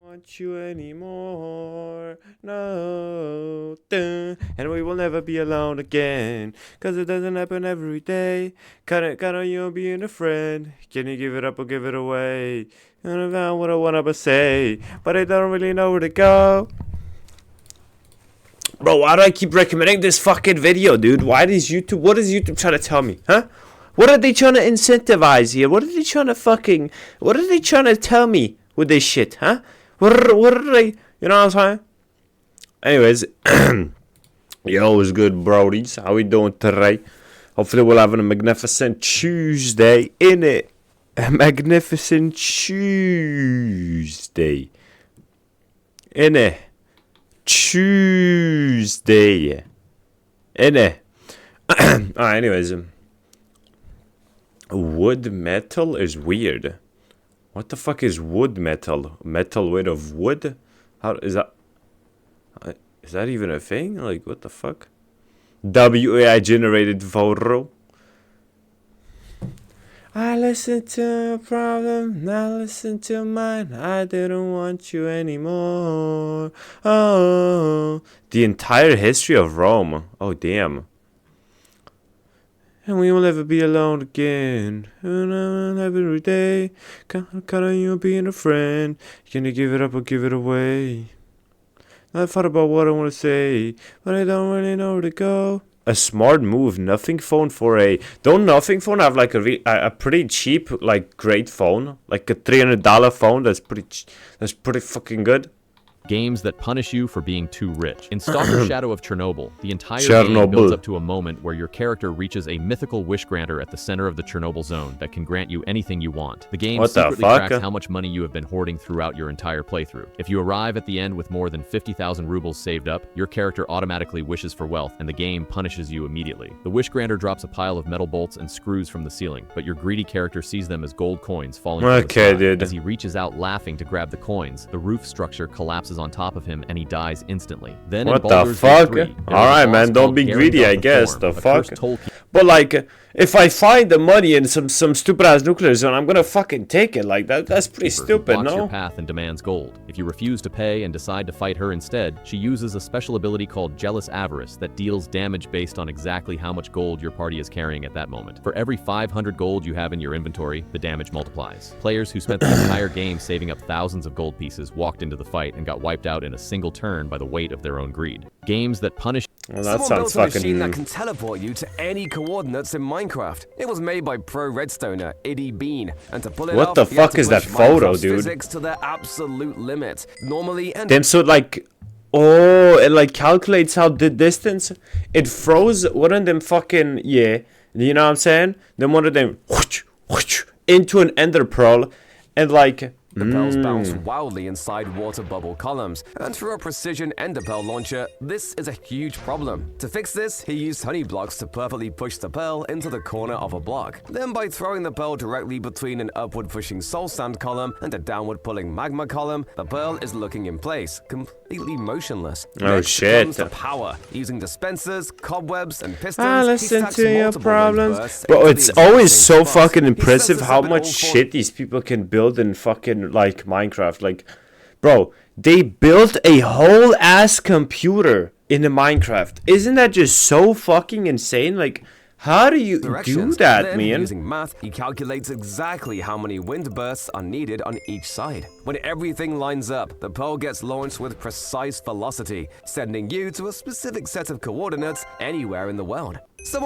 Want you anymore, no. Dun. And we will never be alone again, cause it doesn't happen every day. Count on you being a friend. Can you give it up or give it away? I don't know what I wanna say, but I don't really know where to go. Bro, why do I keep recommending this fucking video, dude? What is YouTube trying to tell me, huh? What are they trying to incentivize here? What are they trying to tell me with this shit, huh? What are they, you know what I'm saying? Anyways, yo, what's good, brodies? How we doing today? Hopefully we'll have a magnificent Tuesday, innit? A magnificent Tuesday. Innit? Tuesday. Innit? Alright, anyways. Wood metal is weird. What the fuck is wood metal? Metal made of wood? How is that? Is that even a thing? Like, what the fuck? WAI generated photo. I listened to a problem, now listen to mine. I didn't want you anymore. Oh, the entire history of Rome. Oh, damn. And we will never be alone again. And every day, count on you being a friend. Can you give it up or give it away? I thought about what I want to say, but I don't really know where to go. A smart move, Nothing phone for a. Don't Nothing phone have like a pretty cheap, like great phone, like a $300 phone? That's pretty fucking good. Games that punish you for being too rich. In Stalker Shadow of Chernobyl, the entire game builds up to a moment where your character reaches a mythical wish granter at the center of the Chernobyl zone that can grant you anything you want. The game secretly tracks how much money you have been hoarding throughout your entire playthrough. If you arrive at the end with more than 50,000 rubles saved up, your character automatically wishes for wealth and the game punishes you immediately. The wish granter drops a pile of metal bolts and screws from the ceiling, but your greedy character sees them as gold coins falling from the sky. Dude. As he reaches out laughing to grab the coins, the roof structure collapses on top of him and he dies instantly. Then what the fuck? Alright, man, don't be greedy, I guess. The fuck? But like, if I find the money in some stupid ass nuclear zone, I'm gonna fucking take it. Like that's pretty stupid, no? Your path and demands gold. If you refuse to pay and decide to fight her instead, she uses a special ability called Jealous Avarice that deals damage based on exactly how much gold your party is carrying at that moment. For every 500 gold you have in your inventory, the damage multiplies. Players who spent the entire game saving up thousands of gold pieces walked into the fight and got wiped out in a single turn by the weight of their own greed. Games that punish. Well, that sounds fucking. A machine that can teleport you to any coordinates in Minecraft. It was made by pro redstoner Eddie Bean, and to pull it off, what the fuck is that photo, dude? Physics to their absolute limit. Normally, and then so like, oh, it like calculates how the distance. It froze one of them fucking you know what I'm saying? Then one of them into an ender pearl, and like. The pearls bounce wildly inside water bubble columns, and through a precision ender pearl launcher, this is a huge problem. To fix this, he used honey blocks to perfectly push the pearl into the corner of a block. Then by throwing the pearl directly between an upward pushing soul sand column and a downward pulling magma column, the pearl is looking in place, completely motionless. Oh Next shit. comes the power. Using dispensers, cobwebs, and pistons, I listen to your problems. Bro, it's always so fucking impressive how much shit these people can build in fucking like Minecraft. Like, bro, they built a whole ass computer in the Minecraft. Isn't that just so fucking insane? Like, how do you do that, then, man? Using math, he calculates exactly how many wind bursts are needed on each side. When everything lines up, the pearl gets launched with precise velocity, sending you to a specific set of coordinates anywhere in the world.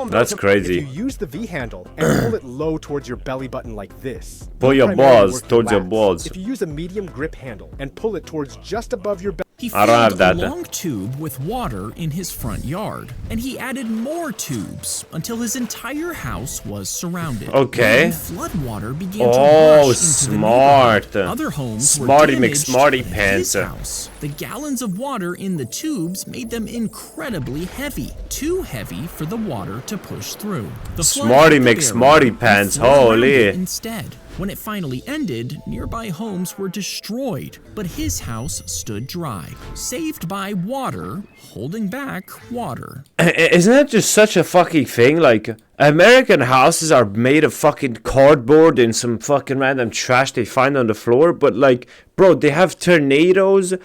That's crazy. If you use the V handle and pull it low towards your belly button like this. Pull your balls towards your balls. If you use a medium grip handle and pull it towards just above your belly. He filled a long tube with water in his front yard, and he added more tubes until his entire house was surrounded. Okay. Then floodwater began to rush into smart. The neighborhood. Other homes Smarty were damaged McSmarty in pants. his house. The gallons of water in the tubes made them incredibly heavy, too heavy for the water to push through. The Smarty McSmarty pants, holy. Instead. When it finally ended, nearby homes were destroyed, but his house stood dry, saved by water holding back water. Isn't that just such a fucking thing? Like, American houses are made of fucking cardboard and some fucking random trash they find on the floor, but like, bro, they have tornadoes,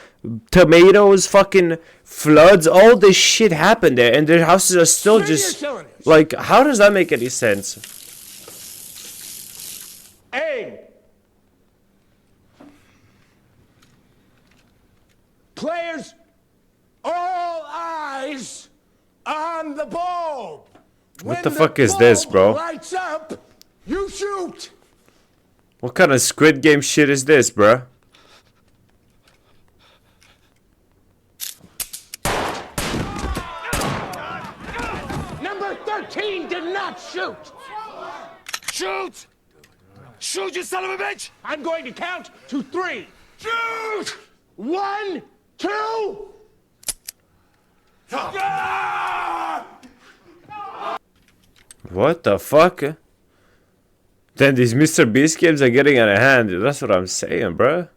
tomatoes, fucking floods, all this shit happened there, and their houses are still just, like, how does that make any sense? Aim! Players, all eyes on the bulb! What the fuck is this, bro? Lights up, you shoot! What kind of Squid Game shit is this, bro? Number 13 did not shoot! Shoot! Shoot, you son of a bitch! I'm going to count to 3. Shoot! 1, 2... What the fuck? Then these Mr. Beast games are getting out of hand. That's what I'm saying, bro.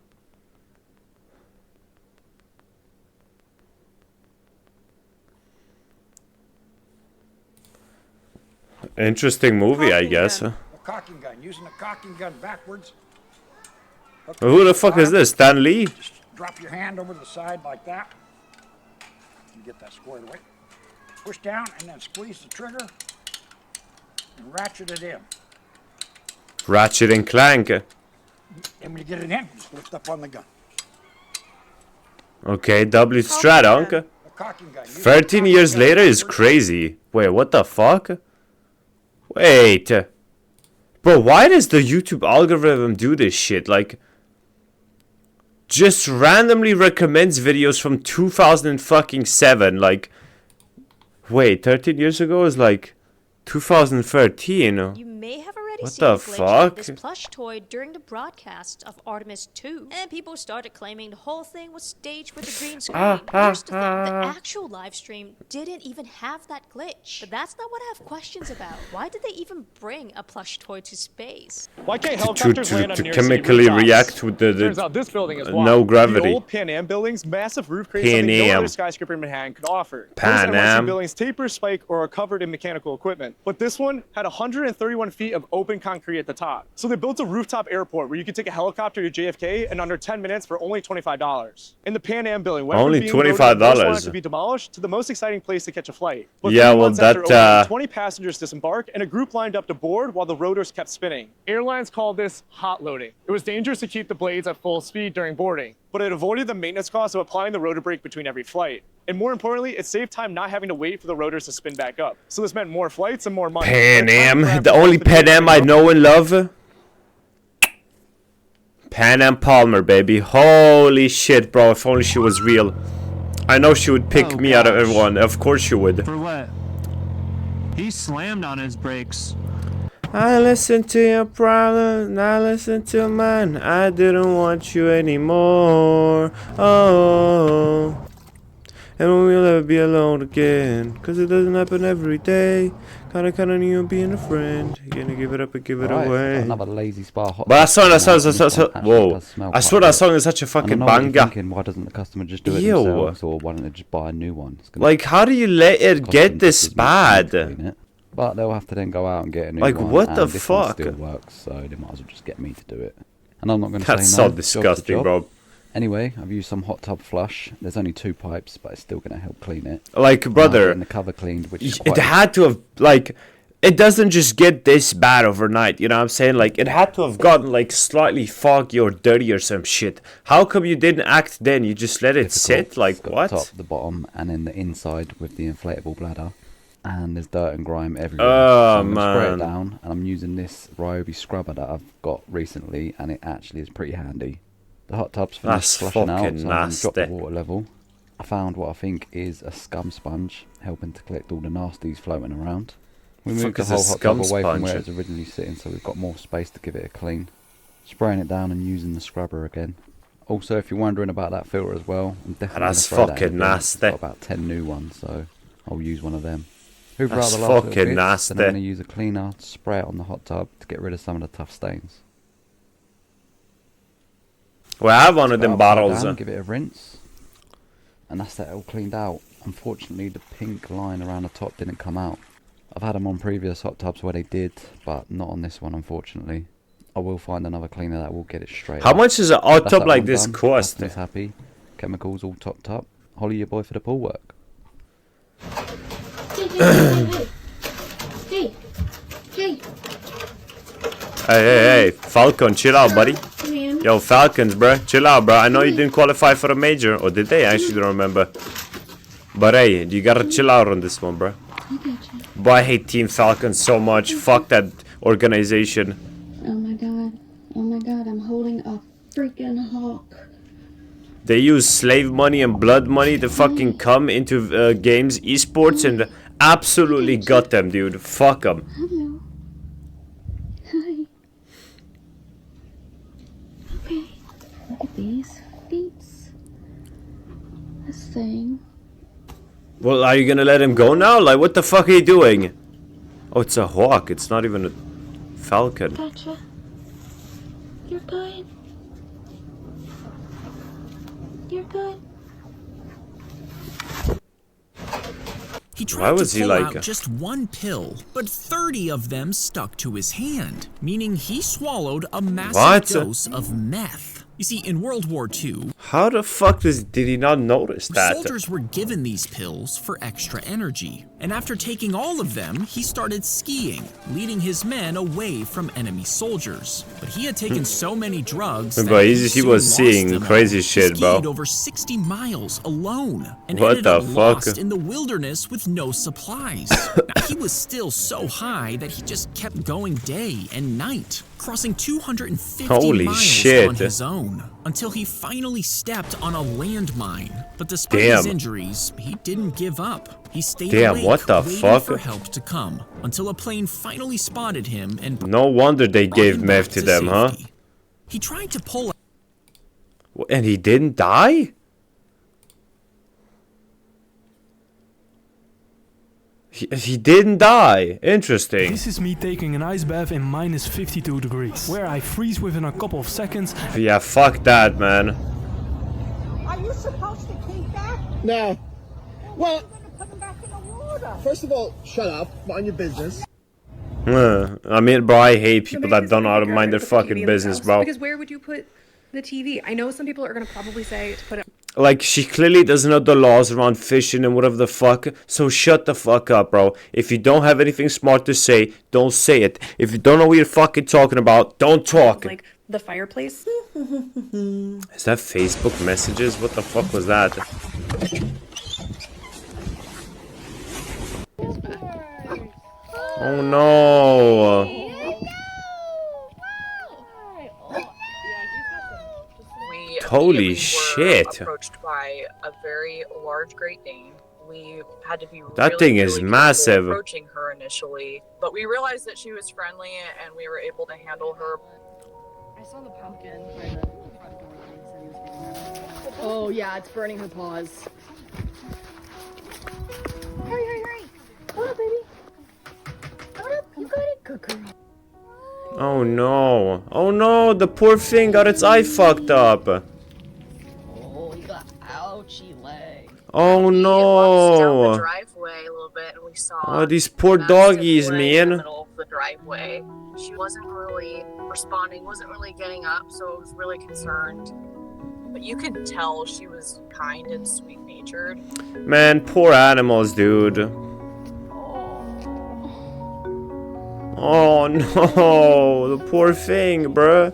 Interesting movie, I guess. A cocking gun, using a cocking gun backwards. Who the fuck is this? Stan Lee? Just drop your hand over the side like that. You get that squared away. Push down and then squeeze the trigger and ratchet it in. Ratchet and Clank. And when you get it in, just lift up on the gun. Okay, W strat, A cocking gun. Using a 13 cocking years gun later is backwards. crazy. Wait, what the fuck? Wait. Bro, why does the YouTube algorithm do this shit? Like, just randomly recommends videos from 2007. Like, wait, 13 years ago is like 2013. You may have already What seen the a glitch fuck? with this plush toy during the broadcast of Artemis 2, and people started claiming the whole thing was staged with a green screen. Worse to think, the actual live stream didn't even have that glitch. But that's not what I have questions about. Why did they even bring a plush toy to space? Why can't helicopters land on To near city chemically rooftops? react with Turns out this building is wild. no gravity. The old Pan Am building's massive roof creates Pan something no Am. other skyscraper in Manhattan could offer. Pan Most NYC Am. buildings taper, spike, or are covered in mechanical equipment. But this one had 131 feet of open concrete at the top. So they built a rooftop airport where you could take a helicopter to JFK in under 10 minutes for only $25. In the Pan Am building, went Only from being voted the most $25. wanted to be demolished to the most exciting place to catch a flight. But Yeah, 3 well, months after that, opening, 20 passengers disembarked and a group lined up to board while the rotors kept spinning. Airlines called this hot loading. It was dangerous to keep the blades at full speed during boarding, but it avoided the maintenance costs of applying the rotor brake between every flight. And more importantly, it saved time not having to wait for the rotors to spin back up. So this meant more flights and more money. Pan But time Am, grabbed the both only the Pan days Am I ago. know and love. Pan Am Palmer, baby. Holy shit, bro. If only she was real. I know she would pick me out of everyone. Of course she would. For what? He slammed on his brakes. I listen to your problems, I listen to mine. I didn't want you anymore. Oh. And we'll never be alone again. Cause it doesn't happen every day. Kinda knew you being a friend. You're gonna give it up and give it away. Another lazy spar hot. But that song, whoa. Does smell I swear quite that song is such a good. fucking And I know what you're banger. thinking, why doesn't the customer just do it Ew. themselves, or why don't they just buy a new one? It's gonna Like, how do you let it cost get them this just as much money to bad? clean it. But they'll have to then go out and get a new Like, one. what the and this one fuck? still works, so they might as well just get me to do it. And I'm not going to That's say so no. Job's the disgusting, job. bro. Anyway, I've used some hot tub flush. There's only 2 pipes, but it's still going to help clean it. Like, And I'm brother, getting the cover cleaned, which is it quite had to have, like, it doesn't just get this bad overnight, you know what I'm saying? Like, it had to have gotten, like, slightly foggy or dirty or some shit. How come you didn't act then? You just let it sit? It's Like, got what? The top, the bottom, and then the inside with the inflatable bladder. And there's dirt and grime everywhere. Oh, so I'm gonna spray it man. down, and I'm using this Ryobi scrubber that I've got recently, and it actually is pretty handy. The hot tub's That's finished flushing out, fucking so I can drop the nasty. water level. I found what I think is a scum sponge, helping to collect all the nasties floating around. We Fuck moved the is a whole hot tub scum away from where sponge? it was originally sitting, so we've got more space to give it a clean. Spraying it down and using the scrubber again. Also, if you're wondering about that filter as well, I'm definitely That's gonna throw that in fucking the bin. I've nasty. got about 10 new ones, so I'll use one of them. Hoover out That's the last little fucking bits, nasty. then I'm going to use a cleaner to spray it on the hot tub to get rid of some of the tough stains. Well, I have one of them bottles. Down, give it a rinse, and that's that all cleaned out. Unfortunately, the pink line around the top didn't come out. I've had them on previous hot tubs where they did, but not on this one, unfortunately. I will find another cleaner that will get it straight. How much does a hot tub like this cost? Captain's happy. Chemicals all topped up. Holly your boy for the pool work. Hey, Falcon, chill out, buddy. Yo, Falcons, bro, chill out, bro. I know you didn't qualify for a major, or did they? I actually don't remember. But hey, you gotta chill out on this one, bro. Boy, I hate Team Falcon so much. Fuck that organization. Oh my god, I'm holding a freaking hawk. They use slave money and blood money to fucking come into games, esports, and absolutely gut them, dude. Fuck them. Hello. Hi. Okay, look at these feet. This thing. Well, are you gonna let him go now? Like, what the fuck are you doing? Oh, it's a hawk. It's not even a falcon. Gotcha. You're good. You're good. He tried to pull out just one pill, but 30 of them stuck to his hand, meaning he swallowed a massive dose of meth. You see, in World War II, how the fuck did he not notice that? Soldiers were given these pills for extra energy, and after taking all of them, he started skiing, leading his men away from enemy soldiers. But he had taken so many drugs that he was seeing crazy shit, bro. He skied over 60 miles alone, and what ended the up fuck? lost in the wilderness with no supplies. Now, he was still so high that he just kept going day and night, crossing 250 miles on his own, until he finally stepped on a landmine. But despite his injuries, he didn't give up. He stayed awake, what the waiting fuck? for help to come, until a plane finally spotted him and no wonder they gave meth to them, huh? He tried to pull. And he didn't die? He didn't die. Interesting. This is me taking an ice bath in minus 52 degrees, where I freeze within a couple of seconds. Yeah, fuck that, man. Are you supposed to keep that? No. Well, put them back in the water. First of all, shut up. Mind your business. I mean, bro, I hate people that don't know how to mind their fucking business, bro. Because where would you put the TV? I know some people are going to probably say to put it. Like, she clearly doesn't know the laws around fishing and whatever the fuck. So shut the fuck up, bro. If you don't have anything smart to say, don't say it. If you don't know what you're fucking talking about, don't talk. Like the fireplace. Is that Facebook messages? What the fuck was that? Oh no. Holy shit. Approached by a very large Great Dane. We had to be that thing is massive. Approaching her initially, but we realized that she was friendly and we were able to handle her. I saw the pumpkin by the front door when he said he was getting there. Oh yeah, it's burning her paws. Hurry, hurry, hurry. Come on, baby. Come up, you got it. Good girl. Oh no. Oh no, the poor thing got its eye fucked up. Oh, you got ouchie leg. Oh no. The driveway a little bit and we saw oh, these poor doggies, man. In the middle of the driveway. She wasn't really responding, wasn't really getting up, so I was really concerned. But you could tell she was kind and sweet-natured. Man, poor animals, dude. Oh no, the poor thing, bruh.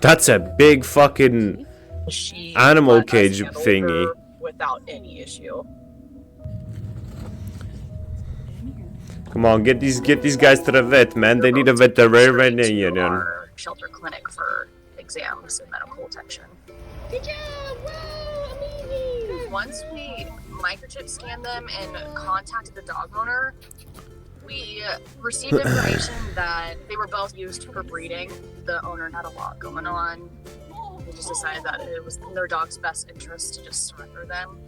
That's a big fucking animal cage thingy. Without any issue. Come on, get these guys to the vet, man. They need a veterinarian. Our shelter clinic for exams and medical attention. Good job! Wow, amazing! Once we microchip scanned them and contacted the dog owner, we received information that they were both used for breeding. The owner had a lot going on. They just decided that it was in their dog's best interest to just surrender them.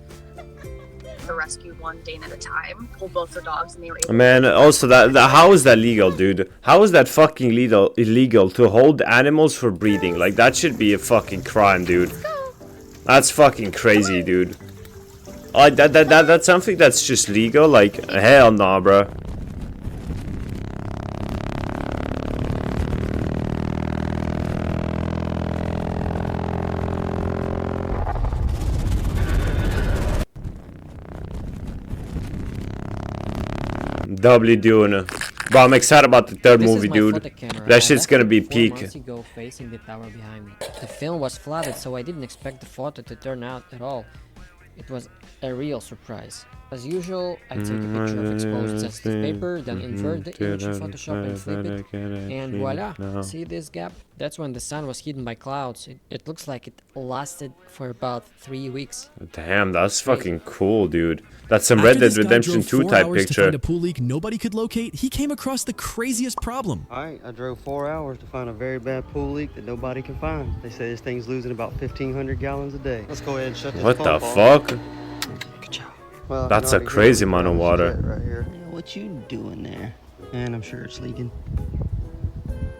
The rescue one day at a time. Pulled both their dogs and they were able Man, also how is that legal, dude? How is that fucking illegal to hold animals for breeding? Like, that should be a fucking crime, dude. That's fucking crazy, dude. That's something that's just legal? Like, hell nah, bro. Doubly doing. But I'm excited about the third movie, dude. That shit's gonna be peak. Ago facing the tower behind me. The film was flooded, so I didn't expect the photo to turn out at all. It was a real surprise. As usual, I take a picture of exposed sensitive paper, then invert the image in Photoshop and flip it, and voila! See this gap? That's when the sun was hidden by clouds. It looks like it lasted for about 3 weeks. Damn, that's fucking cool, dude. That's some Red Dead Redemption 2 type picture. To find a pool leak nobody could locate, he came across the craziest problem. I drove 4 hours to find a very bad pool leak that nobody can find. They say this thing's losing about 1,500 gallons a day. Let's go ahead and shut this What the fuck? Good job. Well, that's a crazy amount of water. Right here. What you doing there? And I'm sure it's leaking.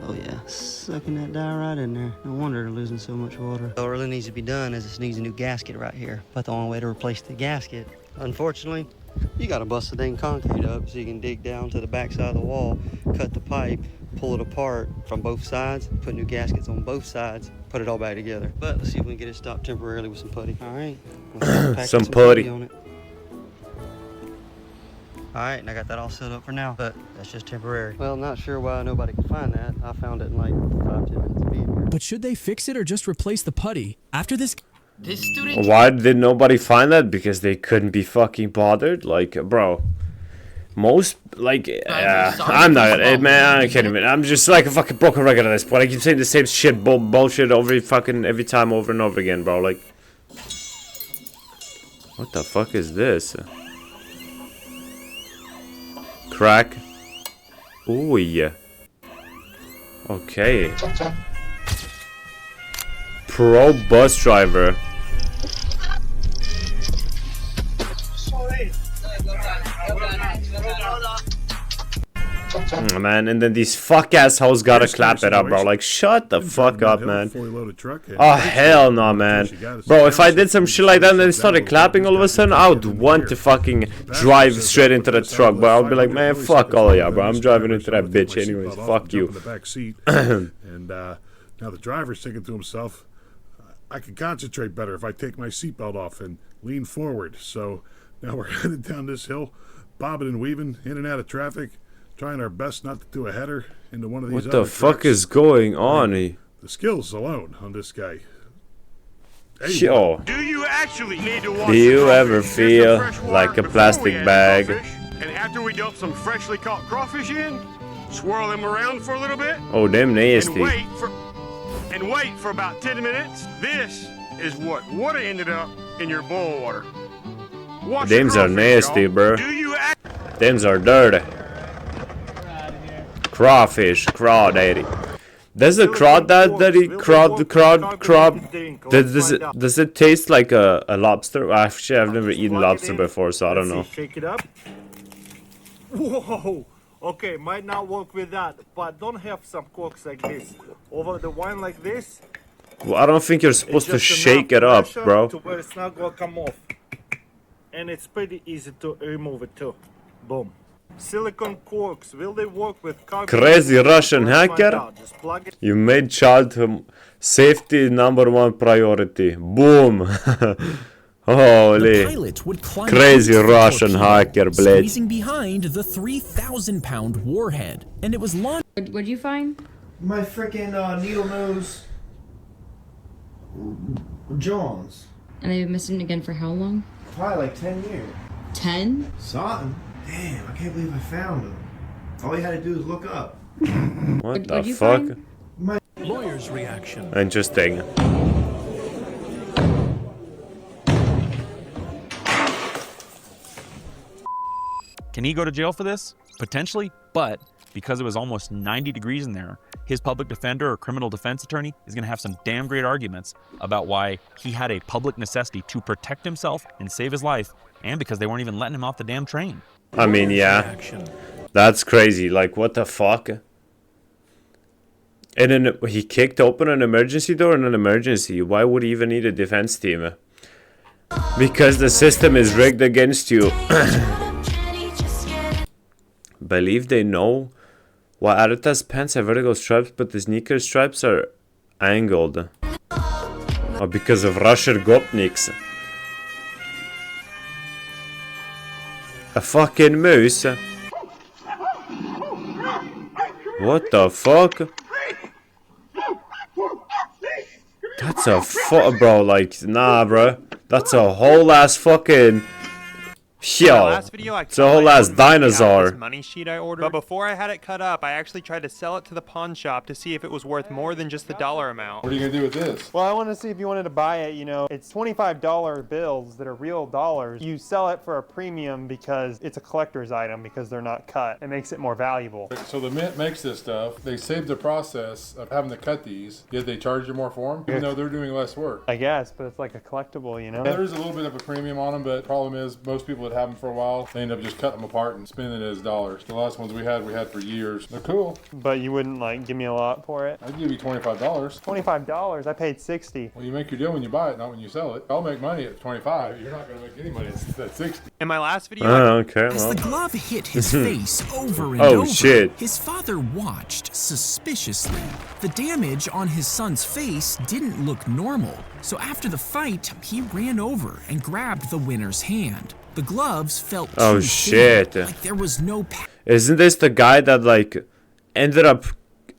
Oh yeah, sucking that dye right in there. No wonder they're losing so much water. What really needs to be done is this needs a new gasket right here. But the only way to replace the gasket, unfortunately, you gotta bust the dang concrete up so you can dig down to the back side of the wall, cut the pipe, pull it apart from both sides, put new gaskets on both sides, put it all back together. But let's see if we can get it stopped temporarily with some putty. All right. Some putty. On it. All right, and I got that all set up for now, but that's just temporary. Well, not sure why nobody could find that. I found it in like 5-10 minutes of being here. But should they fix it or just replace the putty? After this... Why did nobody find that? Because they couldn't be fucking bothered? Like, bro. Most, like, I'm not, man, I can't even, I'm just like a fucking broken record at this point. I keep saying the same shit, bullshit every time over and over again, bro. Like, what the fuck is this? Crack. Ooh, yeah. Okay. Pro bus driver. Oh, man, and then these fuck assholes gotta clap it up, bro. Like, shut the fuck up, man. Oh, hell no, man. Bro, if I did some shit like that and then started clapping all of a sudden, I would want to fucking drive straight into the truck. But I'll be like, man, fuck all of y'all, bro. I'm driving into that bitch anyways. Fuck you. And now the driver's thinking to himself, I can concentrate better if I take my seatbelt off and lean forward. So now we're headed down this hill, bobbing and weaving in and out of traffic, trying our best not to do a header into one of these. What the fuck is going on? The skills alone on this guy. Sure. Do you actually need to wash Do you ever feel like a plastic bag? And after we dump some freshly caught crawfish in, swirl them around for a little bit. Oh, them nasty. And wait for about 10 minutes. This is what would have ended up in your boil water. Them's are nasty, bro. Them's are dirty. Crawfish, crawdaddy. Does the crawdaddy does it taste like a lobster? Actually, I've never eaten lobster before, so I don't know. Shake it up. Whoa. Okay, might not work with that, but don't have some corks like this. Over the wine like this. Well, I don't think you're supposed to shake it up, bro. To where it's not gonna come off. And it's pretty easy to remove it too. Boom. Silicone corks, will they work with crazy Russian hacker? You made childhood safety #1 priority. Boom. Holy crazy Russian hacker, blade. Squeezing behind the 3,000-pound warhead, and it was launched. What'd you find? My freaking needle nose Johns. And they've been missing again for how long? Probably like 10 years. 10? Something. Damn, I can't believe I found them. All you had to do is look up. What the fuck? My lawyer's reaction. Interesting. Can he go to jail for this? Potentially, but because it was almost 90 degrees in there, his public defender or criminal defense attorney is going to have some damn great arguments about why he had a public necessity to protect himself and save his life, and because they weren't even letting him off the damn train. I mean, yeah, that's crazy. Like, what the fuck? And then he kicked open an emergency door in an emergency. Why would he even need a defense team? Because the system is rigged against you. Believe they know why Aruta's pants have vertical stripes, but the sneaker stripes are angled. Or because of Rusher Gopniks. A fucking moose. What the fuck? That's a bro, like, nah, bro. That's a whole ass fucking... Yo, it's a whole ass dinosaur. Money sheet I ordered, but before I had it cut up, I actually tried to sell it to the pawn shop to see if it was worth more than just the dollar amount. What are you gonna do with this? Well, I wanted to see if you wanted to buy it. You know, it's $25 bills that are real dollars. You sell it for a premium because it's a collector's item because they're not cut. It makes it more valuable. So the mint makes this stuff. They saved the process of having to cut these. Yet they charge you more for them, even though they're doing less work. I guess, but it's like a collectible, you know? There is a little bit of a premium on them, but the problem is most people that have them for a while, they end up just cutting them apart and spending it as dollars. The last ones we had for years. They're cool. But you wouldn't like give me a lot for it? I'd give you $25. $25? I paid $60. Well, you make your deal when you buy it, not when you sell it. I'll make money at $25. You're not going to make any money at $60. In my last video, okay, as well. the glove hit his face over and Oh, over, shit. his father watched suspiciously. The damage on his son's face didn't look normal, so after the fight, he ran over and grabbed the winner's hand. The gloves felt Oh, too shit. thin, like there was no Isn't this the guy that, like, ended up,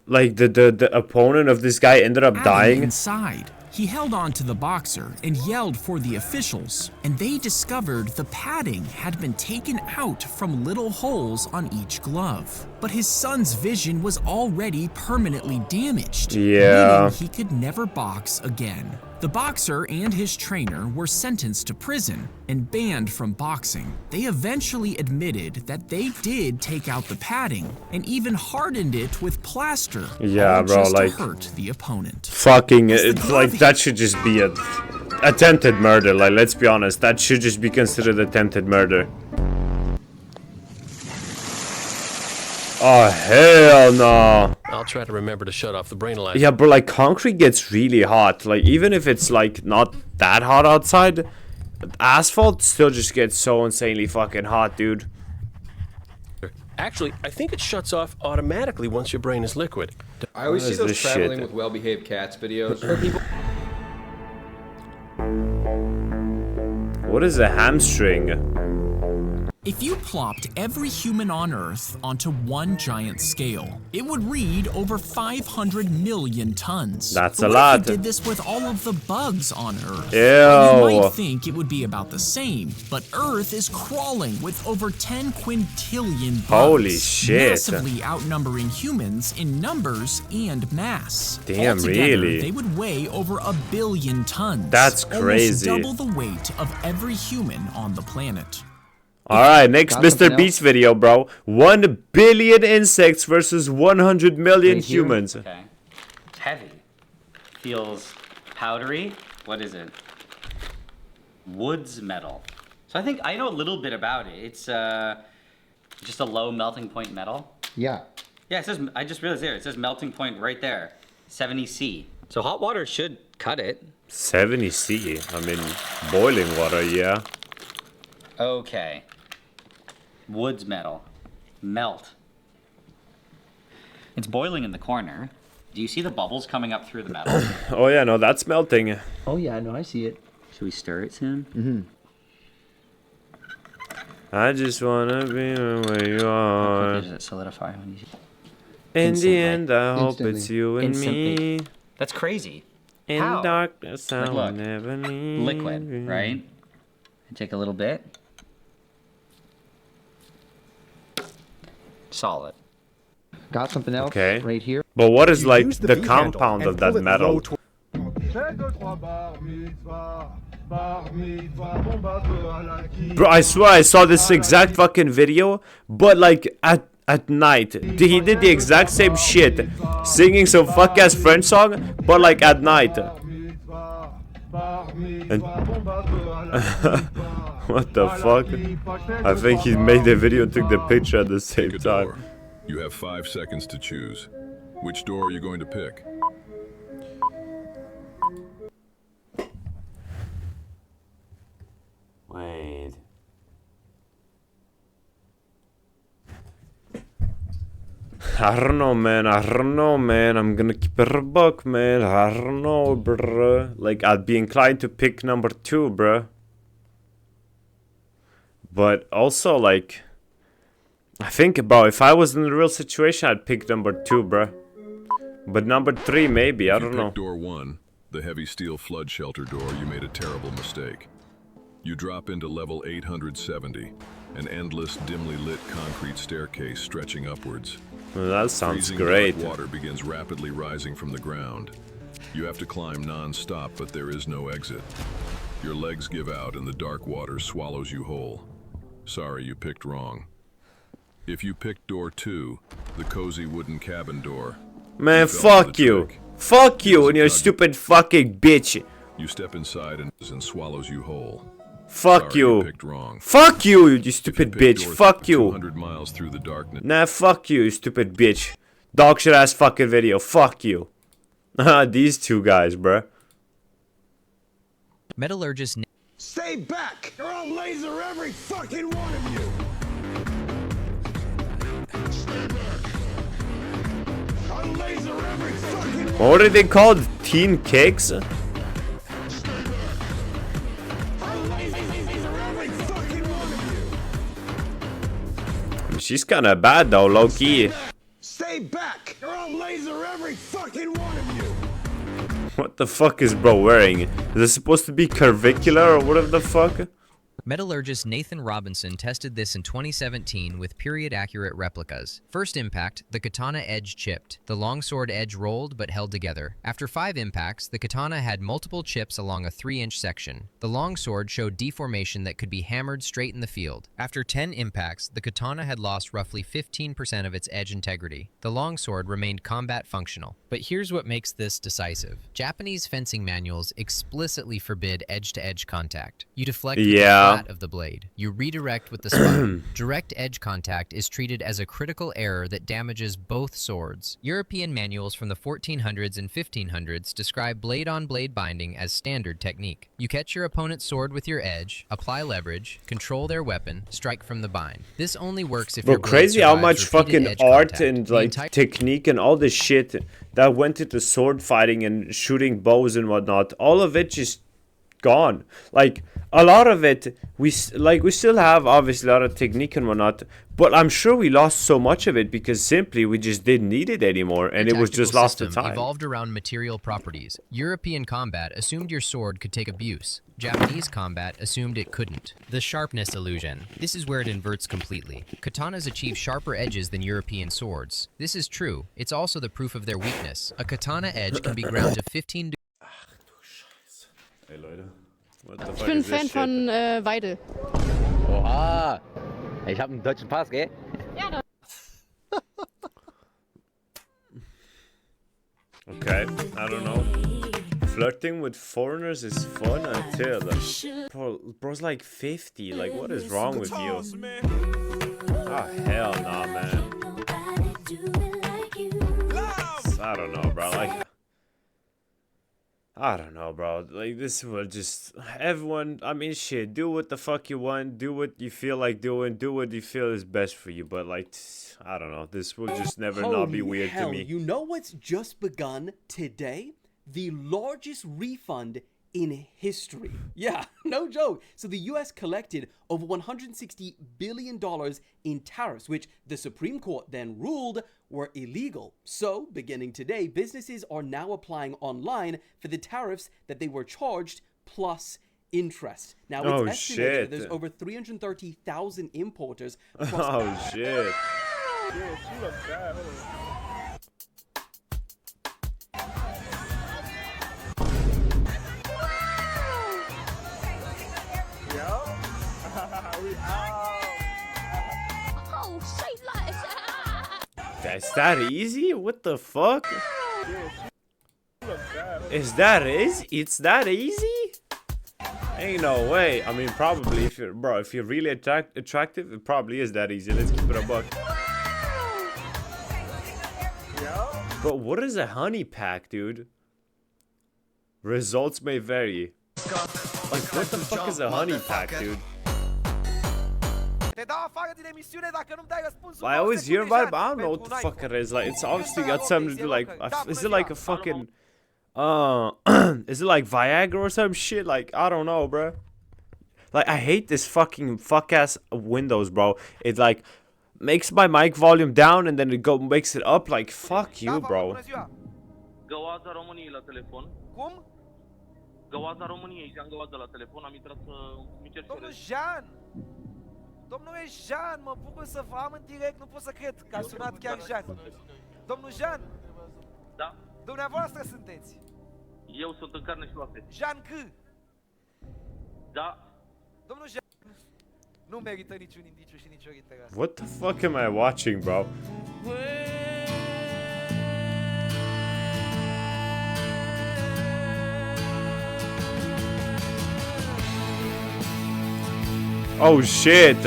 like, the opponent of this guy ended up dying? Inside, he held on to the boxer and yelled for the officials, and they discovered the padding had been taken out from little holes on each glove. But his son's vision was already permanently damaged, Yeah. meaning he could never box again. The boxer and his trainer were sentenced to prison and banned from boxing. They eventually admitted that they did take out the padding and even hardened it with plaster, Yeah, all bro, just like, to hurt the opponent. fucking, it's like, that should just be a attempted murder. Like, let's be honest, that should just be considered attempted murder. Oh, hell no. I'll try to remember to shut off the brain alive. Yeah, but like, concrete gets really hot. Like, even if it's like not that hot outside, asphalt still just gets so insanely fucking hot, dude. Actually, I think it shuts off automatically once your brain is liquid. I always What see is those this traveling shit? with well-behaved cats videos where people. What is a hamstring? If you plopped every human on Earth onto one giant scale, it would read over 500 million tons. That's But a what lot. if you did this with all of the bugs on Earth? Ew. Well, you might think it would be about the same, but Earth is crawling with over 10 quintillion bugs. Holy shit. Massively outnumbering humans in numbers and mass. Damn, Altogether, really? they would weigh over 1 billion tons. That's crazy. Almost double the weight of every human on the planet. Alright, next Got Mr. something Beast video, bro. 1 billion insects versus 100 million humans. Okay. It's heavy. Feels powdery. What is it? Woods metal. So I think I know a little bit about it. It's just a low melting point metal. Yeah. Yeah, it says, I just realized there, it says melting point right there. 70C. So hot water should cut it. 70 C. I mean, boiling water, yeah. Okay. Woods metal. Melt. It's boiling in the corner. Do you see the bubbles coming up through the metal? Oh yeah, no, that's melting. Oh yeah, no, I see it. Should we stir it soon? Mm-hmm. I just wanna be where you How are. quickly does it solidify when you... In Instantly. the end, I hope Instantly. it's you and me. That's crazy. In How? darkness, I Like, will look, never leave. liquid, right? Take a little bit. Solid. Got something else Okay. right here. But what is like use the the V handle compound and of that pull it metal? low to- Bro, I swear I saw this exact fucking video, but like at night. He did the exact same shit, singing some fuck ass French song, but like at night. And what the fuck? I think he made the video and took the picture at the same time. You have 5 seconds to choose. Which door are you going to pick? Wait. I don't know, man. I'm gonna keep it a buck, man. I don't know, bruh. Like, I'd be inclined to pick number 2, bruh. But also, like, I think about if I was in a real situation, I'd pick number 2, bruh. But number 3, maybe. I don't know. Door 1, the heavy steel flood shelter door, you made a terrible mistake. You drop into level 870, an endless, dimly lit concrete staircase stretching upwards. Well, that sounds Freezing great. dark water begins rapidly rising from the ground. You have to climb non-stop, but there is no exit. Your legs give out and the dark water swallows you whole. Sorry, you picked wrong. If you picked door 2, the cozy wooden cabin door, Man, fuck you. Fuck you and your stupid fucking bitch. you step inside and swallows you whole. Fuck Sorry, you. picked wrong. Fuck you, you stupid bitch. Fuck you. 200 miles through the darkness. Nah, fuck you, you stupid bitch. Dog shit ass fucking video. Fuck you. These two guys, bruh. Metallurgist. Stay back, or I'll laser every fucking one of you. Stay back. I'll laser every fucking one. What are they called? Teen cakes? She's kinda bad though, low-key. Stay back, or I'll laser every fucking one of you. What the fuck is bro wearing? Is this supposed to be curvicular or whatever the fuck? Metallurgist Nathan Robinson tested this in 2017 with period-accurate replicas. First impact, the katana edge chipped. The longsword edge rolled but held together. After 5 impacts, the katana had multiple chips along a 3-inch section. The longsword showed deformation that could be hammered straight in the field. After 10 impacts, the katana had lost roughly 15% of its edge integrity. The longsword remained combat functional. But here's what makes this decisive. Japanese fencing manuals explicitly forbid edge-to-edge contact. You deflect with the flat of the blade. You redirect with the spine. Direct edge contact is treated as a critical error that damages both swords. European manuals from the 1400s and 1500s describe blade-on-blade binding as standard technique. You catch your opponent's sword with your edge, apply leverage, control their weapon, strike from the bind. This only works if Bro, your blade crazy how survives much repeated fucking edge art contact. and like technique and all this shit that went into sword fighting and shooting bows and whatnot. All of it just gone. Like a lot of it, we still have obviously a lot of technique and whatnot, but I'm sure we lost so much of it because simply we just didn't need it anymore, and it was just lost to time. Evolved around material properties. European combat assumed your sword could take abuse. Japanese combat assumed it couldn't. The sharpness illusion. This is where it inverts completely. Katanas achieve sharper edges than European swords. This is true. It's also the proof of their weakness. A katana edge can be ground to 15 degrees. Hey Leute, what the Ich fuck bin is this Fan shit? von Weidel. Oha! Ich hab einen deutschen Pass, gell? Ja, Okay, I don't know. Flirting with foreigners is fun until bro's like 50. Like, what is wrong with you? Oh hell nah, man. I don't know, bro. Like, I don't know, bro. Like, this will just everyone. I mean, shit. Do what the fuck you want. Do what you feel like doing. Do what you feel is best for you. But like, I don't know. This will just never not be weird hell, to me. You know what's just begun today? The largest refund in history. Yeah, no joke. So the US collected over $160 billion in tariffs, which the Supreme Court then ruled were illegal. So, beginning today, businesses are now applying online for the tariffs that they were charged plus interest. Now, it's estimated that there's over 330,000 importers. Oh, shit. Oh, say less. That's that easy? What the fuck? Is that easy? It's that easy? Ain't no way. I mean, probably if you're, bro, if you're really attractive, it probably is that easy. Let's keep it a buck. But what is a honey pack, dude? Results may vary. Like, what the fuck is a honey pack, dude? I always hear about it, but I don't know what the fuck it is. Like, it's obviously got something to do, like, is it like a fucking, is it like Viagra or some shit? Like, I don't know, bro. Like, I hate this fucking fuck-ass Windows, bro. It, like, makes my mic volume down and then it makes it up. Like, fuck you, bro. Găoaza României la telefon. Cum? Găoaza României, Jean Găoaza la telefon, am intrat să-mi cer Domnul Jean! Domnul e Jean, mă bucur să vă am în direct, nu pot să cred că a sunat chiar Jean. Domnul Jean! Da? Dumneavoastră sunteți? Eu sunt în carne și oase. Jean C. Da? Domnul Jean nu merită niciun indiciu și nicio reiterare. What the fuck am I watching, bro? Oh shit!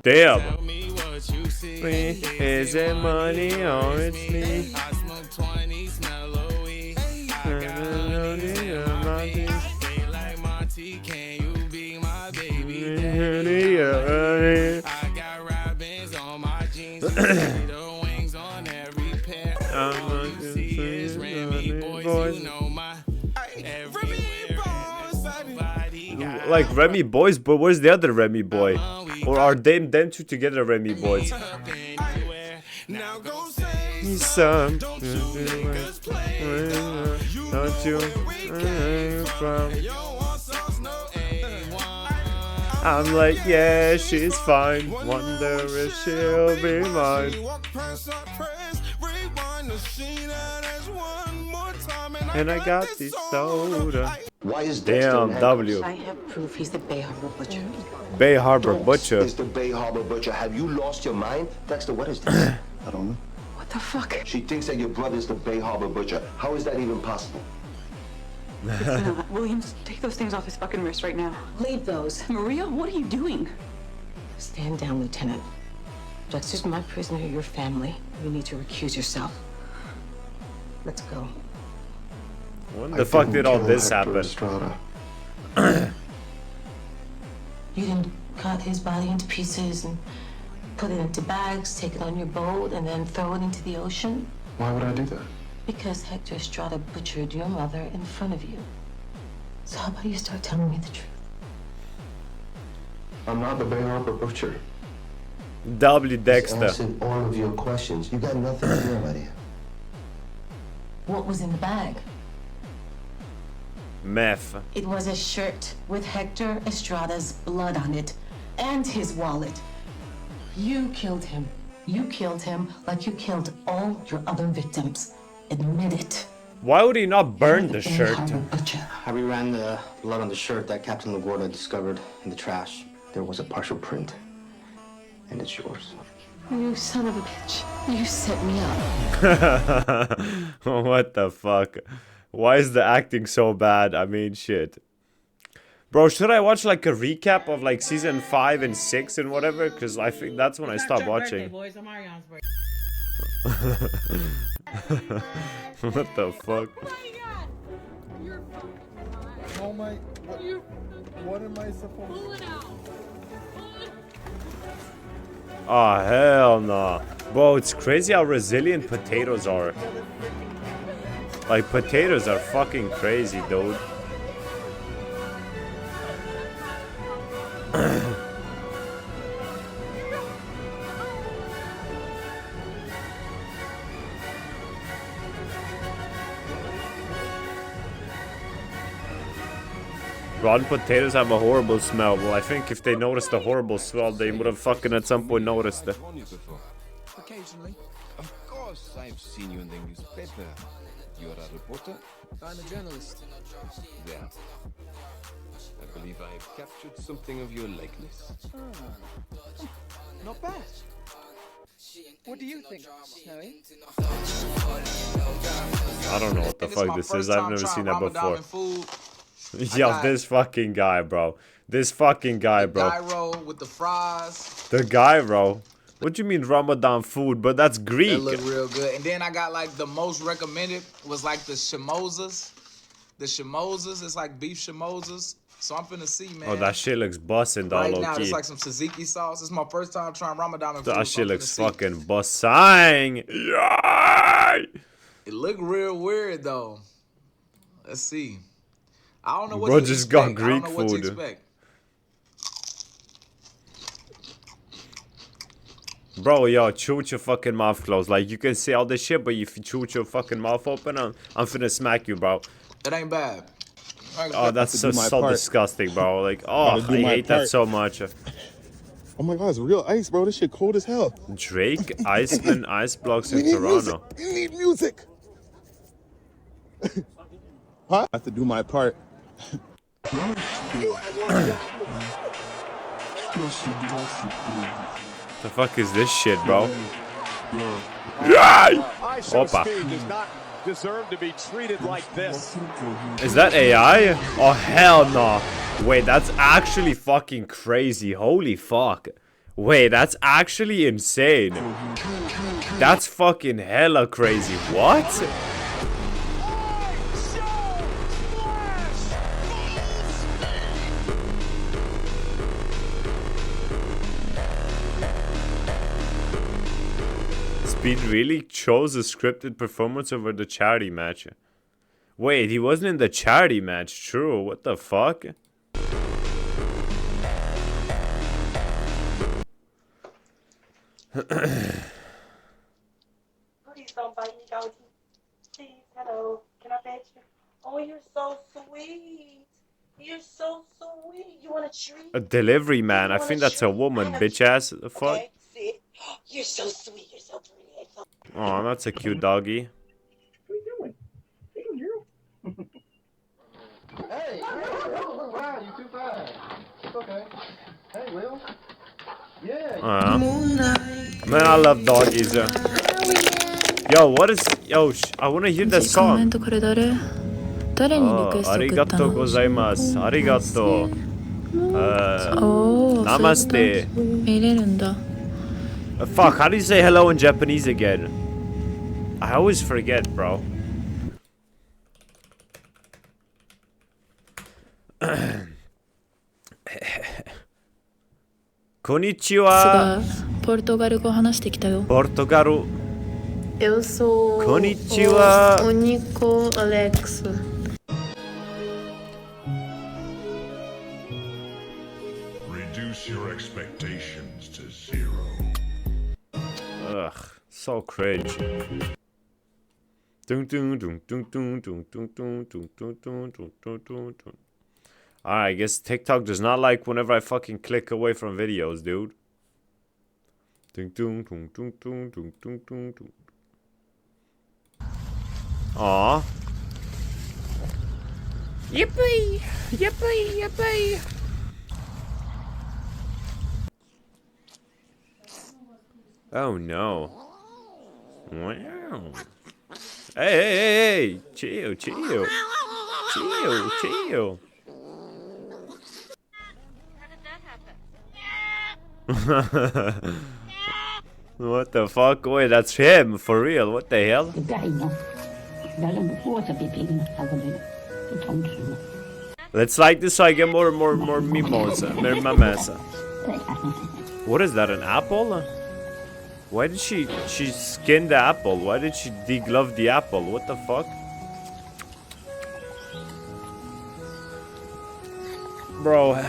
Damn! Is it money or it's me? Like Remy Boys, but where's the other Remy boy? Or are them two together Remy Boys? Some don't you I'm like, yeah, she's fine. Wonder if she'll be mine. And I got this soda. Why is damn W? I have proof he's the Bay Harbor Butcher. Bay Harbor Butcher. Is the Bay Harbor Butcher. Have you lost your mind? Dexter, what is this? I don't know. What the fuck? She thinks that your brother's the Bay Harbor Butcher. How is that even possible? It's not. Williams, take those things off his fucking wrist right now. Leave those. Maria, what are you doing? Stand down, Lieutenant. Dexter's my prisoner, your family. You need to recuse yourself. Let's go. When the fuck did all this happen? You didn't cut his body into pieces and put it into bags, take it on your boat, and then throw it into the ocean? Why would I do that? Because Hector Estrada butchered your mother in front of you. So how about you start telling me the truth? I'm not the Bay Harbor Butcher. W. Dexter. Answered all of your questions. You got nothing to do about it. What was in the bag? Meth. It was a shirt with Hector Estrada's blood on it and his wallet. You killed him. You killed him like you killed all your other victims. Admit it. Why would he not burn the shirt? I reran the blood on the shirt that Captain LaGuardia discovered in the trash. There was a partial print, and it's yours. You son of a bitch. You set me up. What the fuck? Why is the acting so bad? I mean, shit. Bro, should I watch like a recap of like season 5 and 6 and whatever? Because I think that's when I stopped watching. Boys. I'm Ariana's birthday. What the fuck? Oh my. What am I supposed to do? Oh, hell no. Bro, it's crazy how resilient potatoes are. Like, potatoes are fucking crazy, dude. Rotten potatoes have a horrible smell. Well, I think if they noticed the horrible smell, they would have fucking at some point noticed it. Occasionally. Of course, I've seen you in the newspaper. You're a reporter? I'm a journalist. Yeah. I believe I've captured something of your likeness. Not bad. What do you think, Snowy? I don't know what the fuck this is. I've never seen that before. Food. Yo, this fucking guy, bro. This fucking guy, bro. Gyro with the fries. The gyro? What do you mean Ramadan food? But that's Greek. That look real good. And then I got like the most recommended was like the shimozas. The shimozas, it's like beef shimozas. So I'm finna see, man. Oh, that shit looks bussin', dog, right now, low-key. it's like some tzatziki sauce. It's my first time trying Ramadan food. That shit so looks fucking bussin'. Yay! It look real weird though. Let's see. I don't know what Bro to just expect. got Greek I don't know what to food. expect. Bro, yo, chew with your fucking mouth closed. Like, you can say all this shit, but if you chew with your fucking mouth open, I'm finna smack you, bro. It ain't bad. Oh, that's so disgusting, bro. Like, oh, I hate that so much. Oh my god, it's real ice, bro. This shit cold as hell. Drake, Iceman, ice blocks in We need Toronto. music. We need music. Huh? I have to do my part. The fuck is this shit, bro? Yay! Opa. does not deserve to be treated like this. Is that AI? Oh, hell no. Wait, that's actually fucking crazy. Holy fuck. Wait, that's actually insane. That's fucking hella crazy. What? Speed really chose a scripted performance over the charity match. Wait, he wasn't in the charity match. True. What the fuck? Please don't bite me, doggy. Please, hello. Can I pet you? Oh, you're so sweet. You're so sweet. You want a treat? A delivery man. I think that's a woman, bitch ass. The fuck? Okay, sit. You're so sweet. You're so pretty. Oh, that's a cute doggy. Hey, wow, you too fast. It's okay. Hey, Will. Yeah. Man, I love doggies. Yo, what is... Yo, I want to hear the song. Arigato gozaimasu. Arigato. Namaste. Fuck, how do you say hello in Japanese again? I always forget, bro. Konnichiwa. Portugal. Eu sou Konnichiwa. o Nico Alex. Reduce your expectations to zero. Ugh, so cringe. Alright, I guess TikTok does not like whenever I fucking click away from videos, dude. Aww. Yippee! Yippee! Yippee! Oh no. Wow. Hey, hey, hey, hey! Chill, chill. Chill, chill. What the fuck? Wait, that's him, for real. What the hell? Let's like this so I get more mimosa. Mimasa. What is that, an apple? Why did she skin the apple? Why did she deglove the apple? What the fuck? Bro,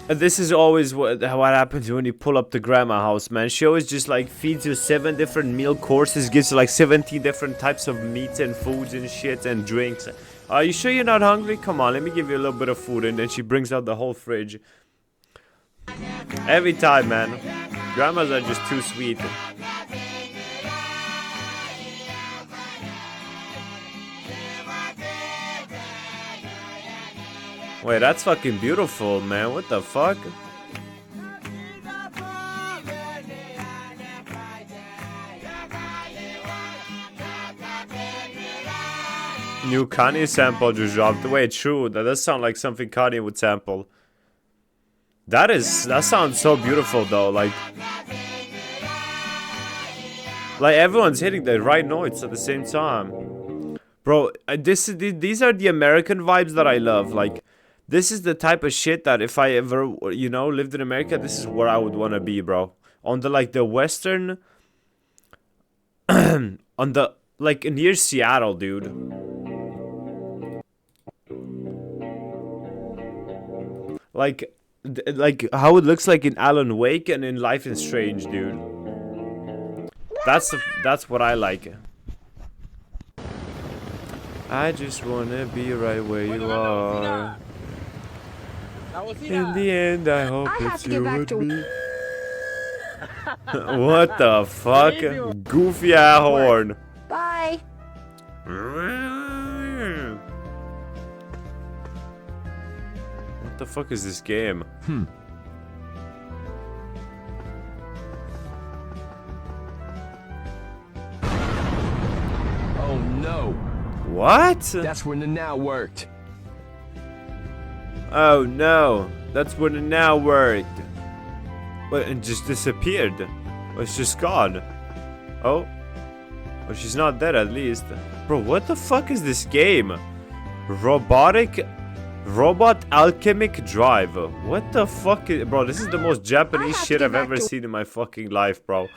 this is always what happens when you pull up to grandma house, man. She always just like feeds you 7 different meal courses, gives you like 17 different types of meats and foods and shit and drinks. Are you sure you're not hungry? Come on, let me give you a little bit of food. And then she brings out the whole fridge. Every time, man. Grandmas are just too sweet. Wait, that's fucking beautiful, man. What the fuck? new Kanye sample just dropped. Wait, true. That does sound like something Kanye would sample. That sounds so beautiful though. Like everyone's hitting the right notes at the same time. Bro, these are the American vibes that I love. Like, this is the type of shit that if I ever, you know, lived in America, this is where I would want to be, bro. On the, like, the western... on the, like, near Seattle, dude. Like how it looks like in Alan Wake and in Life is Strange, dude. That's what I like. I just wanna be right where you are. In the end, I hope it's you with me. What the fuck? Goofy ass horn. Bye. What the fuck is this game? Oh no. What? That's when the now worked. Oh no, that's when it now worked. But it just disappeared. Oh, it's just gone. Oh. Well, she's not dead at least. Bro, what the fuck is this game? Robot Alchemic Drive. What the fuck is... Bro, this is the most Japanese shit I've ever seen in my fucking life, bro.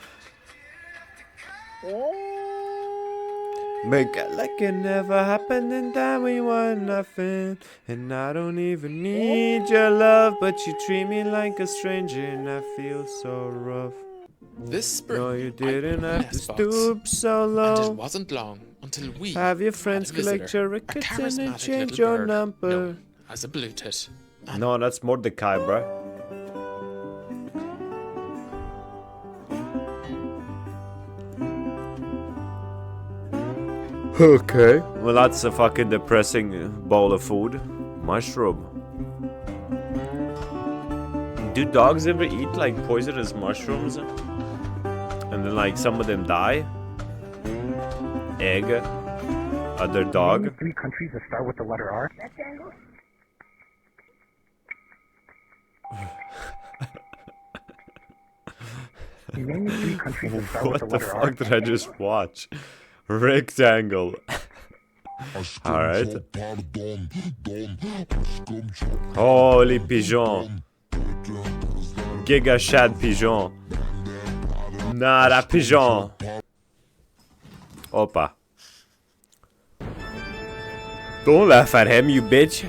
Make it like it never happened, and that we want nothing. And I don't even need your love, but you treat me like a stranger, and I feel so rough. This spring, no, you didn't have to Xbox, stoop so low. And it wasn't long until we have your friends collect your rickets and then change your number. Known as a blue tit. No, that's Mordecai, bro. Okay. Well, that's a fucking depressing bowl of food. Mushroom. Do dogs ever eat like poisonous mushrooms? And then like some of them die? Egg. Other dog. Name 3 countries that start with the letter R. Name 3 countries that start with the What the letter R. fuck did I just watch? Rectangle. Alright. Holy pigeon. Giga shad pigeon. Nada pigeon. Opa. Don't laugh at him, you bitch.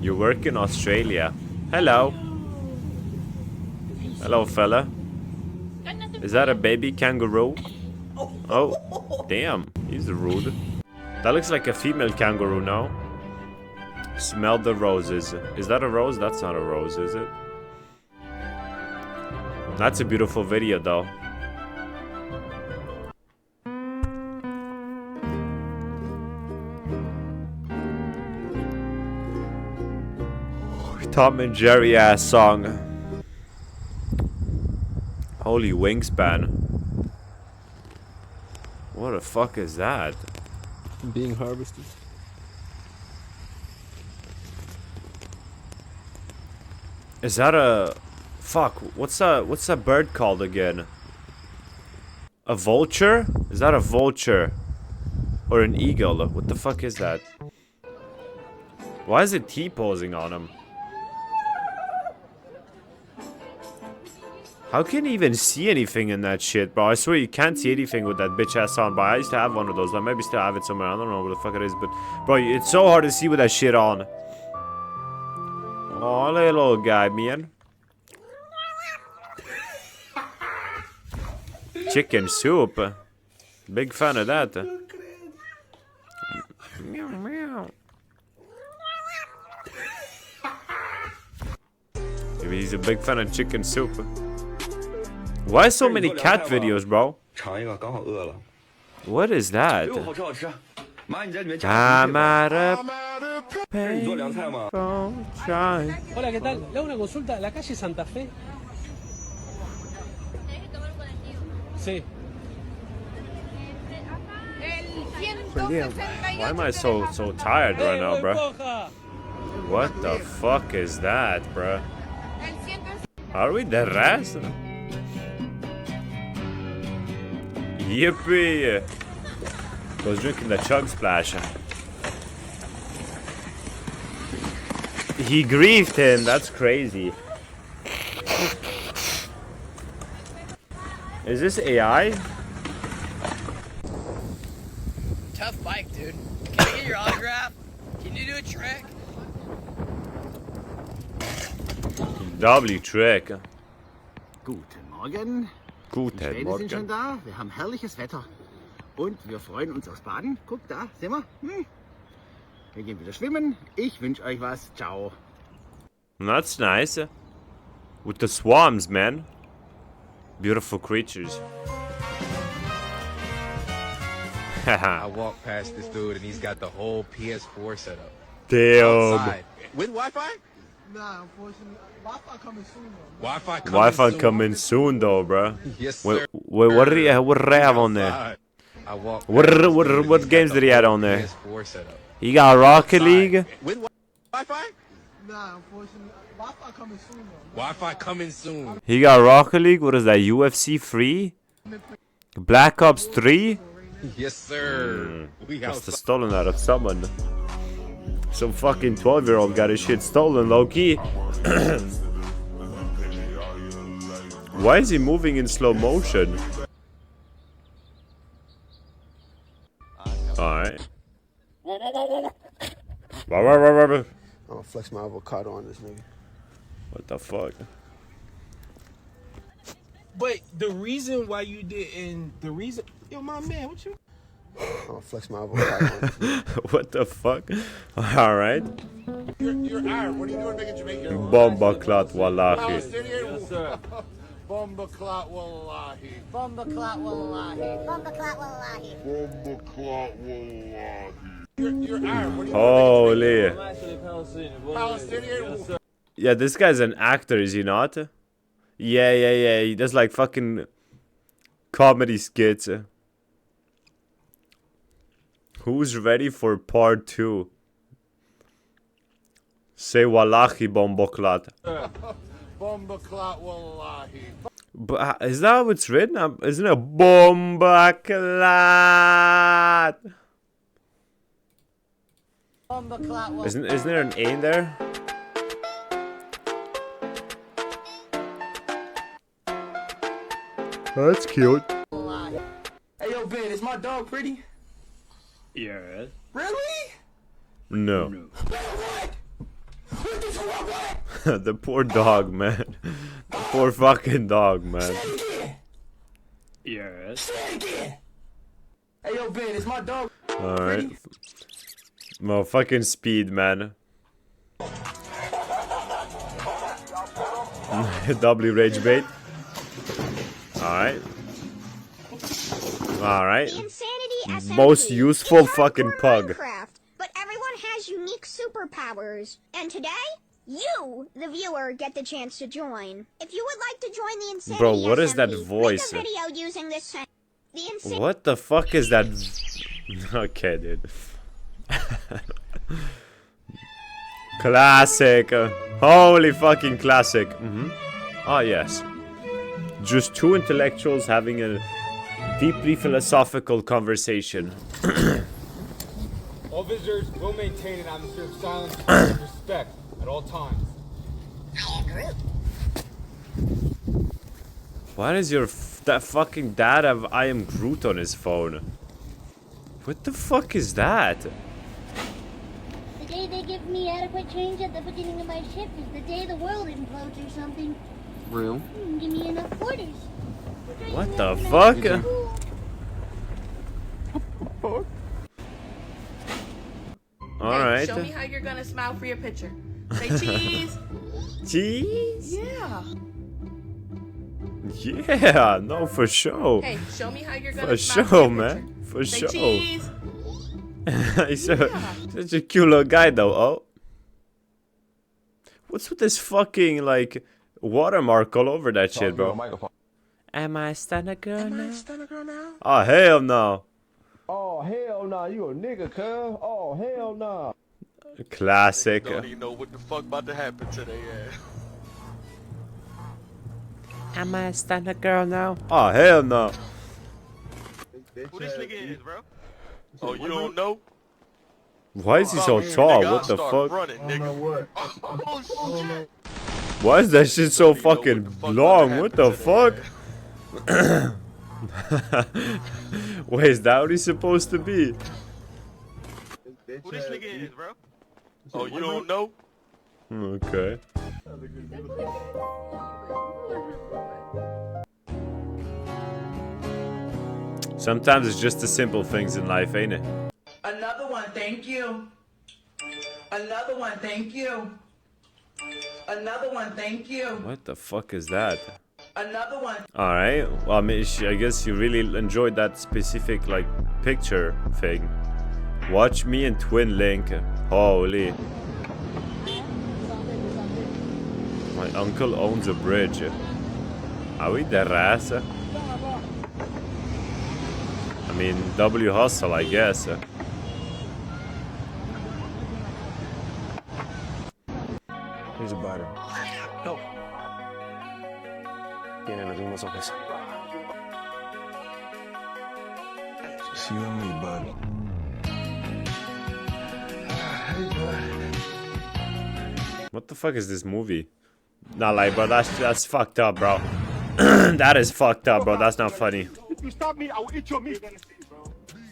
You work in Australia. Hello. Hello, fella. Is that a baby kangaroo? Oh, damn. He's rude. That looks like a female kangaroo now. Smell the roses. Is that a rose? That's not a rose, is it? That's a beautiful video, though. Tom and Jerry ass song. Holy wingspan. What the fuck is that? Being harvested. Is that a... Fuck, what's that bird called again? A vulture? Is that a vulture? Or an eagle? What the fuck is that? Why is it T-posing on him? How can you even see anything in that shit, bro? I swear you can't see anything with that bitch ass on, but I used to have one of those. I maybe still have it somewhere. I don't know where the fuck it is, but bro, it's so hard to see with that shit on. Oh, little guy, man. Chicken soup. Big fan of that. Meow, meow. Maybe he's a big fan of chicken soup. Why so many cat videos, bro? What is that? I'm out of pain from trying. Hola, ¿qué tal? Le hago una consulta. ¿La calle Santa Fe? Sí. Why am I so tired right now, bro? What the fuck is that, bro? Are we the rest? Yippee! I was drinking the chug splash. He griefed him, that's crazy. Is this AI? Tough bike, dude. Can I get your autograph? Can you do a trick? W trick. Guten Morgen. Guten Die Schwäne Morgen. sind schon da. Wir haben herrliches Wetter. Und wir freuen uns aufs Baden. Guck da, sehen wir? Wir gehen wieder schwimmen. Ich wünsche euch was. Ciao. That's nice. With the swarms, man. Beautiful creatures. I walked past this dude and he's got the whole PS4 set up. Damn. Outside. With Wi-Fi? Nah, unfortunately. Wi-Fi coming soon, though. Wi-Fi Coming soon, though, bro. Yes, Wait, sir. what did he have on there? I walked What games did he have on there? PS4 set up. He got Rocket League. With Wi-Fi? Nah, unfortunately. Wi-Fi coming soon, though. Wi-Fi coming soon. He got Rocket League. What is that? UFC 3? Black Ops 3? Yes, sir. We Must have stolen that of someone. Some fucking 12-year-old got his shit stolen, low-key. Why is he moving in slow motion? Alright. I'm gonna flex my avocado on this nigga. What the fuck? But the reason why you didn't, yo, my man, what you? I'm gonna flex my avocado on this nigga. What the fuck? Alright. You're Arab. What are you doing making Jamaican? Bomba clat wallahi. Palestinian? Yes, sir. Bomba clot wallahi. Bomba clot wallahi. Bomba clot wallahi. Bomba clot wallahi. You're Arab. What are you Holy. doing? I'm actually Palestinian. Palestinian? Yes, sir. Yeah, this guy's an actor, is he not? Yeah. He does like fucking comedy skits. Who's ready for part 2? Say wallahi bomboklat. Bomba clot wallahi. But is that how it's written? Isn't it bombaklat? Bomba clot wallahi. Isn't there an A in there? That's cute. Hey, yo, Ben, is my dog pretty? Yes. Really? No. The poor dog, man. The poor fucking dog, man. Yes. Hey, yo, Ben, is my dog Alright. Well, fucking speed, man. W rage bait. Alright. Alright. Most useful fucking pug. Minecraft, but everyone has unique superpowers. And today, you, the viewer, get the chance to join. If you would like to join the Insanity Bro, what is that SMB, voice? Make a video using this the Insanity. What the fuck is that? Okay, dude. Classic. Holy fucking classic. Ah, yes. Just two intellectuals having a deeply philosophical conversation. All visitors will maintain an atmosphere of silence and respect at all times. Why does that fucking dad have I am Groot on his phone? What the fuck is that? The day they give me adequate change at the beginning of my shift is the day the world implodes or something. Real? Give me enough quarters. What the fuck? Alright. Show me how you're gonna smile for your picture. Say cheese. Cheese? Yeah. Yeah, no, for sure. Hey, show me how you're gonna For smile sure, your man. picture. For Say sure. cheese. He's such a cute little guy, though. Oh. What's with this fucking, like, watermark all over that shit, bro? Am I a stunner girl now? Oh, hell no. Oh, hell nah. You a nigga, cuz. Oh, hell nah. Classic. Don't even know what the fuck about to happen today, Am I a stunner girl now? Oh, hell no. Who this nigga is, bro? Oh, you don't know? Why is he so tall? What the fuck? Running, nigga. Oh, shit. Why is that shit so fucking long? What the fuck? Wait, is that what he's supposed to be? Who this nigga is, bro? Oh, you don't know? Okay. Sometimes it's just the simple things in life, ain't it? Another one, thank you. Another one, thank you. Another one, thank you. What the fuck is that? Another one. Alright, well, I mean, I guess you really enjoyed that specific, like, picture thing. Watch me and Twin Link. Holy. My uncle owns a bridge. Are we the ass? I mean, W hustle, I guess. Here's a biter. No. Tiene los mismos ojos. Just you and me, bud. What the fuck is this movie? Nah, like, bro, that's fucked up, bro. That is fucked up, bro. That's not funny. If you stop me, I will eat your meat.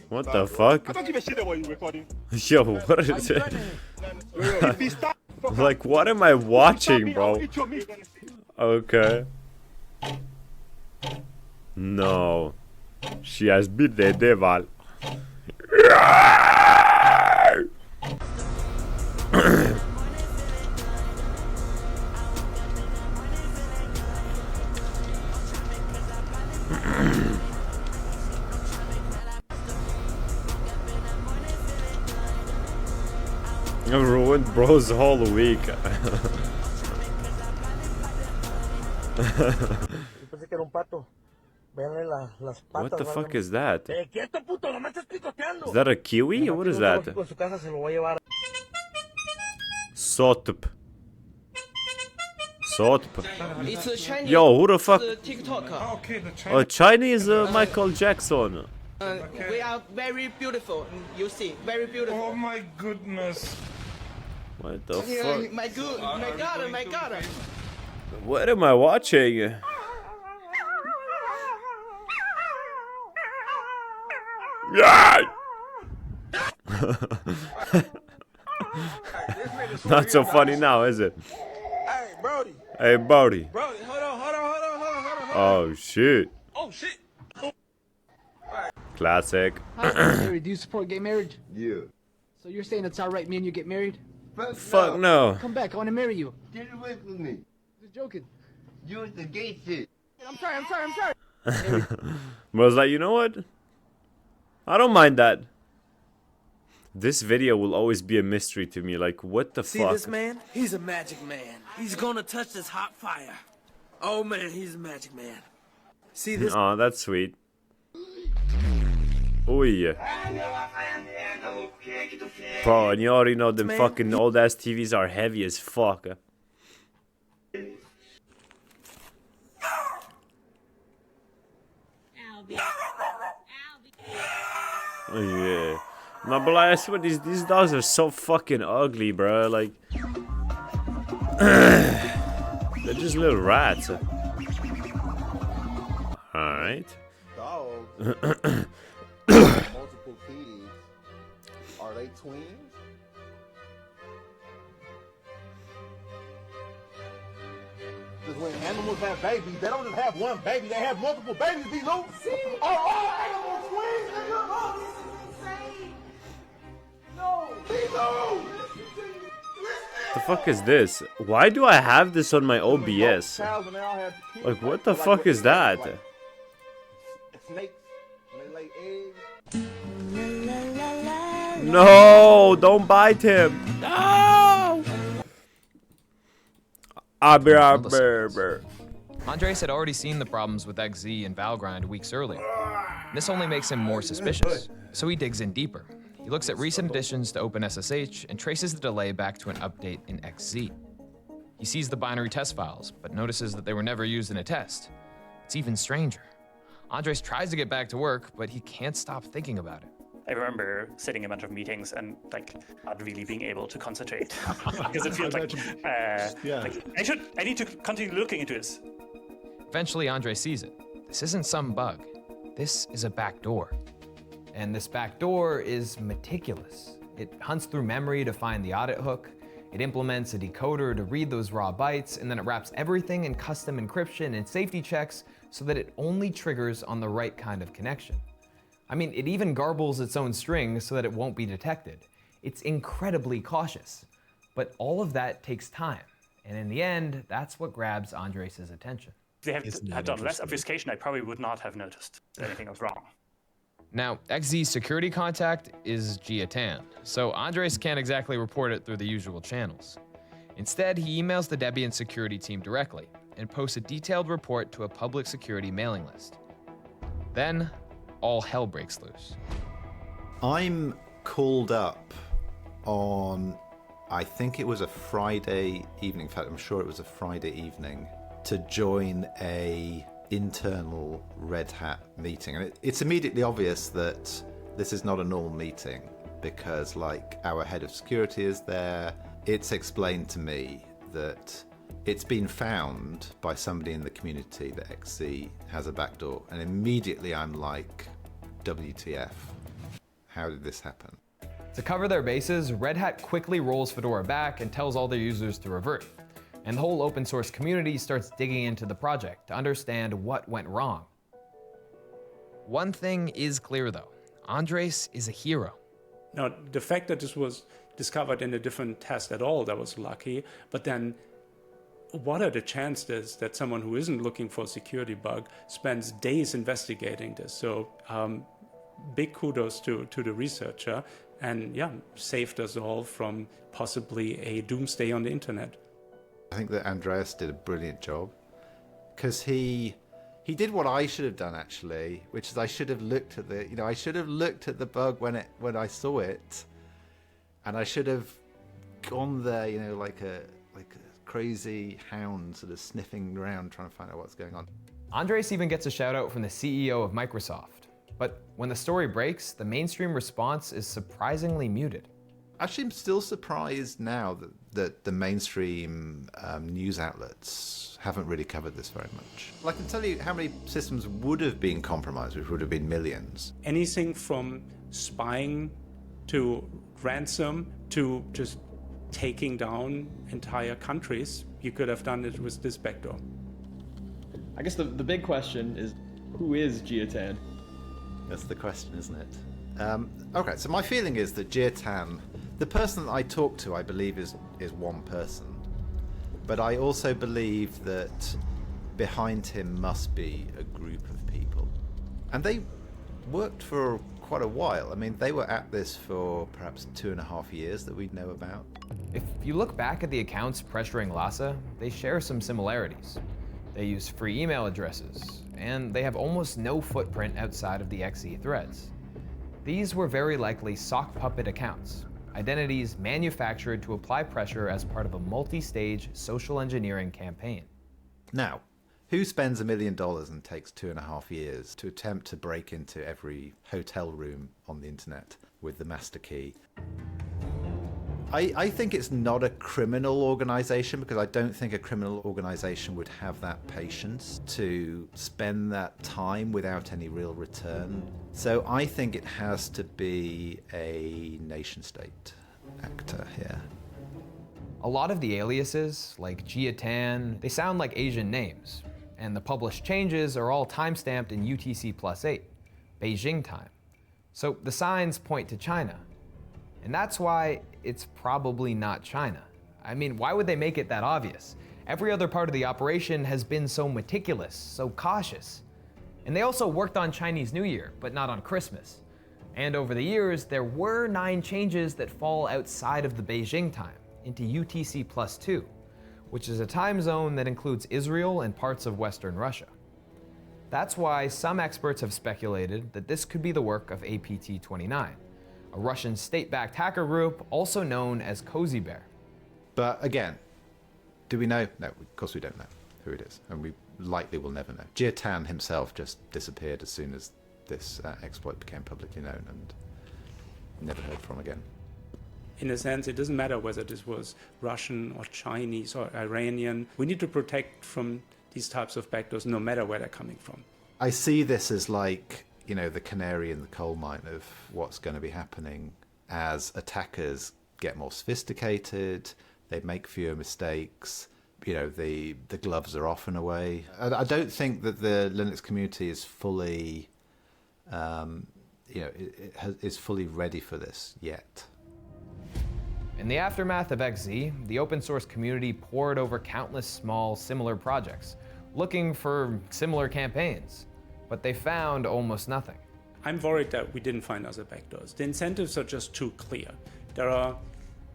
What the fuck? I don't give a shit about you recording. Yo, what is it? If you stop, Like, what am I watching, bro? eat your meat. Okay. No. She has been the devil. I ruined bro's whole week. Pensé que era un pato. Véanle las patas. What the fuck is that? Quieto, puto, no me estás picoteando. Is that a kiwi? What is that? En su casa se lo voy a llevar. Sotp. Sotp. It's a Chinese. Yo, who the fuck? TikToker. Okay, the Oh, Chinese Michael Jackson. We are very beautiful. You see, very beautiful. Oh my goodness. What the Yeah, fuck? my god, my god. What am I watching? Yeah! Not so funny now, is it? Hey, Brody. Hey, Brody. Brody, hold on. Oh, shit. Oh, shit. Classic. Harry, do you support gay marriage? Yeah. So you're saying it's alright me and you get married? Fuck no. Come back, I want to marry you. Get away from me. Just joking. You the gay shit. I'm sorry. Bro's like, you know what? I don't mind that. This video will always be a mystery to me. Like, what the See fuck? this man? He's a magic man. He's gonna touch this hot fire. Oh man, he's a magic man. See this? Oh, that's sweet. Oh yeah. Bro, and you already know them fucking old ass TVs are heavy as fuck. Oh yeah. No, but like, I swear these dogs are so fucking ugly, bro. Like, they're just little rats. Alright. Dog. Multiple kids. Are they twins? Because when animals have babies, they don't just have one baby, they have multiple babies, B-Lou. Are all animals twins, nigga? Oh, this is insane. No, B-Lou. The fuck is this? Why do I have this on my OBS? Like, what the fuck is that? Snakes, when they lay eggs. No, don't bite him. No. Andres had already seen the problems with XZ and Valgrind weeks earlier. This only makes him more suspicious, so he digs in deeper. He looks at recent additions to OpenSSH and traces the delay back to an update in XZ. He sees the binary test files, but notices that they were never used in a test. It's even stranger. Andres tries to get back to work, but he can't stop thinking about it. I remember sitting in a bunch of meetings and like not really being able to concentrate because it feels like I need to continue looking into this. Eventually, Andres sees it. This isn't some bug. This is a backdoor. And this backdoor is meticulous. It hunts through memory to find the audit hook. It implements a decoder to read those raw bytes, and then it wraps everything in custom encryption and safety checks so that it only triggers on the right kind of connection. I mean, it even garbles its own string so that it won't be detected. It's incredibly cautious. But all of that takes time. And in the end, that's what grabs Andres' attention. If they had done less obfuscation, I probably would not have noticed that anything was wrong. Now, XZ's security contact is Jia Tan, so Andres can't exactly report it through the usual channels. Instead, he emails the Debian security team directly and posts a detailed report to a public security mailing list. Then, all hell breaks loose. I'm called up on, I think it was a Friday evening, in fact I'm sure it was a Friday evening, to join a internal Red Hat meeting. And it's immediately obvious that this is not a normal meeting because like our head of security is there. It's explained to me that it's been found by somebody in the community that XZ has a backdoor, and immediately I'm like, WTF, how did this happen? To cover their bases, Red Hat quickly rolls Fedora back and tells all their users to revert. And the whole open source community starts digging into the project to understand what went wrong. One thing is clear though, Andres is a hero. Now, the fact that this was discovered in a different test at all, that was lucky, but then what are the chances that someone who isn't looking for a security bug spends days investigating this? So big kudos to the researcher, and yeah, saved us all from possibly a doomsday on the internet. I think that Andreas did a brilliant job because he did what I should have done actually, which is I should have looked at the bug when I saw it, and I should have gone there, like a crazy hound sort of sniffing around trying to find out what's going on. Andres even gets a shout out from the CEO of Microsoft, but when the story breaks, the mainstream response is surprisingly muted. Actually, I'm still surprised now that the mainstream news outlets haven't really covered this very much. I can tell you how many systems would have been compromised, which would have been millions. Anything from spying to ransom to just taking down entire countries, you could have done it with this backdoor. I guess the big question is, who is Jia Tan? That's the question, isn't it? Okay, so my feeling is that Jia Tan, the person that I talked to, I believe is one person. But I also believe that behind him must be a group of people. And they worked for quite a while. I mean, they were at this for perhaps 2.5 years that we know about. If you look back at the accounts pressuring Lhasa, they share some similarities. They use free email addresses, and they have almost no footprint outside of the XZ threads. These were very likely sock puppet accounts, identities manufactured to apply pressure as part of a multi-stage social engineering campaign. Now, who spends $1 million and takes 2.5 years to attempt to break into every hotel room on the internet with the master key? I think it's not a criminal organization, because I don't think a criminal organization would have that patience to spend that time without any real return. So I think it has to be a nation state actor here. A lot of the aliases, like Jia Tan, they sound like Asian names, and the published changes are all timestamped in UTC+8, Beijing time. So the signs point to China. And that's why it's probably not China. I mean, why would they make it that obvious? Every other part of the operation has been so meticulous, so cautious. And they also worked on Chinese New Year, but not on Christmas. And over the years, there were 9 changes that fall outside of the Beijing time, into UTC plus 2, which is a time zone that includes Israel and parts of Western Russia. That's why some experts have speculated that this could be the work of APT-29, a Russian state-backed hacker group also known as Cozy Bear. But again, do we know? No, of course we don't know who it is, and we likely will never know. Jiatan himself just disappeared as soon as this exploit became publicly known and never heard from again. In a sense, it doesn't matter whether this was Russian or Chinese or Iranian. We need to protect from these types of backdoors no matter where they're coming from. I see this as like, you know, the canary in the coal mine of what's going to be happening as attackers get more sophisticated, they make fewer mistakes, you know, the gloves are off in a way. I don't think that the Linux community is fully, is fully ready for this yet. In the aftermath of XZ, the open source community pored over countless small, similar projects, looking for similar campaigns, but they found almost nothing. I'm worried that we didn't find other backdoors. The incentives are just too clear. There are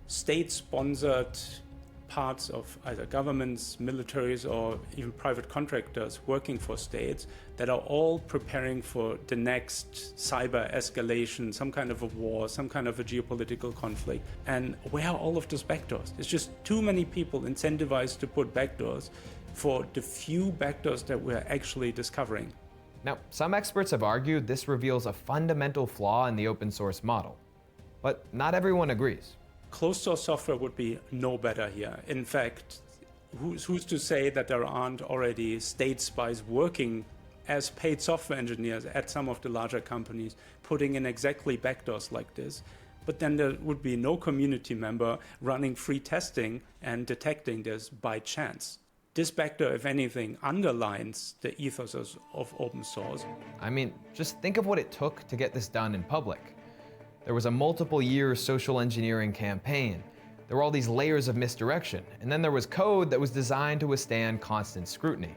state-sponsored parts of either governments, militaries, or even private contractors working for states that are all preparing for the next cyber escalation, some kind of a war, some kind of a geopolitical conflict. And where are all of those backdoors? There's just too many people incentivized to put backdoors for the few backdoors that we're actually discovering. Now, some experts have argued this reveals a fundamental flaw in the open source model, but not everyone agrees. Closed source software would be no better here. In fact, who's to say that there aren't already state spies working as paid software engineers at some of the larger companies, putting in exactly backdoors like this? But then there would be no community member running free testing and detecting this by chance. This backdoor, if anything, underlines the ethos of open source. I mean, just think of what it took to get this done in public. There was a multiple-year social engineering campaign. There were all these layers of misdirection, and then there was code that was designed to withstand constant scrutiny.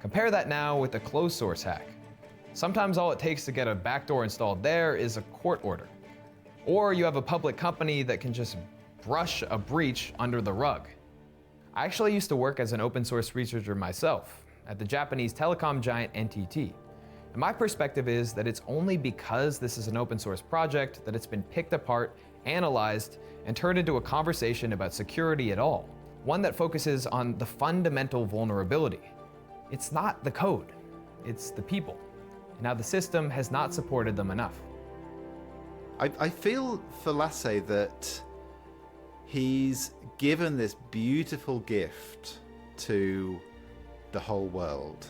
Compare that now with a closed source hack. Sometimes all it takes to get a backdoor installed there is a court order. Or you have a public company that can just brush a breach under the rug. I actually used to work as an open source researcher myself at the Japanese telecom giant NTT. And my perspective is that it's only because this is an open source project that it's been picked apart, analyzed, and turned into a conversation about security at all. One that focuses on the fundamental vulnerability. It's not the code, it's the people. And now the system has not supported them enough. I feel for Lasse that he's given this beautiful gift to the whole world.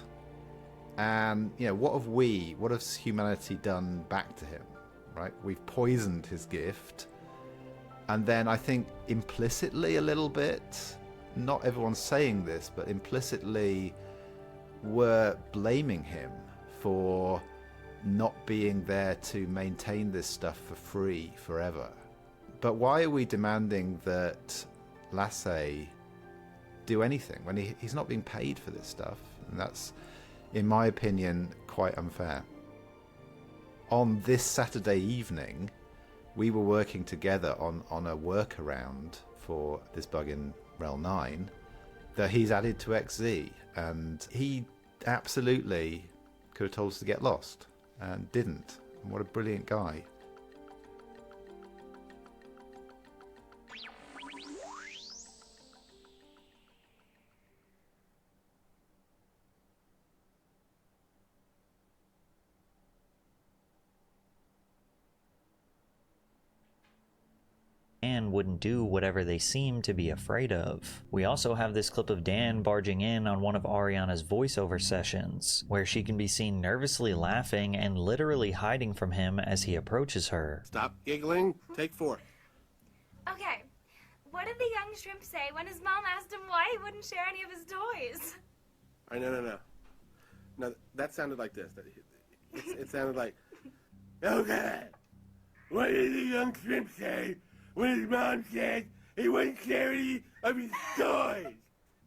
And, you know, what has humanity done back to him, right? We've poisoned his gift. And then I think implicitly a little bit, not everyone's saying this, but implicitly we're blaming him for not being there to maintain this stuff for free forever. But why are we demanding that Lasse do anything when he's not being paid for this stuff? And that's, in my opinion, quite unfair. On this Saturday evening, we were working together on a workaround for this bug in Rel 9 that he's added to XZ, and he absolutely could have told us to get lost and didn't. And what a brilliant guy. Dan wouldn't do whatever they seem to be afraid of. We also have this clip of Dan barging in on one of Ariana's voiceover sessions, where she can be seen nervously laughing and literally hiding from him as he approaches her. Stop giggling. Take 4. Okay, what did the young shrimp say when his mom asked him why he wouldn't share any of his toys? All right, no. No, that sounded like this. It sounded like, okay, what did the young shrimp say when his mom said he wouldn't share any of his toys?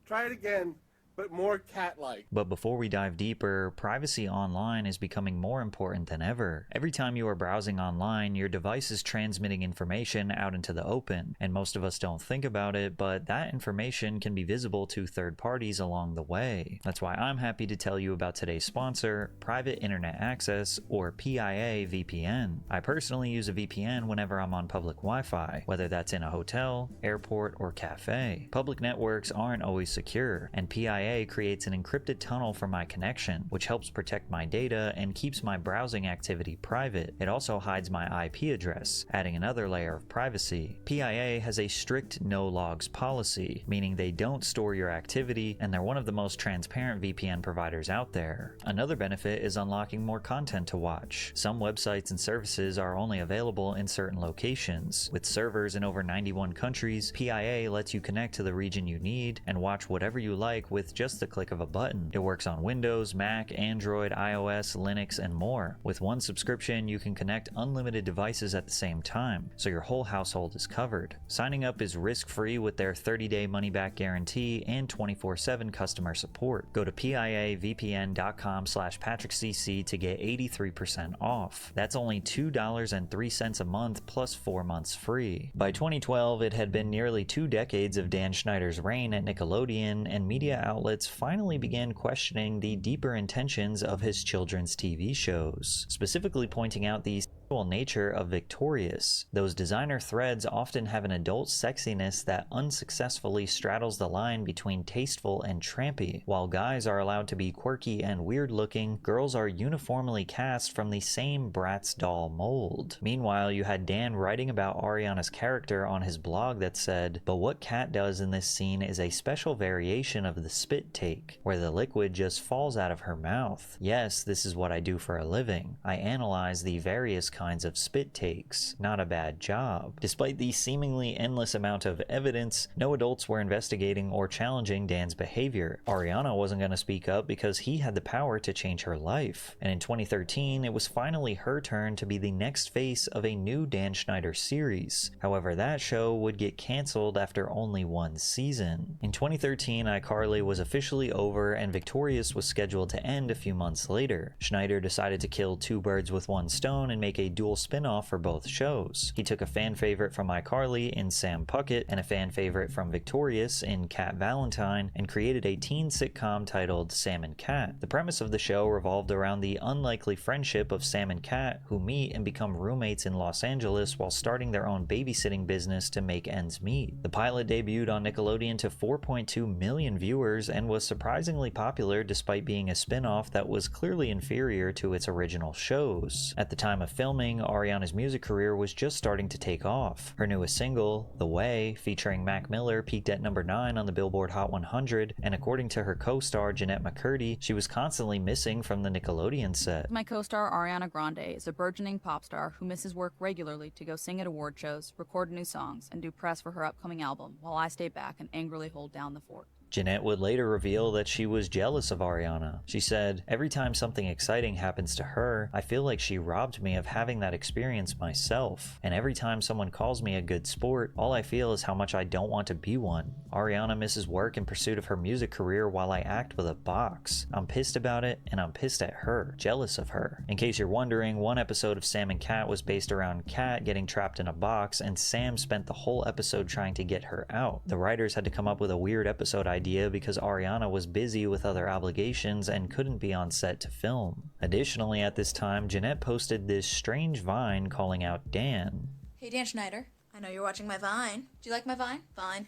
Try it again. but more cat-like. But before we dive deeper, privacy online is becoming more important than ever. Every time you are browsing online, your device is transmitting information out into the open, and most of us don't think about it, but that information can be visible to third parties along the way. That's why I'm happy to tell you about today's sponsor, Private Internet Access, or PIA VPN. I personally use a VPN whenever I'm on public Wi-Fi, whether that's in a hotel, airport, or cafe. Public networks aren't always secure, and PIA creates an encrypted tunnel for my connection, which helps protect my data and keeps my browsing activity private. It also hides my IP address, adding another layer of privacy. PIA has a strict no logs policy, meaning they don't store your activity, and they're one of the most transparent VPN providers out there. Another benefit is unlocking more content to watch. Some websites and services are only available in certain locations. With servers in over 91 countries, PIA lets you connect to the region you need and watch whatever you like with just the click of a button. It works on Windows, Mac, Android, iOS, Linux, and more. With one subscription, you can connect unlimited devices at the same time, so your whole household is covered. Signing up is risk-free with their 30-day money-back guarantee and 24/7 customer support. Go to piavpn.com/PatrickCC to get 83% off. That's only $2.03 a month plus 4 months free. By 2012, it had been nearly 2 decades of Dan Schneider's reign at Nickelodeon, and media outlets finally began questioning the deeper intentions of his children's TV shows, specifically pointing out the sexual nature of Victorious. Those designer threads often have an adult sexiness that unsuccessfully straddles the line between tasteful and trampy. While guys are allowed to be quirky and weird looking, girls are uniformly cast from the same Bratz doll mold. Meanwhile, you had Dan writing about Ariana's character on his blog that said, "But what Kat does in this scene is a special variation of the spit take, where the liquid just falls out of her mouth. Yes, this is what I do for a living. I analyze the various kinds of spit takes. Not a bad job." Despite the seemingly endless amount of evidence, no adults were investigating or challenging Dan's behavior. Ariana wasn't going to speak up because he had the power to change her life. And in 2013, it was finally her turn to be the next face of a new Dan Schneider series. However, that show would get cancelled after only 1 season. In 2013, iCarly was officially over and Victorious was scheduled to end a few months later. Schneider decided to kill 2 birds with 1 stone and make a dual spin-off for both shows. He took a fan favorite from iCarly in Sam Puckett and a fan favorite from Victorious in Kat Valentine and created a teen sitcom titled Sam and Kat. The premise of the show revolved around the unlikely friendship of Sam and Kat, who meet and become roommates in Los Angeles while starting their own babysitting business to make ends meet. The pilot debuted on Nickelodeon to 4.2 million viewers and was surprisingly popular despite being a spin-off that was clearly inferior to its original shows. At the time of filming, Ariana's music career was just starting to take off. Her newest single, The Way, featuring Mac Miller, peaked at number 9 on the Billboard Hot 100, and according to her co-star Jeanette McCurdy, she was constantly missing from the Nickelodeon set. My co-star Ariana Grande is a burgeoning pop star who misses work regularly to go sing at award shows, record new songs, and do press for her upcoming album, while I stay back and angrily hold down the fort. Jeanette would later reveal that she was jealous of Ariana. She said, "Every time something exciting happens to her, I feel like she robbed me of having that experience myself. And every time someone calls me a good sport, all I feel is how much I don't want to be one. Ariana misses work in pursuit of her music career while I act with a box. I'm pissed about it, and I'm pissed at her, jealous of her." In case you're wondering, one episode of Sam and Kat was based around Kat getting trapped in a box, and Sam spent the whole episode trying to get her out. The writers had to come up with a weird episode idea because Ariana was busy with other obligations and couldn't be on set to film. Additionally, at this time, Jeanette posted this strange Vine calling out Dan. Hey Dan Schneider, I know you're watching my Vine. Do you like my Vine? Vine.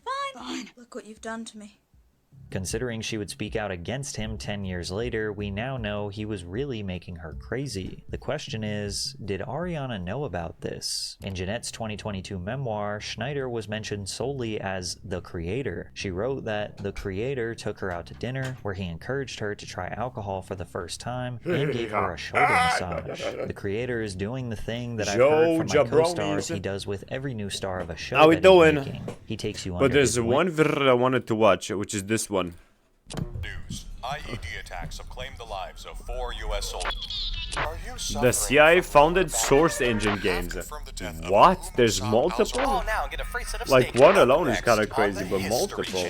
Look what you've done to me. Considering she would speak out against him 10 years later, we now know he was really making her crazy. The question is, did Ariana know about this? In Jeanette's 2022 memoir, Schneider was mentioned solely as the creator. She wrote that the creator took her out to dinner, where he encouraged her to try alcohol for the first time and gave her a shoulder massage. The creator is doing the thing that I've heard from my co-stars he does with every new star of a show How we that doing? he's making. He takes you But under there's his wing. one video I wanted to watch, which is this one. News. IED attacks have claimed the lives of 4 U.S. soldiers. The CIA founded Source Engine games. What? There's multiple? Like one alone is kind of crazy, but multiple.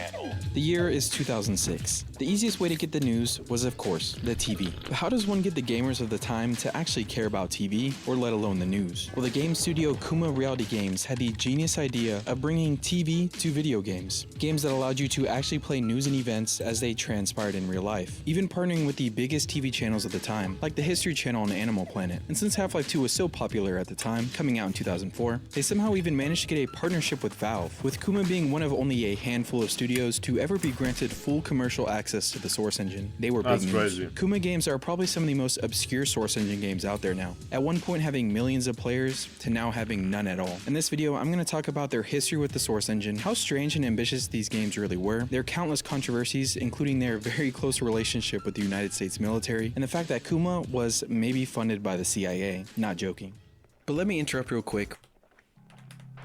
The year is 2006. The easiest way to get the news was, of course, the TV. But how does one get the gamers of the time to actually care about TV, or let alone the news? Well, the game studio Kuma Reality Games had the genius idea of bringing TV to video games. Games that allowed you to actually play news and events as they transpired in real life. Even partnering with the biggest TV channels of the time, like the History Channel and Animal Planet. And since Half-Life 2 was so popular at the time, coming out in 2004, they somehow even managed to get a partnership with Valve, with Kuma being one of only a handful of studios to ever be granted full commercial access to the Source Engine. They were big news. Crazy. Kuma games are probably some of the most obscure Source Engine games out there now. At one point having millions of players, to now having none at all. In this video, I'm going to talk about their history with the Source Engine, how strange and ambitious these games really were, their countless controversies, including their very close relationship with the United States military, and the fact that Kuma was maybe funded by the CIA. Not joking. But let me interrupt real quick.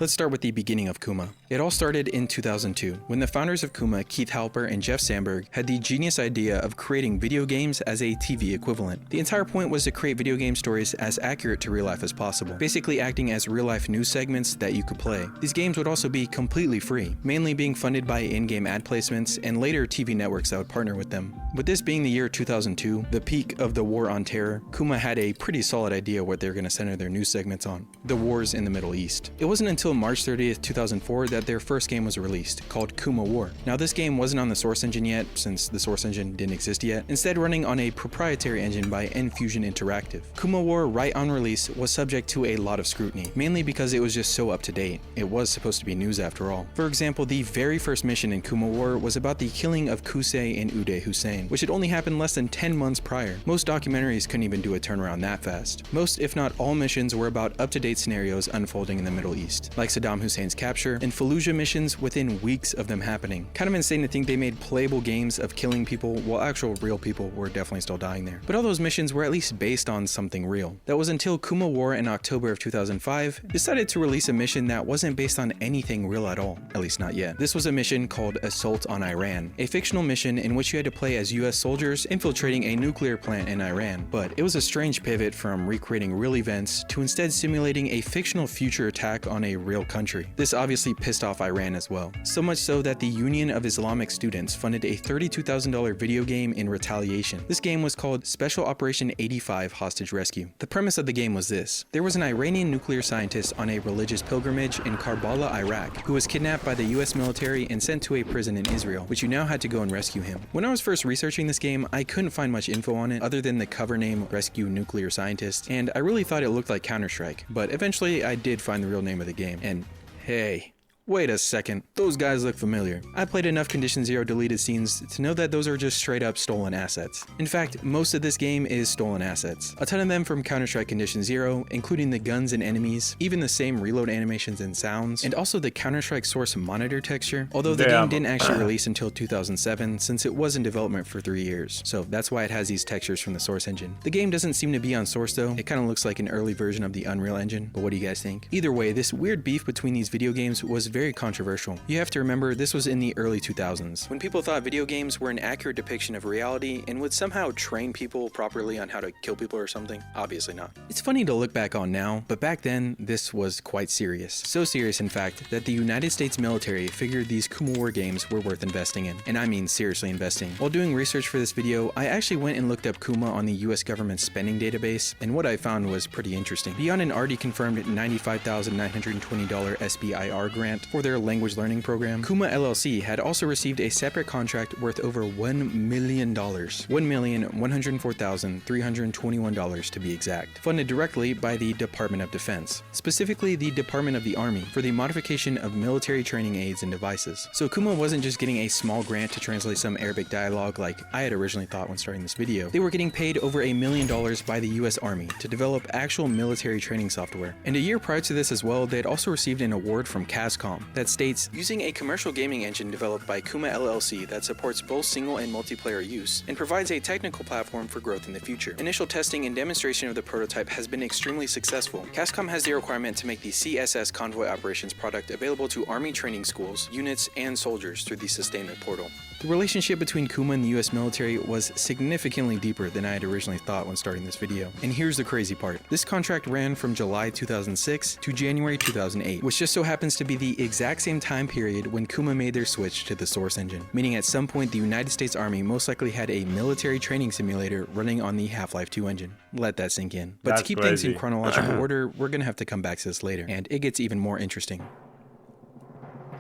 Let's start with the beginning of Kuma. It all started in 2002, when the founders of Kuma, Keith Halper and Jeff Sandberg, had the genius idea of creating video games as a TV equivalent. The entire point was to create video game stories as accurate to real life as possible, basically acting as real-life news segments that you could play. These games would also be completely free, mainly being funded by in-game ad placements and later TV networks that would partner with them. With this being the year 2002, the peak of the War on Terror, Kuma had a pretty solid idea what they were going to center their news segments on: the wars in the Middle East. It wasn't until March 30th, 2004 that their first game was released, called Kuma War. Now this game wasn't on the Source Engine yet, since the Source Engine didn't exist yet, instead running on a proprietary engine by Enfusion Interactive. Kuma War, right on release, was subject to a lot of scrutiny, mainly because it was just so up to date. It was supposed to be news after all. For example, the very first mission in Kuma War was about the killing of Qusay and Uday Hussein, which had only happened less than 10 months prior. Most documentaries couldn't even do a turnaround that fast. Most, if not all, missions were about up-to-date scenarios unfolding in the Middle East, like Saddam Hussein's capture and Fallujah missions within weeks of them happening. Kind of insane to think they made playable games of killing people while actual real people were definitely still dying there. But all those missions were at least based on something real. That was until Kuma War in October of 2005 decided to release a mission that wasn't based on anything real at all, at least not yet. This was a mission called Assault on Iran, a fictional mission in which you had to play as US soldiers infiltrating a nuclear plant in Iran. But it was a strange pivot from recreating real events to instead simulating a fictional future attack on a real country. This obviously pissed off Iran as well. So much so that the Union of Islamic Students funded a $32,000 video game in retaliation. This game was called Special Operation 85 Hostage Rescue. The premise of the game was this: there was an Iranian nuclear scientist on a religious pilgrimage in Karbala, Iraq, who was kidnapped by the US military and sent to a prison in Israel, which you now had to go and rescue him. When I was first researching this game, I couldn't find much info on it other than the cover name Rescue Nuclear Scientist, and I really thought it looked like Counter-Strike, but eventually I did find the real name of the game, and hey, wait a second, those guys look familiar. I played enough Condition Zero deleted scenes to know that those are just straight up stolen assets. In fact, most of this game is stolen assets. A ton of them from Counter-Strike Condition Zero, including the guns and enemies, even the same reload animations and sounds, and also the Counter-Strike Source monitor texture, although the game didn't actually release until 2007 since it was in development for 3 years, so that's why it has these textures from the Source Engine. The game doesn't seem to be on Source though, it kind of looks like an early version of the Unreal Engine, but what do you guys think? Either way, this weird beef between these video games was very controversial. You have to remember this was in the early 2000s, when people thought video games were an accurate depiction of reality and would somehow train people properly on how to kill people or something. Obviously not. It's funny to look back on now, but back then this was quite serious. So serious in fact that the United States military figured these Kuma War games were worth investing in, and I mean seriously investing. While doing research for this video, I actually went and looked up Kuma on the US government spending database, and what I found was pretty interesting. Beyond an already confirmed $95,920 SBIR grant for their language learning program, Kuma LLC had also received a separate contract worth over $1 million, $1,104,321 to be exact, funded directly by the Department of Defense, specifically the Department of the Army, for the modification of military training aids and devices. So Kuma wasn't just getting a small grant to translate some Arabic dialogue like I had originally thought when starting this video. They were getting paid over $1 million by the US Army to develop actual military training software. And a year prior to this as well, they had also received an award from Cascom that states, using a commercial gaming engine developed by Kuma LLC that supports both single and multiplayer use, and provides a technical platform for growth in the future. Initial testing and demonstration of the prototype has been extremely successful. Cascom has the requirement to make the CSS Convoy Operations product available to Army training schools, units, and soldiers through the sustainment portal. The relationship between Kuma and the US military was significantly deeper than I had originally thought when starting this video. And here's the crazy part. This contract ran from July 2006 to January 2008, which just so happens to be the exact same time period when Kuma made their switch to the Source engine, meaning at some point the United States Army most likely had a military training simulator running on the Half-Life 2 engine. Let that sink in. But to keep things in chronological order, we're gonna have to come back to this later, and it gets even more interesting.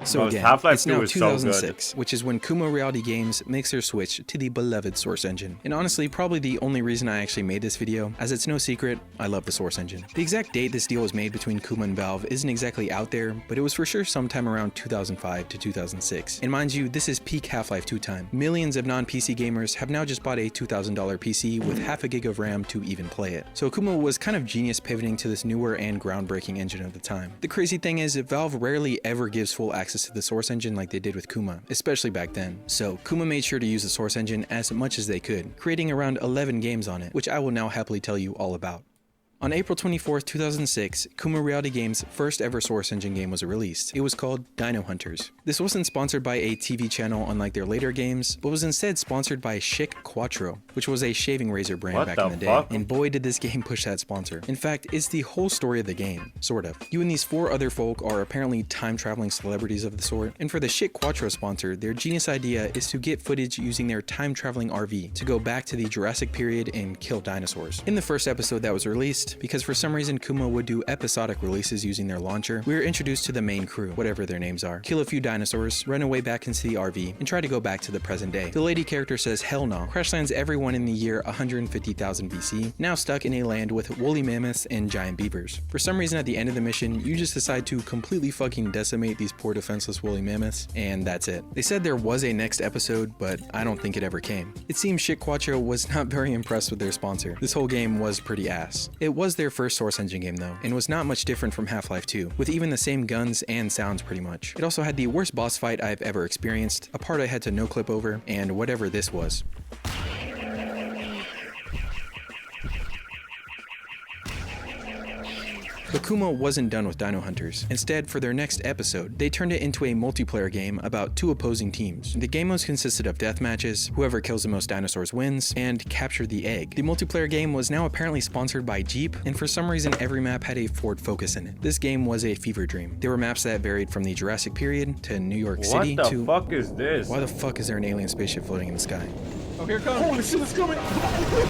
So again, it's now 2006, which is when Kuma Reality Games makes their switch to the beloved Source engine. And honestly, probably the only reason I actually made this video, as it's no secret, I love the Source engine. The exact date this deal was made between Kuma and Valve isn't exactly out there, but it was for sure sometime around 2005 to 2006. And mind you, this is peak Half-Life 2 time. Millions of non-PC gamers have now just bought a $2,000 PC with half a gig of RAM to even play it. So Kuma was kind of genius pivoting to this newer and groundbreaking engine of the time. The crazy thing is, Valve rarely ever gives full access to the Source engine like they did with Kuma, especially back then. So Kuma made sure to use the Source engine as much as they could, creating around 11 games on it, which I will now happily tell you all about. On April 24, 2006, Kuma Reality Games' first ever Source engine game was released. It was called Dino Hunters. This wasn't sponsored by a TV channel unlike their later games, but was instead sponsored by Schick Quattro, which was a shaving razor brand back in the day. And boy did this game push that sponsor. In fact, it's the whole story of the game, sort of. You and these 4 other folk are apparently time-traveling celebrities of the sort, and for the Schick Quattro sponsor, their genius idea is to get footage using their time-traveling RV to go back to the Jurassic period and kill dinosaurs. In the first episode that was released, because for some reason Kuma would do episodic releases using their launcher, we were introduced to the main crew, whatever their names are, kill a few dinosaurs, run away back into the RV, and try to go back to the present day. The lady character says hell no, crash lands everyone in the year 150,000 BC, now stuck in a land with woolly mammoths and giant beavers. For some reason at the end of the mission, you just decide to completely fucking decimate these poor defenseless woolly mammoths, and that's it. They said there was a next episode, but I don't think it ever came. It seems Schick Quattro was not very impressed with their sponsor. This whole game was pretty ass. It was their first Source engine game though, and was not much different from Half-Life 2, with even the same guns and sounds pretty much. It also had the worst boss fight I've ever experienced, a part I had to no-clip over, and whatever this was. But Kuma wasn't done with Dino Hunters. Instead, for their next episode, they turned it into a multiplayer game about 2 opposing teams. The game modes consisted of death matches, whoever kills the most dinosaurs wins, and capture the egg. The multiplayer game was now apparently sponsored by Jeep, and for some reason every map had a Ford Focus in it. This game was a fever dream. There were maps that varied from the Jurassic period to New York City to... What the fuck is this? Why the fuck is there an alien spaceship floating in the sky? Oh, here it comes. Holy shit, it's coming.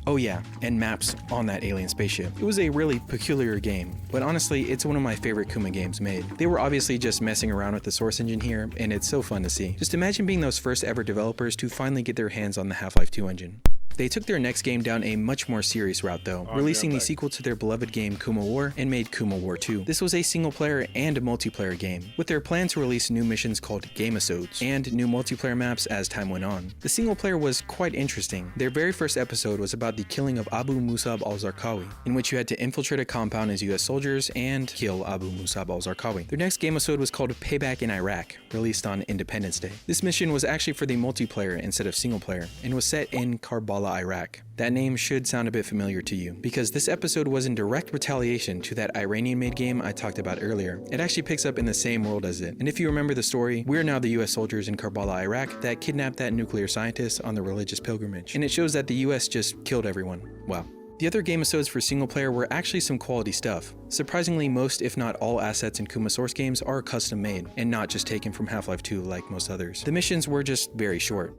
Oh yeah, and maps on that alien spaceship. It was a really peculiar game, but honestly, it's one of my favorite Kuma games made. They were obviously just messing around with the Source engine here, and it's so fun to see. Just imagine being those first ever developers to finally get their hands on the Half-Life 2 engine. They took their next game down a much more serious route though, releasing the sequel to their beloved game Kuma War and made Kuma War 2. This was a single player and a multiplayer game, with their plan to release new missions called Gamesodes, and new multiplayer maps as time went on. The single player was quite interesting. Their very first episode was about the killing of Abu Musab al-Zarqawi, in which you had to infiltrate a compound as US soldiers and kill Abu Musab al-Zarqawi. Their next Gamesode was called Payback in Iraq, released on Independence Day. This mission was actually for the multiplayer instead of single player, and was set in Karbala, Iraq. That name should sound a bit familiar to you, because this episode was in direct retaliation to that Iranian-made game I talked about earlier. It actually picks up in the same world as it, and if you remember the story, we're now the US soldiers in Karbala, Iraq that kidnapped that nuclear scientist on the religious pilgrimage, and it shows that the US just killed everyone. Wow. The other Gamesodes for single player were actually some quality stuff. Surprisingly, most if not all assets in Kuma Source games are custom made, and not just taken from Half-Life 2 like most others. The missions were just very short.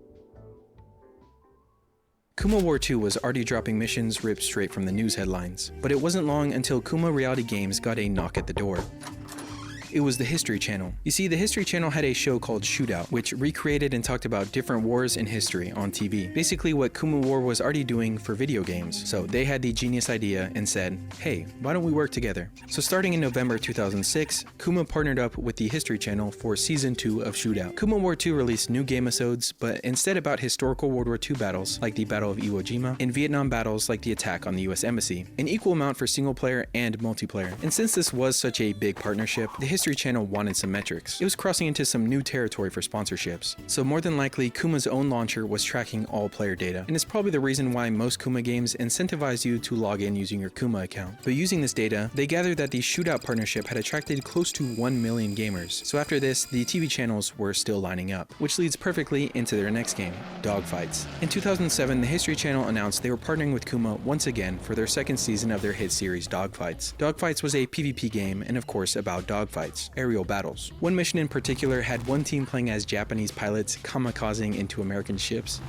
Kuma War 2 was already dropping missions ripped straight from the news headlines, but it wasn't long until Kuma Reality Games got a knock at the door. It was the History Channel. You see, the History Channel had a show called Shootout, which recreated and talked about different wars in history on TV. Basically what Kuma War was already doing for video games. So they had the genius idea and said, hey, why don't we work together? So starting in November 2006, Kuma partnered up with the History Channel for Season 2 of Shootout. Kuma War 2 released new gamesodes, but instead about historical World War II battles, like the Battle of Iwo Jima, and Vietnam battles like the attack on the US Embassy. An equal amount for single player and multiplayer. And since this was such a big partnership, the History History Channel wanted some metrics. It was crossing into some new territory for sponsorships. So more than likely, Kuma's own launcher was tracking all player data, and it's probably the reason why most Kuma games incentivize you to log in using your Kuma account. But using this data, they gathered that the Shootout partnership had attracted close to 1 million gamers. So after this, the TV channels were still lining up, which leads perfectly into their next game, Dogfights. In 2007, the History Channel announced they were partnering with Kuma once again for their second season of their hit series Dogfights. Dogfights was a PvP game and of course about dogfights, aerial battles. One mission in particular had one team playing as Japanese pilots kamikazing into American ships.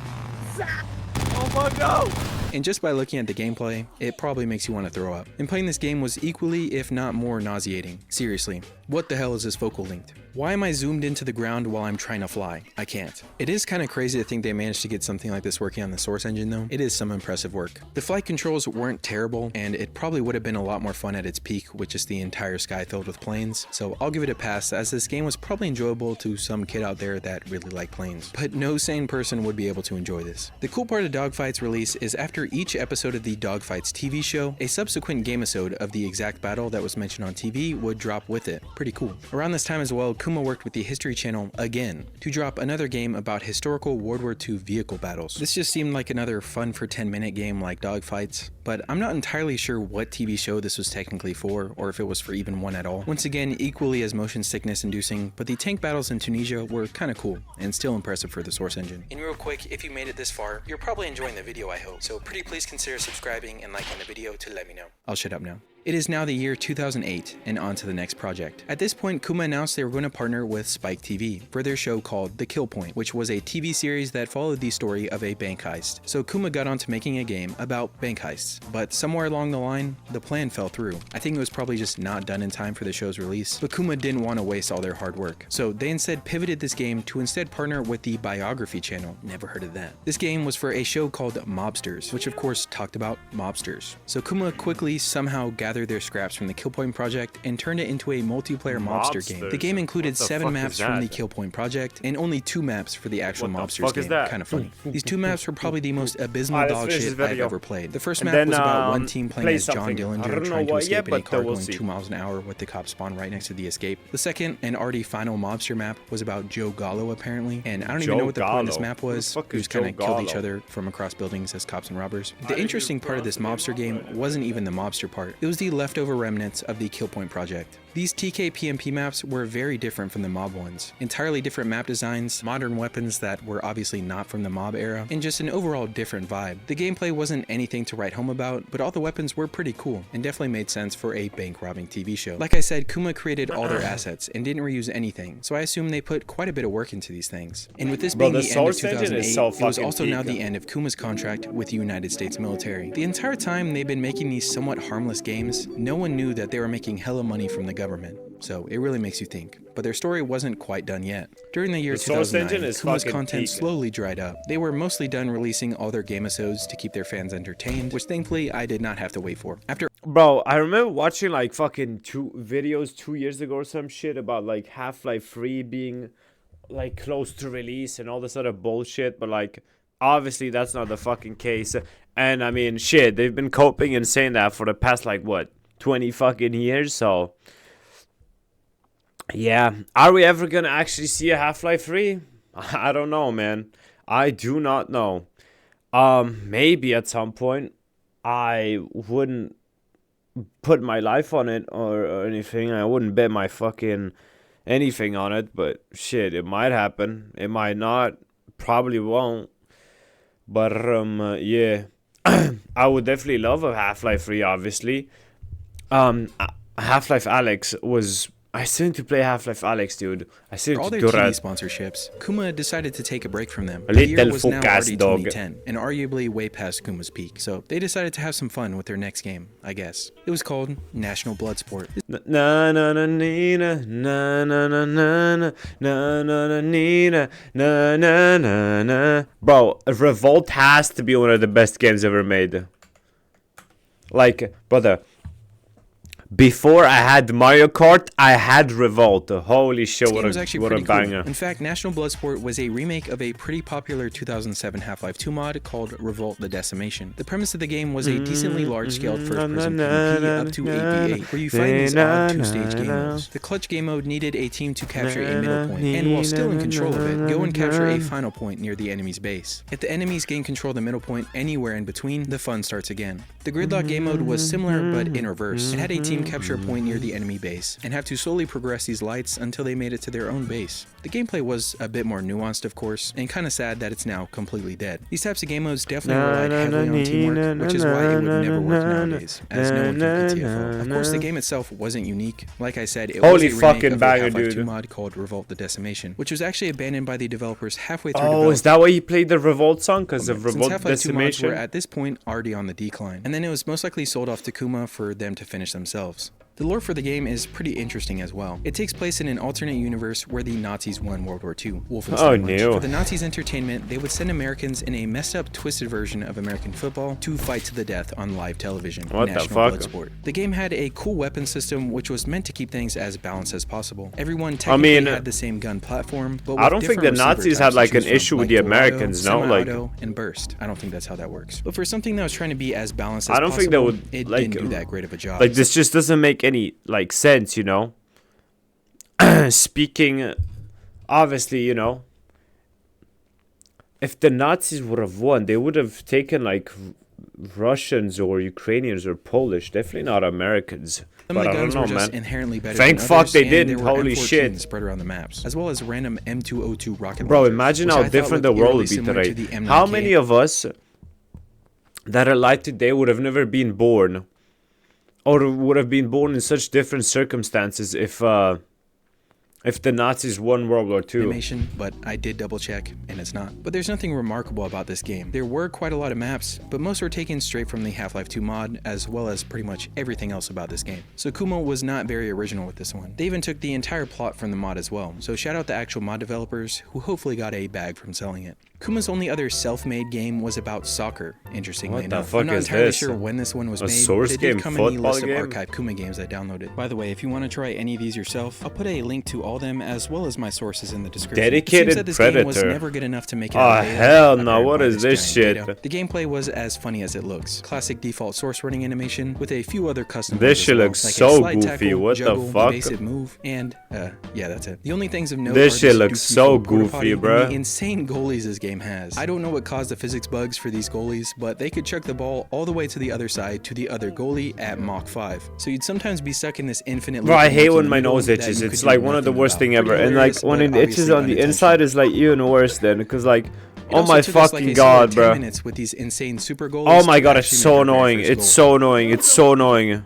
Oh my god! And just by looking at the gameplay, it probably makes you want to throw up. And playing this game was equally, if not more, nauseating. Seriously, what the hell is this focal length? Why am I zoomed into the ground while I'm trying to fly? I can't. It is kind of crazy to think they managed to get something like this working on the Source engine though. It is some impressive work. The flight controls weren't terrible, and it probably would have been a lot more fun at its peak with just the entire sky filled with planes, so I'll give it a pass as this game was probably enjoyable to some kid out there that really liked planes. But no sane person would be able to enjoy this. The cool part of Dogfights release is after each episode of the Dogfights TV show, a subsequent game-isode of the exact battle that was mentioned on TV would drop with it. Pretty cool. Around this time as well, Kuma worked with the History Channel again to drop another game about historical World War II vehicle battles. This just seemed like another fun for 10-minute game like Dogfights, but I'm not entirely sure what TV show this was technically for, or if it was for even one at all. Once again, equally as motion sickness inducing, but the tank battles in Tunisia were kinda cool, and still impressive for the Source engine. And real quick, if you made it this far, you're probably enjoying the video I hope, so pretty please consider subscribing and liking the video to let me know. I'll shut up now. It is now the year 2008, and on to the next project. At this point, Kuma announced they were going to partner with Spike TV for their show called The Kill Point, which was a TV series that followed the story of a bank heist. So Kuma got onto making a game about bank heists, but somewhere along the line, the plan fell through. I think it was probably just not done in time for the show's release, but Kuma didn't want to waste all their hard work. So they instead pivoted this game to instead partner with the Biography channel. Never heard of that. This game was for a show called Mobsters, which of course talked about mobsters. So Kuma quickly somehow gathered their scraps from the Kill Point project and turned it into a multiplayer mobster game. The game included 7 maps from the Kill Point project and only 2 maps for the actual mobsters game. Kind of funny. These 2 maps were probably the most abysmal dog shit I've ever played. The first map was about one team playing as John Dillinger trying to escape in a car going 2 miles an hour with the cops spawn right next to the escape. The second and already final mobster map was about Joe Gallo apparently, and I don't even know what the point of this map was. We just kind of killed each other from across buildings as cops and robbers. The interesting part of this mobster game wasn't even the mobster part. It was the leftover remnants of the Kill Point project. These TK-PMP maps were very different from the mob ones. Entirely different map designs, modern weapons that were obviously not from the mob era, and just an overall different vibe. The gameplay wasn't anything to write home about, but all the weapons were pretty cool, and definitely made sense for a bank robbing TV show. Like I said, Kuma created all their assets, and didn't reuse anything, so I assume they put quite a bit of work into these things. And with this being the end of 2008, it was also now the end of Kuma's contract with the United States military. The entire time they've been making these somewhat harmless games, no one knew that they were making hella money from the government. So it really makes you think. But their story wasn't quite done yet. During the year 2009, Kuma's content slowly dried up. They were mostly done releasing all their game-isodes to keep their fans entertained, which thankfully I did not have to wait for. Bro, I remember watching like fucking 2 videos 2 years ago or some shit about like Half-Life 3 being like close to release and all this other bullshit, but like obviously that's not the fucking case. And I mean shit, they've been coping and saying that for the past like what, 20 fucking years, so yeah. Are we ever gonna actually see a Half-Life 3? I don't know, man. I do not know. Maybe at some point. I wouldn't put my life on it or anything. I wouldn't bet my fucking anything on it, but shit, it might happen. It might not. Probably won't. But yeah. I would definitely love a Half-Life 3, obviously. Half-Life Alyx was... I still need to play Half-Life Alyx, dude. I still need to do that. For all their TV sponsorships, Kuma decided to take a break from them. The year was now already 2010, and arguably way past Kuma's peak, so they decided to have some fun with their next game, I guess. It was called National Bloodsport. Na na na na na na na na na na na na na na na. Bro, Revolt has to be one of the best games ever made. Like, brother, Before I had Mario Kart, I had Revolt. Holy shit, This game was what actually a pretty banger. cool. In fact, National Bloodsport was a remake of a pretty popular 2007 Half-Life 2 mod called Revolt the Decimation. The premise of the game was a decently large-scaled first-person PvP up to 8v8, where you fight in these odd two-stage game modes. The clutch game mode needed a team to capture a middle point, and while still in control of it, go and capture a final point near the enemy's base. If the enemies gain control of the middle point anywhere in between, the fun starts again. The Gridlock game mode was similar, but in reverse. It had a team capture a point near the enemy base, and have to slowly progress these lights until they made it to their own base. The gameplay was a bit more nuanced, of course, and kinda sad that it's now completely dead. These types of game modes definitely relied heavily on teamwork, which is why it would never work nowadays, as no one can beat TFO. Of course, the game itself wasn't unique. Like I said, it was a remake of a Half-Life 2 mod called Revolt the Decimation, which was actually abandoned by the developers halfway through Oh, is that why you played the Revolt song? Because of Since Revolt Half-Life 2 mods Decimation? were at this point already on the decline, and then it was most likely sold off to Kuma for them to finish themselves. The lore for the game is pretty interesting as well. It takes place in an alternate universe where the Nazis won World War II. Oh, no. For the Nazis' entertainment, they would send Americans in a messed up, twisted version of American football to fight to the death on live television. What the National fuck? Bloodsport. The game had a cool weapon system which was meant to keep things as balanced as possible. Everyone technically had the same gun platform, but I don't think the Nazis had like an issue with the Americans, no? Like, and burst. I don't think that's how that works. But for something that was trying to be as balanced as I don't think that would it like didn't do that great of a job. Like, this just doesn't make any like sense, you know. Speaking, obviously, you know, if the Nazis would have won, they would have taken like Russians or Ukrainians or Polish, definitely not Americans. Some of But the I don't guns know, were just man. inherently better Thank than fuck others, they and didn't. there were Holy M14s shit. spread around the maps, as well as random M202 rocket Bro, launchers, imagine which how I thought different the looked world eerily would be similar to today. the M9K. How many of us that are alive today would have never been born, or would have been born in such different circumstances if the Nazis won World War II? Animation, but I did double check, and it's not. But there's nothing remarkable about this game. There were quite a lot of maps, but most were taken straight from the Half-Life 2 mod, as well as pretty much everything else about this game. So Kuma was not very original with this one. They even took the entire plot from the mod as well, so shout out the actual mod developers, who hopefully got a bag from selling it. Kuma's only other self-made game was about soccer, interestingly What the enough. fuck I'm not is entirely this? sure when this one was A made, source but it did game? come in the Football list of game? archive Kuma games I downloaded. By the way, if you want to try any of these yourself, I'll put a link to all them as well as my sources in the description. Dedicated It seems that this game was Predator. never good enough to make it Oh, out of beta, hell no, apparently what by is this giant shit? beta. The gameplay was as funny as it looks. Classic default source running animation with a few other custom This moves as shit well, looks like a so slide goofy, tackle, what the juggle, fuck? evasive move, and yeah, that's it. The only things of note This are shit the looks dookie so from Porta goofy, Potty and bruh. the insane goalies this game has. I don't know what caused the physics bugs for these goalies, but they could chuck the ball all the way to the other side to the other goalie at Mach 5. So you'd sometimes be stuck in this infinite Bro, I loop hate in when the my middle nose that itches. you It's could like do one of the nothing worst about. thing ever. Pretty And like hilarious, when but it itches obviously on the unintentional. inside is like even worse then, because like, It oh also my took us, like, fucking a solid god, 10 bro. minutes with these insane super goals Oh my to god, it's actually so make our very annoying. first It's goal. so annoying. It's so annoying.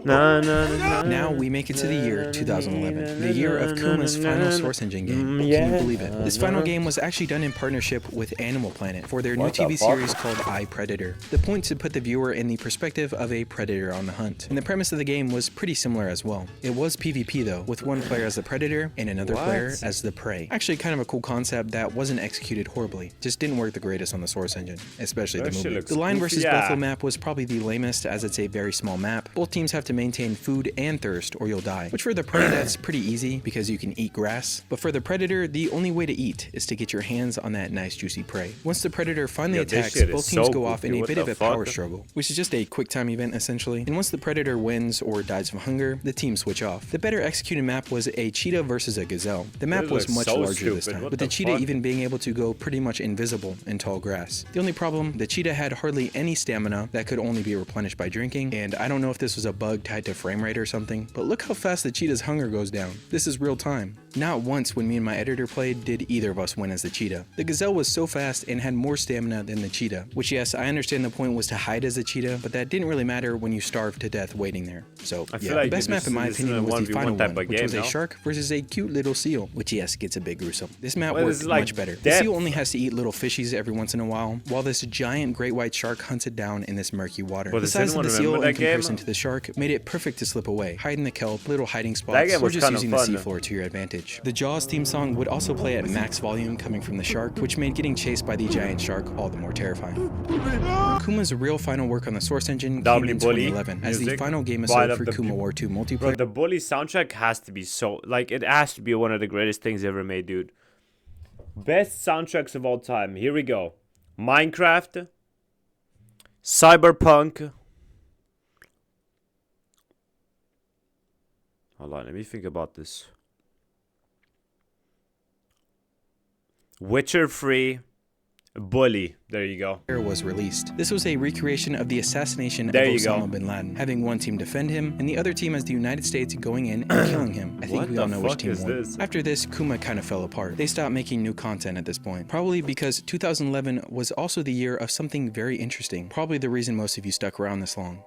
Now we make it to the year 2011, the year of Kuma's final Source Engine game. Can you believe it? This final game was actually done in partnership with Animal Planet for their new What the TV fuck? series called I, Predator. The point to put the viewer in the perspective of a predator on the hunt. And the premise of the game was pretty similar as well. It was PvP though, with one player as the predator and another What? player as the prey. Actually kind of a cool concept that wasn't executed horribly. Just didn't work the greatest on the Source Engine, especially That the shit movie. looks The Lion goofy, vs. yeah. Buffalo map was probably the lamest, as it's a very small map. Both teams have to maintain food and thirst or you'll die. Which for the prey that's pretty easy because you can eat grass. But for the predator, the only way to eat is to get your hands on that nice juicy prey. Once the predator finally Yo, this attacks, shit is both teams so go off in goofy, a what bit the of a fuck? power struggle, which is just a quick time event essentially. And once the predator wins or dies of hunger, the teams switch off. The better executed map was a cheetah versus a gazelle. The map This was looks much so larger this stupid, time, what with the the cheetah fuck? even being able to go pretty much invisible in tall grass. The only problem, the cheetah had hardly any stamina that could only be replenished by drinking, and I don't know if this was a bug tied to frame rate or something, but look how fast the cheetah's hunger goes down. This is real time. Not once when me and my editor played did either of us win as the cheetah. The gazelle was so fast and had more stamina than the cheetah, which yes, I understand the point was to hide as a cheetah, but that didn't really matter when you starved to death waiting there. So I feel yeah, like the best this map in my is- this opinion is a was the 1v1 final type one, of which game, was a no? shark versus a cute little seal, which yes, gets a bit gruesome. This map Well, worked this is like much better. The depth. seal only has to eat little fishies every once in a while this giant great white shark hunts it down in this murky water. Well, The does size of anyone the seal remember in that game? comparison to the shark made it perfect to slip away, hide in the kelp, little hiding That spots, game or was just kinda using the fun. seafloor to your advantage. footage. The Jaws theme song would also play at max volume coming from the shark, which made getting chased by the giant shark all the more terrifying. Kuma's real final work on the Source Engine came in 2011 as the final game episode for Kuma War 2 multiplayer. Bro, the Bully soundtrack has to be so, like, it has to be one of the greatest things ever made, dude. Best soundtracks of all time. Here we go. Minecraft, Cyberpunk. Hold on, let me think about this. Witcher 3, Bully. There you go. Was released. This was a recreation of the assassination of Osama bin Laden, having one team defend him and the other team as the United States going in and killing him. I think we all know which team won. After this, Kuma kind of fell apart. They stopped making new content at this point, probably because 2011 was also the year of something very interesting, probably the reason most of you stuck around this long.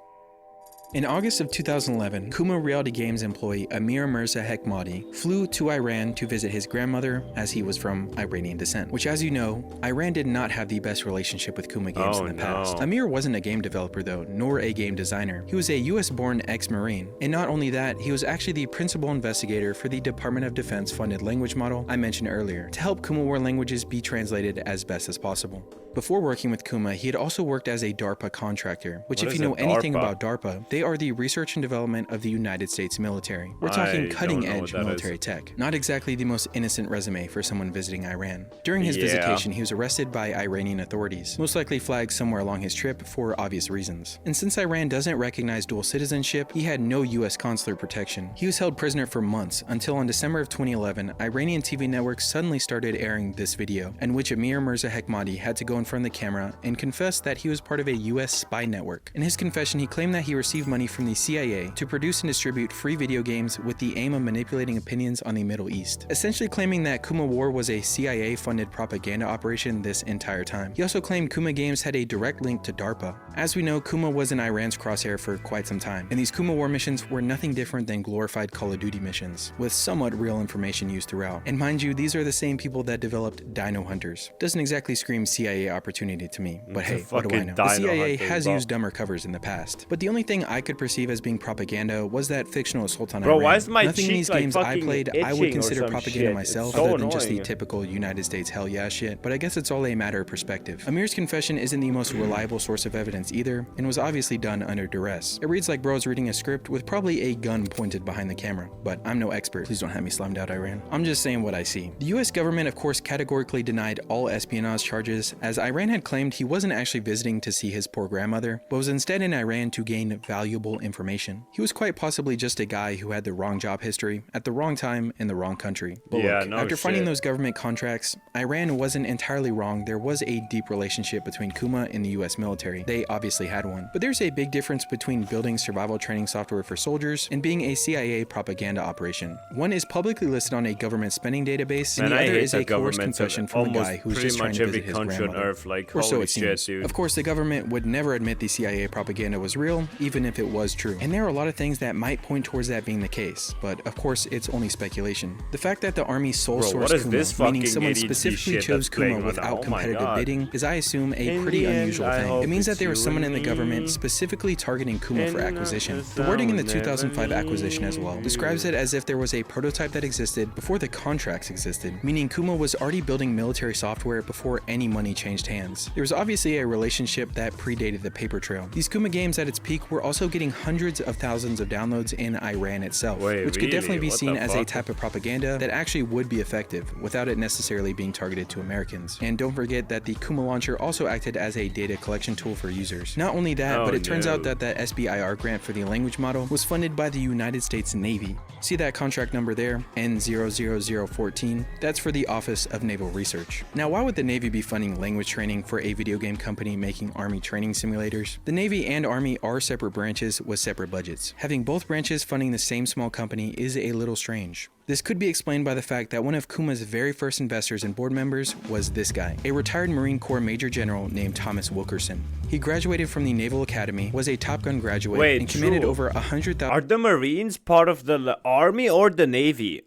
In August of 2011, Kuma Reality Games employee Amir Mirza Hekmati flew to Iran to visit his grandmother, as he was from Iranian descent, which, as you know, Iran did not have the best relationship with Kuma Games in the past. Amir wasn't a game developer though, nor a game designer. He was a US-born ex-Marine, and not only that, he was actually the principal investigator for the Department of Defense funded language model I mentioned earlier, to help Kuma War languages be translated as best as possible. Before working with Kuma, he had also worked as a DARPA contractor, which if you know anything about DARPA, they are the research and development of the United States military. We're talking cutting-edge military tech. Not exactly the most innocent resume for someone visiting Iran. During his visitation, he was arrested by Iranian authorities, most likely flagged somewhere along his trip for obvious reasons. And since Iran doesn't recognize dual citizenship, he had no US consular protection. He was held prisoner for months until on December of 2011, Iranian TV networks suddenly started airing this video, in which Amir Mirza Hekmati had to go in front of the camera and confess that he was part of a US spy network. In his confession, he claimed that he received money from the CIA to produce and distribute free video games with the aim of manipulating opinions on the Middle East, essentially claiming that Kuma War was a CIA-funded propaganda operation this entire time. He also claimed Kuma Games had a direct link to DARPA. As we know, Kuma was in Iran's crosshair for quite some time, and these Kuma War missions were nothing different than glorified Call of Duty missions, with somewhat real information used throughout. And mind you, these are the same people that developed Dino Hunters. Doesn't exactly scream CIA opportunity to me, but hey, what do I know? The CIA has used dumber covers in the past, but the only thing I could perceive as being propaganda was that fictional assault on Iran. Why is my Nothing in these like games I played I would consider propaganda myself, so other than just the typical United States hell yeah shit, but I guess it's all a matter of perspective. Amir's confession isn't the most reliable source of evidence either, and was obviously done under duress. It reads like bro's reading a script with probably a gun pointed behind the camera, but I'm no expert. Please don't have me slammed out, Iran. I'm just saying what I see. The US government of course categorically denied all espionage charges, as Iran had claimed he wasn't actually visiting to see his poor grandmother, but was instead in Iran to gain valuable information. He was quite possibly just a guy who had the wrong job history at the wrong time in the wrong country. But look, after finding those government contracts, Iran wasn't entirely wrong. There was a deep relationship between Kuma and the US military. They obviously had one. But there's a big difference between building survival training software for soldiers and being a CIA propaganda operation. One is publicly listed on a government spending database, and the other is a coerced confession from a guy who's just trying to visit his grandmother. Like, or so it seems. Of course, the government would never admit the CIA propaganda was real, even if it was true. And there are a lot of things that might point towards that being the case, but of course it's only speculation. The fact that the army sole sourced Kuma, meaning someone specifically chose Kuma without competitive bidding, is I assume a pretty unusual thing. It means that there was someone in the government specifically targeting Kuma for acquisition. The wording in the 2005 acquisition as well describes it as if there was a prototype that existed before the contracts existed, meaning Kuma was already building military software before any money changed hands. There was obviously a relationship that predated the paper trail. These Kuma games at its peak were also getting hundreds of thousands of downloads in Iran itself, which could definitely be seen as a type of propaganda that actually would be effective without it necessarily being targeted to Americans. And don't forget that the Kuma launcher also acted as a data collection tool for users. Not only that, but it turns out that that SBIR grant for the language model was funded by the United States Navy. See that contract number there, N00014? That's for the Office of Naval Research. Now, why would the Navy be funding language training for a video game company making Army training simulators? The Navy and Army are separate branches with separate budgets. Having both branches funding the same small company is a little strange. This could be explained by the fact that one of Kuma's very first investors and board members was this guy, a retired Marine Corps Major General named Thomas Wilkerson. He graduated from the Naval Academy, was a Top Gun graduate, and commanded over 100,000. Are the Marines part of the Army or the Navy?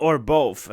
Or both?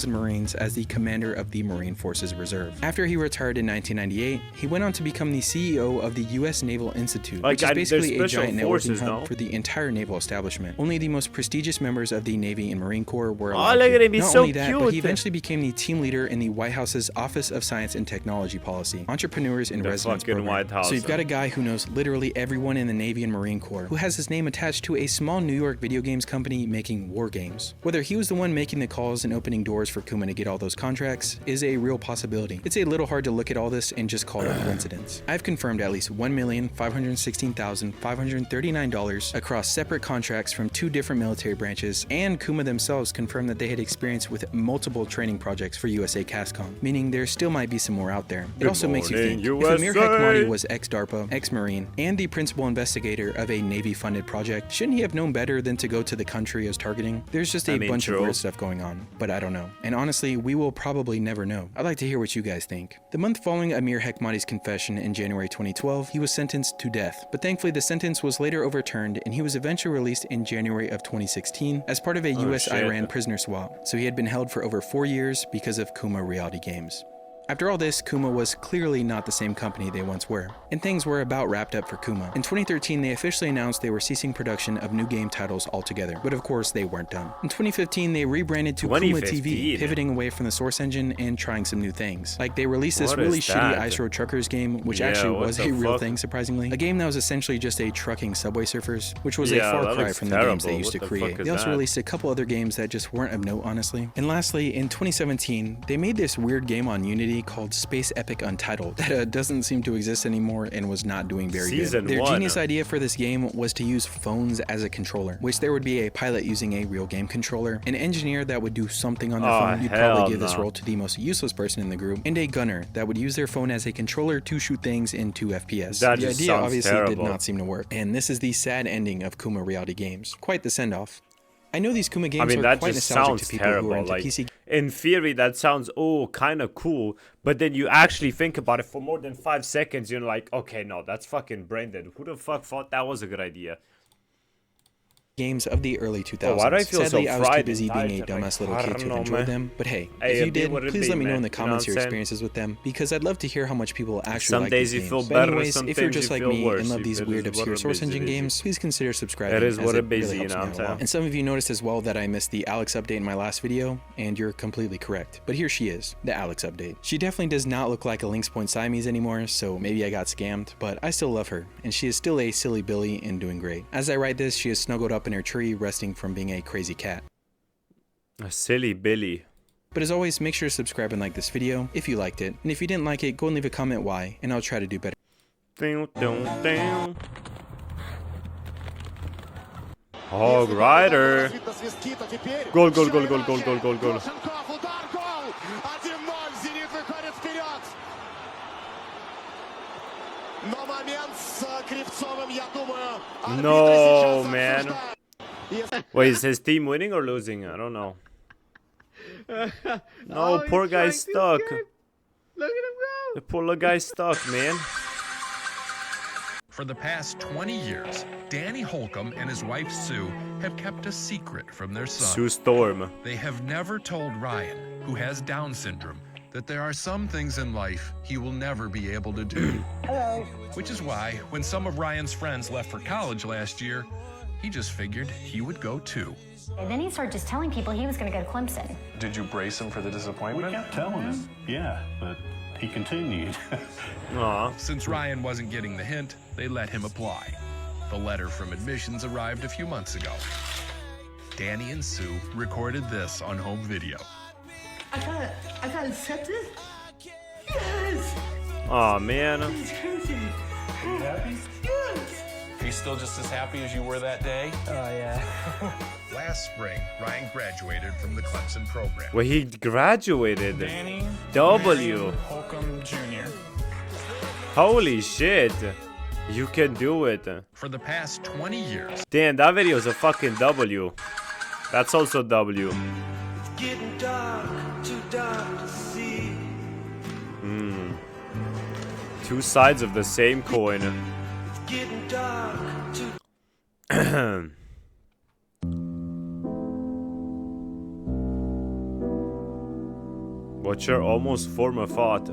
Marines as the commander of the Marine Forces Reserve. After he retired in 1998, he went on to become the CEO of the U.S. Naval Institute, which is basically a giant networking hub for the entire naval establishment. Only the most prestigious members of the Navy and Marine Corps were allowed look at him, Not he's so only that, but cute. he eventually became the team leader in the White House's Office of Science and Technology Policy, Entrepreneurs in The Residence fucking program. White House. So you've got a guy who knows literally everyone in the Navy and Marine Corps, who has his name attached to a small New York video games company making war games. Whether he was the one making the calls and opening doors for Kuma to get all those contracts is a real possibility. It's a little hard to look at all this and just call it a coincidence. I've confirmed at least $1,516,539 across separate contracts from 2 different military branches, and Kuma themselves confirmed that they had experience with multiple training projects for USA CASCOM, meaning there still might be some more out there. It also makes you think, if Amir Hekmati was ex-DARPA, ex-Marine, and the principal investigator of a Navy-funded project, shouldn't he have known better than to go to the country as targeting? There's just a bunch of weird stuff going on, but I don't know. And honestly, we will probably never know. I'd like to hear what you guys think. The month following Amir Hekmati's confession in January 2012, he was sentenced to death, but thankfully the sentence was later overturned and he was eventually released in January of 2016 as part of a US-Iran prisoner swap, so he had been held for over 4 years because of Kuma Reality Games. After all this, Kuma was clearly not the same company they once were, and things were about wrapped up for Kuma. In 2013, they officially announced they were ceasing production of new game titles altogether, but of course they weren't done. In 2015, they rebranded to Kuma TV, pivoting away from the Source engine and trying some new things. Like they released this really shitty Ice Road Truckers game, which actually was a real thing surprisingly. A game that was essentially just a trucking Subway Surfers, which was a far cry from the games they used to create. They also released a couple other games that just weren't of note, honestly. And lastly, in 2017, they made this weird game on Unity called Space Epic Untitled that doesn't seem to exist anymore and was not doing very good. Their genius idea for this game was to use phones as a controller, which there would be a pilot using a real game controller, an engineer that would do something on their phone, you'd probably give this role to the most useless person in the group, and a gunner that would use their phone as a controller to shoot things in 2 FPS. The idea obviously did not seem to work, and this is the sad ending of Kuma Reality Games. Quite the send-off. I know these Kuma games are quite nostalgic to people who are into PC. In theory, that sounds kind of cool, but then you actually think about it for more than 5 seconds, you're like, okay, no, that's fucking brain dead. Who the fuck thought that was a good idea? Games of the early 2000s. Oh, why do I feel Sadly, so I was too busy being a dumbass little kid to have enjoyed them. But hey, if you did, please let me know in the comments your experiences with them, because I'd love to hear how much people actually like these games. But anyways, if you're just like me and love these weird, obscure Source Engine games, please consider subscribing. It is what it is, you know. And some of you noticed as well that I missed the Alex update in my last video, and you're completely correct. But here she is, the Alex update. She definitely does not look like a Lynx Point Siamese anymore, so maybe I got scammed, but I still love her, and she is still a silly Billy and doing great. As I write this, she is snuggled up in her tree, resting from being a crazy cat. A silly Billy. But as always, make sure to subscribe and like this video if you liked it, and if you didn't like it, go and leave a comment why, and I'll try to do better. Hog Rider. Goal, goal, goal, goal, goal, goal, goal, goal. No, man. Wait, is his team winning or losing? I don't know. No, poor guy's stuck. Look at him go. The poor little guy's stuck, man. For the past 20 years, Danny Holcomb and his wife Sue have kept a secret from their son. Sue Storm. They have never told Ryan, who has Down syndrome, that there are some things in life he will never be able to do. Hello. Which is why, when some of Ryan's friends left for college last year, he just figured he would go too. And then he started just telling people he was going to go to Clemson. Did you brace him for the disappointment? We kept telling him, yeah, but he continued. Aww. Since Ryan wasn't getting the hint, they let him apply. The letter from admissions arrived a few months ago. Danny and Sue recorded this on home video. I got accepted? Yes! Aw, man. It's crazy. Are you happy? Yes! Are you still just as happy as you were that day? Oh, yeah. Last spring, Ryan graduated from the Clemson program. Well, he graduated. Danny W. Holcomb Jr. Holy shit. You can do it. For the past 20 years. Damn, that video is a fucking W. That's also W. It's getting dark, too dark to see. Two sides of the same coin. It's getting dark, too What's your almost former thought?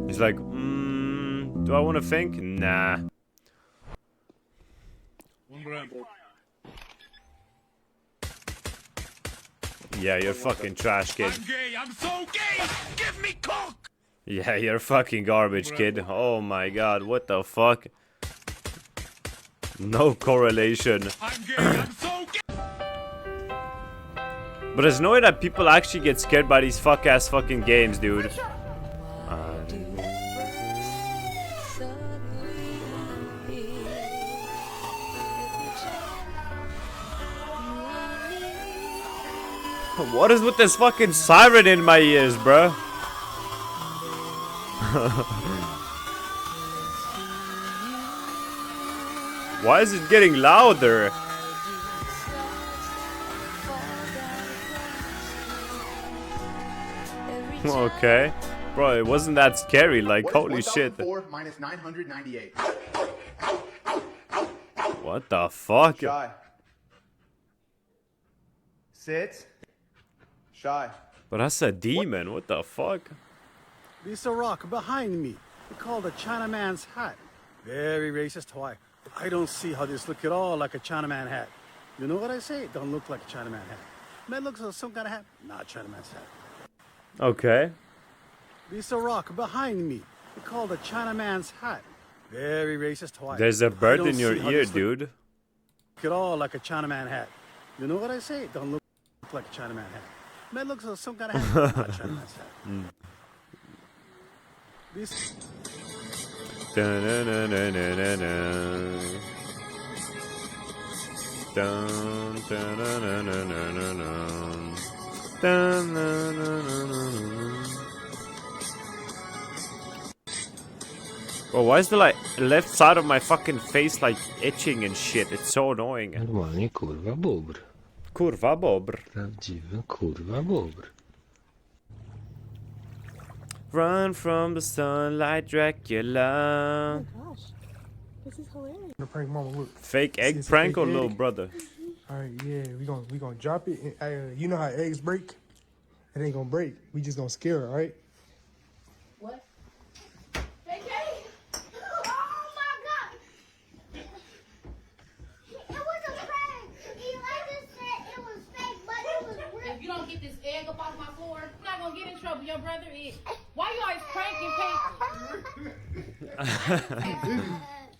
He's like, do I want to think? Nah. Yeah, you're fucking trash, kid. I'm gay. I'm so gay. Give me cock. Yeah, you're fucking garbage, kid. Oh my god, what the fuck? No correlation. I'm gay. I'm so gay. But it's annoying that people actually get scared by these fuck-ass fucking games, dude. What is with this fucking siren in my ears, bro? Why is it getting louder? Okay. Bro, it wasn't that scary, like, holy shit. 4 minus 998. What the fuck? Shy. Sit. Shy. But that's a demon, what the fuck? There's a rock behind me. They call it a Chinaman's hat. Very racist. Why? I don't see how this look at all like a Chinaman hat. You know what I say? It don't look like a Chinaman hat. Man looks like some kind of hat. Not Chinaman's hat. Okay. There's a rock behind me. They call it a Chinaman's hat. Very racist. Why? There's a bird in your ear, dude. Look at all like a Chinaman hat. You know what I say? It don't look like a Chinaman hat. Man looks like some kind of hat. Not Chinaman's hat. This. Dun, dun, dun, Bro, why is the like left side of my fucking face like itching and shit? It's so annoying. Normalnie kurwa bobr. Kurwa bobr. Prawdziwy kurwa bobr. Run from the sunlight, Dracula. Oh my gosh. This is hilarious. Prank mama, look. Fake egg prank or little brother? Alright, yeah, we gonna drop it. And, you know how eggs break? It ain't gonna break. We just gonna scare her, alright? What? JK! Oh my god! It was a prank! Elijah said it was fake, but it was real. If you don't get this egg up off my floor, I'm not gonna get in trouble. Your brother is. Why you always pranking people?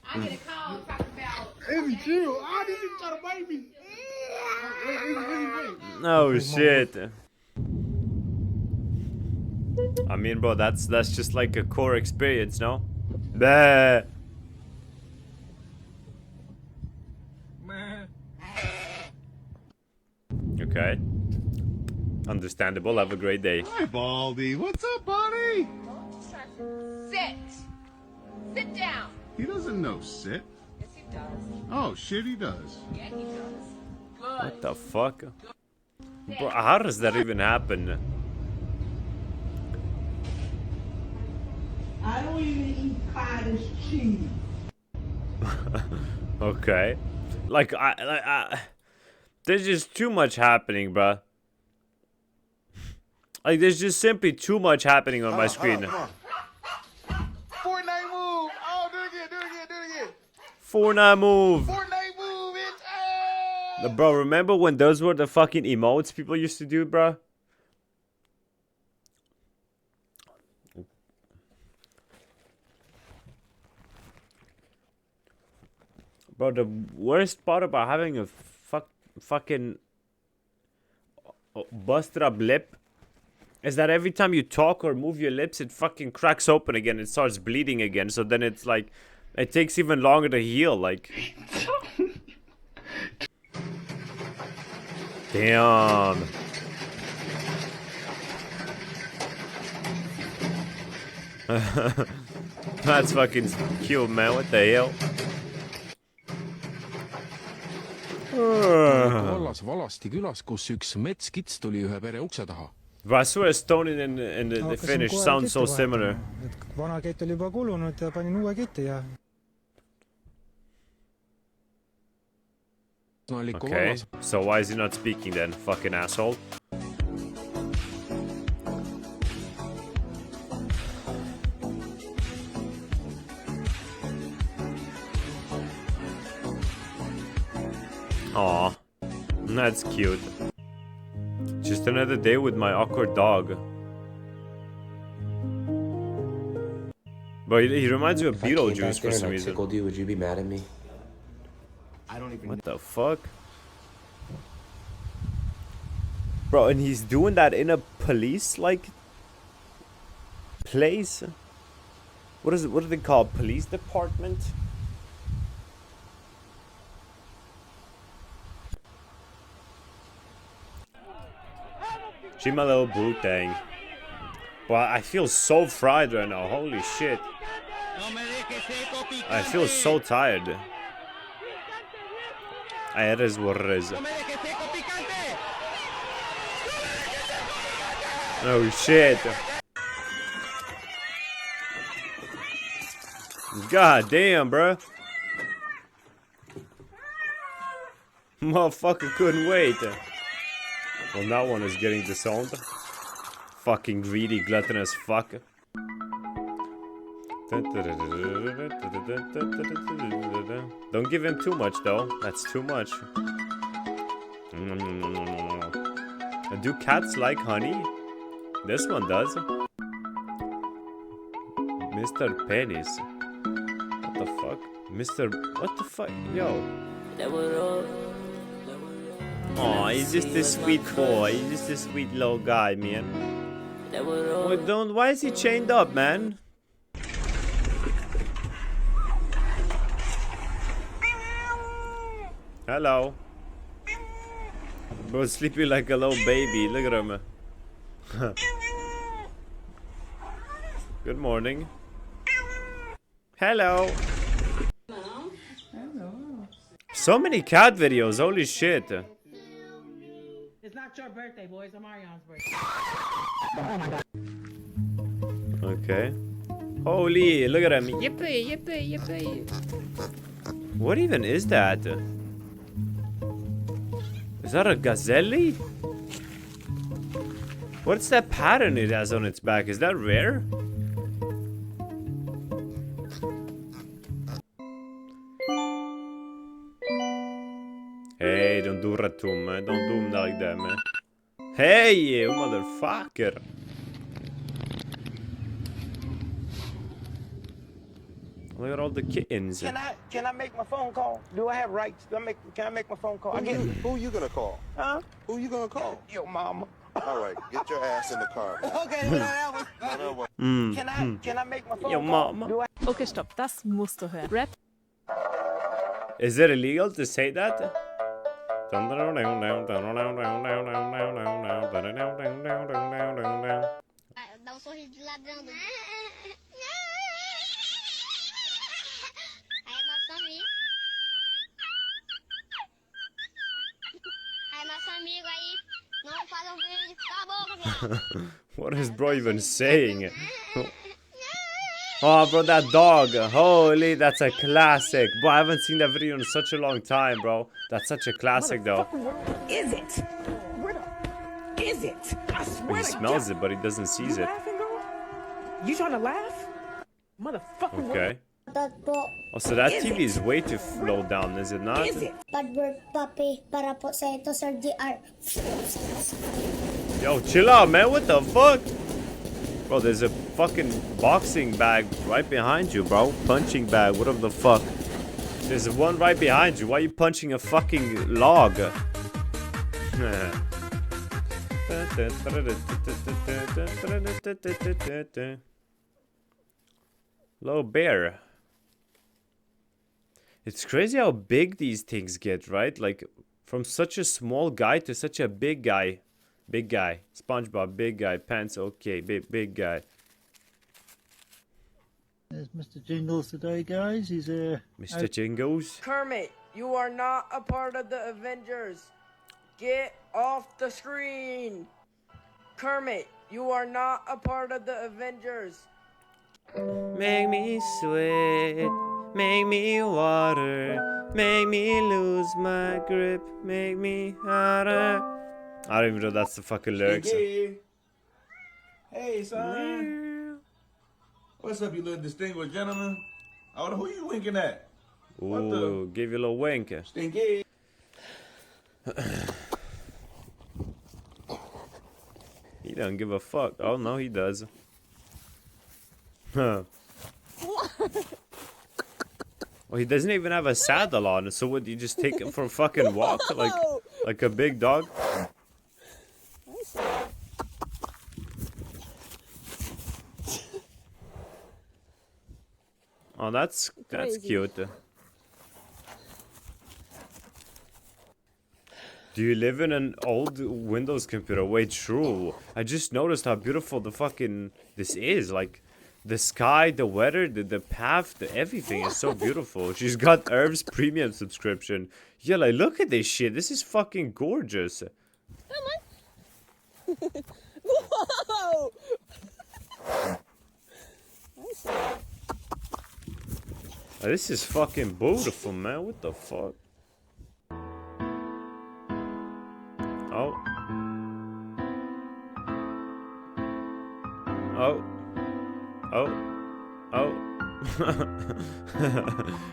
I get a call talking about. It's chill. Ah, this is trying to bite me. Oh shit. I mean, bro, that's just like a core experience, no? Bah. Okay. Understandable. Have a great day. Hi, Baldy. What's up, buddy? Sit. Sit down. He doesn't know sit. Yes, he does. Oh, shit, he does. Yeah, he does. Good. What the fuck? Bro, how does that even happen? I don't even eat cottage cheese. Okay. Like, there's just too much happening, bruh. Like, there's just simply too much happening on my screen. Fortnite move. Oh, do it again. Fortnite move. Fortnite move, bitch. Bro, remember when those were the fucking emotes people used to do, bruh? Bro, the worst part about having a fucking busted up lip is that every time you talk or move your lips, it fucking cracks open again. It starts bleeding again. So then it's like, it takes even longer to heal. Like, damn. That's fucking cute, man. What the hell? vallas Valasti külas, kus üks metskits tuli ühe pere ukse taha. But I swear Estonian and the Finnish sound so similar. Vana kett oli juba kulunud ja panin uue keti ja... Okay, so why is he not speaking then, fucking asshole? Aw, that's cute. Just another day with my awkward dog. But he reminds me of Beetlejuice for some reason. You, would you be mad at me? I don't even. What the fuck? Bro, and he's doing that in a police, like, place? What is it? What do they call it? Police department? She my little boo thing. Well, I feel so fried right now. Holy shit. I feel so tired. It is what it is. Oh shit. God damn, bro. Motherfucker couldn't wait. Well, that one is getting disowned. Fucking greedy, gluttonous fuck. Don't give him too much, though. That's too much. Do cats like honey? This one does. Mr. Penis. What the fuck? Mr. What the fuck? Yo. Aw, he's just a sweet boy. He's just a sweet little guy, man. Well, don't. Why is he chained up, man? Hello. Bro, sleeping like a little baby. Look at him. Good morning. Hello. So many cat videos. Holy shit. It's not your birthday, boys. I'm Arion's birthday. Okay. Holy, look at him. Yippee, yippee, yippee. What even is that? Is that a gazelle? What's that pattern it has on its back? Is that rare? Hey, don't do that to me. Don't do him like that, man. Hey, you motherfucker. Look at all the kittens. Can I make my phone call? Do I have rights? Can I make my phone call? Who you gonna call? Huh? Who you gonna call? Your mama. All right, get your ass in the car. Okay, Can I make my phone Your call? mama. Okay, stopp. Das musst du hören. Rap. Is it illegal to say that? Dá sorriso de ladrão. Aí é nosso amigo. Aí é nosso amigo aí. Não faz vídeo. Cala a boca, viado. What is bro even saying? Oh, bro, that dog. Holy, that's a classic. Bro, I haven't seen that video in such a long time, bro. That's such a classic, though. Is it? Is it? I swear He smells it, but he doesn't seize it. You trying to laugh? Motherfucker. Okay. Oh, so that TV is way too low down, is it not? Bad word, papi. Para po sa ito, Sir GR. Yo, chill out, man. What the fuck? Bro, there's a fucking boxing bag right behind you, bro. Punching bag, whatever the fuck. There's one right behind you. Why are you punching a fucking log? Little bear. It's crazy how big these things get, right? Like, from such a small guy to such a big guy. Big guy. SpongeBob, big guy. Pants, okay. Big guy. There's Mr. Jingles today, guys. He's Mr. Jingles? Kermit, you are not a part of the Avengers. Get off the screen. Kermit, you are not a part of the Avengers. Make me sweat. Make me water. Make me lose my grip. Make me harder. I don't even know that's the fucking lyrics. Hey, son. What's up, you little distinguished gentleman? Oh, who you winking at? Ooh, give you a little wink. Stinky. He don't give a fuck. Oh no, he does. Huh. Well, he doesn't even have a saddle on, so would you just take him for a fucking walk like a big dog? Oh, that's cute. Do you live in an old Windows computer? Wait, true. I just noticed how beautiful this is. Like, the sky, the weather, the path, everything is so beautiful. She's got Herb's premium subscription. Yeah, like, look at this shit. This is fucking gorgeous. Whoa! This is fucking beautiful, man. What the fuck? Oh. Oh. Oh. Oh.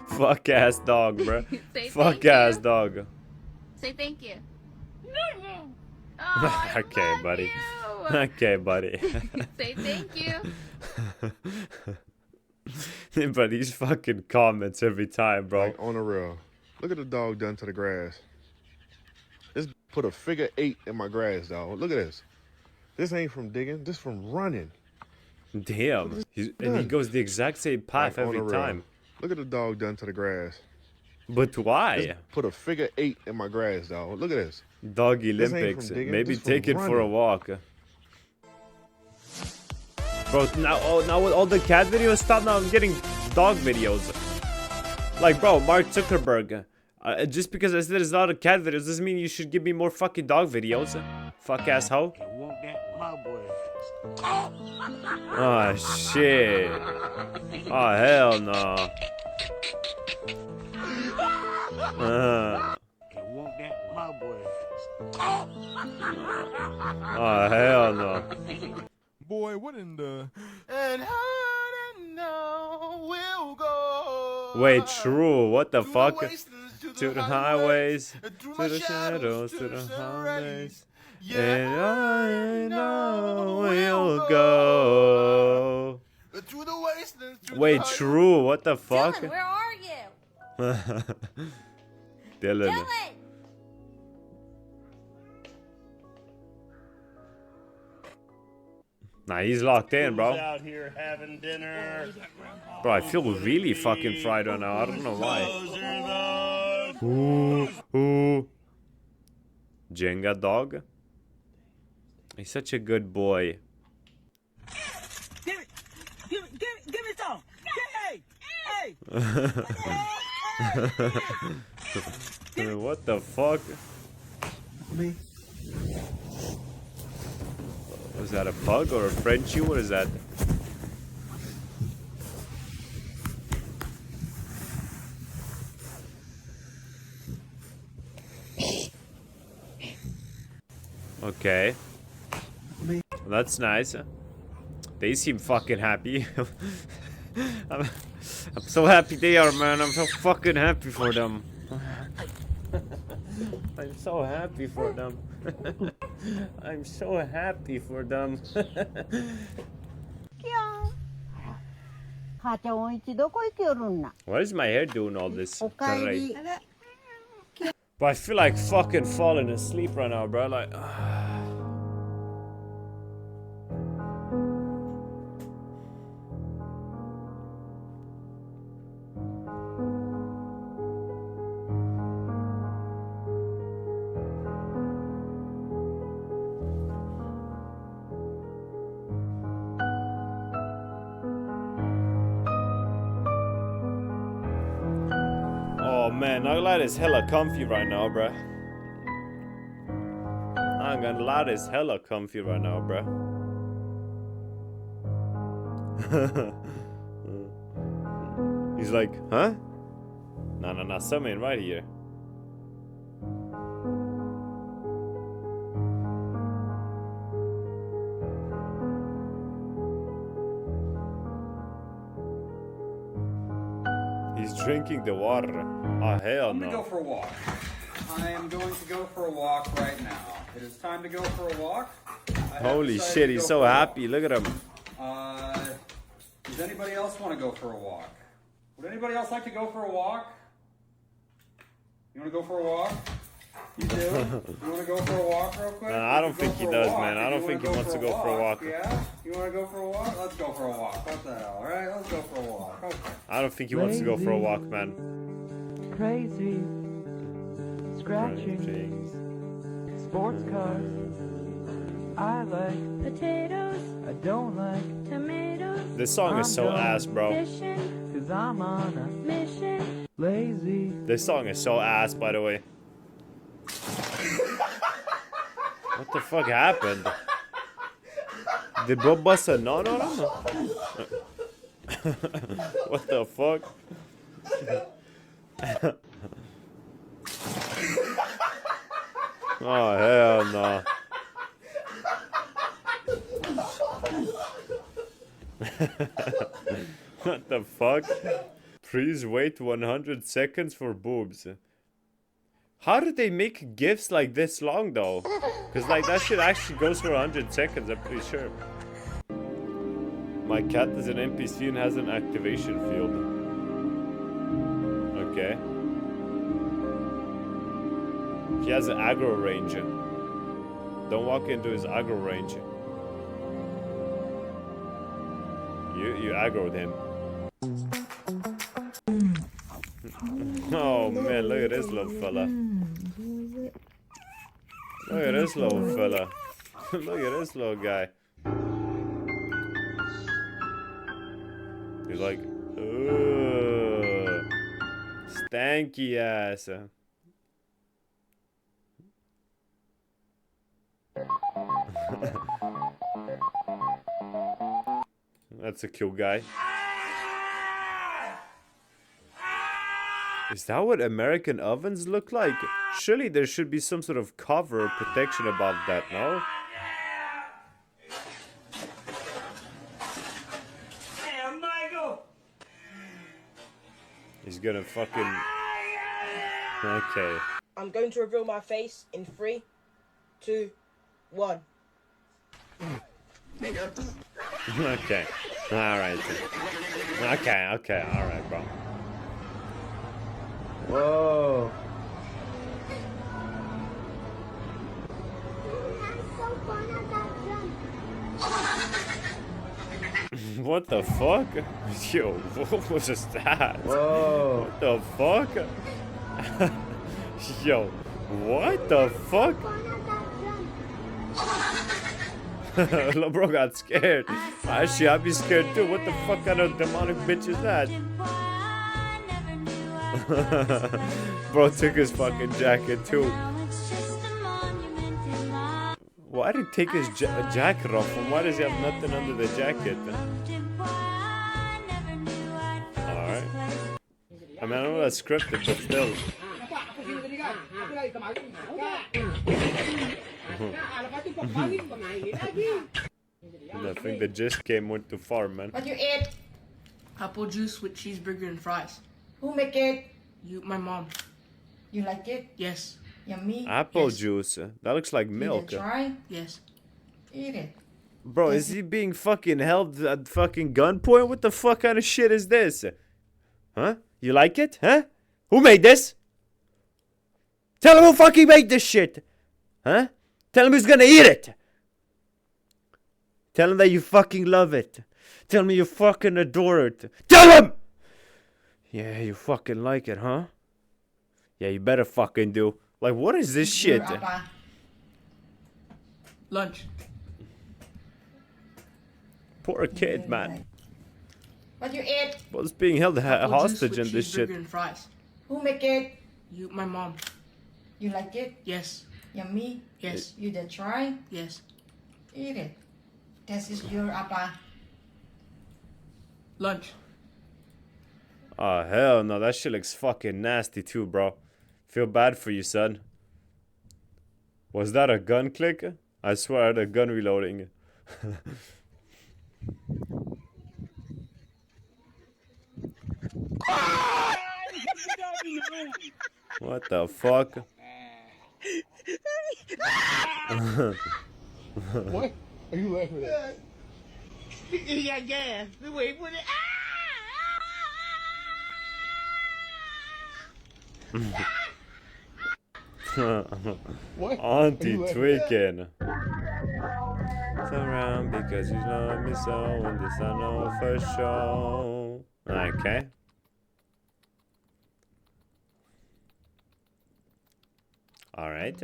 Fuck ass dog, bro. Fuck ass dog. Say thank you. Okay, buddy. Okay, buddy. Say thank you. But these fucking comments every time, bro. Like, on the real. Look at the dog done to the grass. This put a figure 8 in my grass, dog. Look at this. This ain't from digging. This from running. Damn. And he goes the exact same path Like, every time. Look at the dog done to the grass. But why? This put a figure 8 in my grass, dog. Look at this. Dog This ain't Olympics. from digging, Maybe this from take it for a running. walk. Bro, now with all the cat videos, stop now. I'm getting dog videos. Like, bro, Mark Zuckerberg. Just because I said it's not a cat videos doesn't mean you should give me more fucking dog videos. Fuck ass hoe. Oh shit. Oh hell no. Oh hell no. Boy, what in the... And hiding now we'll go. Wait, true. What the fuck? To the highways, to the shadows, to the highways. And I know we'll go. Through the wastelands, through Wait, the true. What the fuck? Dylan, where are you? Dylan. Nah, he's locked in, bro. out here having dinner. Bro, I feel really fucking fried right now. I don't know why. Ooh. Jenga dog. He's such a good boy. Give it! Give it some! Hey! What the fuck? Me. Was that a pug or a Frenchie? What is that? Okay. That's nice. They seem fucking happy. I'm so happy they are, man. I'm so fucking happy for them. I'm so happy for them. I'm so happy for them. Why is my hair doing all this? Right. But I feel like fucking falling asleep right now, bro. Like, oh man, not gonna lie, it's hella comfy right now, bruh. I'm gonna lie, it's hella comfy right now, bruh. He's like, huh? Nah, something right here. He's drinking the water. Oh hell no. Let me go for a walk. I am going to go for a walk right now. It is time to go for a walk. Holy shit, he's so happy. Look at him. Does anybody else want to go for a walk? Would anybody else like to go for a walk? You want to go for a walk? You do? You want to go for a walk real quick? I don't think he does, man. I don't think he wants to go for a walk. Yeah? You want to go for a walk? Let's go for a walk. What the hell? Alright, let's go for a walk. Okay. I don't think he wants to go for a walk, man. Crazy. Scratching. Sports cars. I like potatoes. I don't like tomatoes. This song is so ass, bro. Cause I'm on a mission. Lazy. This song is so ass, by the way. What the fuck happened? Did Bro bust a nut on him? What the fuck? Oh, hell no. What the fuck? Please wait 100 seconds for boobs. How did they make gifs like this long though? Because like that shit actually goes for 100 seconds, I'm pretty sure. My cat is an NPC and has an activation field. Okay. He has an aggro range. Don't walk into his aggro range. You aggroed him. Oh man, look at this little fella. Look at this little fella. Look at this little guy. He's like, ugh, stanky ass. That's a cute guy. Is that what American ovens look like? Surely there should be some sort of cover or protection above that, no? Hey, Michael! He's gonna fucking... Okay. I'm going to reveal my face in 3, 2, 1. Okay. Alright. Okay, alright, bro. Whoa. What the fuck? Yo, what was that? Whoa. What the fuck? Yo, what the fuck? LeBron got scared. Actually, I'd be scared too. What the fuck kind of demonic bitch is that? Bro took his fucking jacket too. Why did he take his jacket off? And why does he have nothing under the jacket? Alright. I mean, I know that's scripted, but still. I think the gist went too far, man. What you eat? Apple juice with cheeseburger and fries. Who make it? You, my mom. You like it? Yes. Yummy? Apple juice. That looks like milk. Did you try? Yes. Eat it. Bro, is he being fucking held at fucking gunpoint? What the fuck kind of shit is this? Huh? You like it? Huh? Who made this? Tell him who fucking made this shit. Huh? Tell him who's gonna eat it. Tell him that you fucking love it. Tell him you fucking adore it. Tell him! Yeah, you fucking like it, huh? Yeah, you better fucking do. Like, what is this shit? Lunch. Poor kid, man. What you eat? What's being held Apple hostage juice in with this shit? cheeseburger and fries. Who make it? You, my mom. You like it? Yes. Yummy? Yes. You did try? Yes. Eat it. This is your appa. Lunch. Oh, hell no. That shit looks fucking nasty too, bro. Feel bad for you, son. Was that a gun click? I swear I had a gun reloading. What the fuck? What? Are you laughing at? He got gas. Wait for it. What? Auntie tweaking. Around because you love me so, and this I know for sure. Okay. Alright.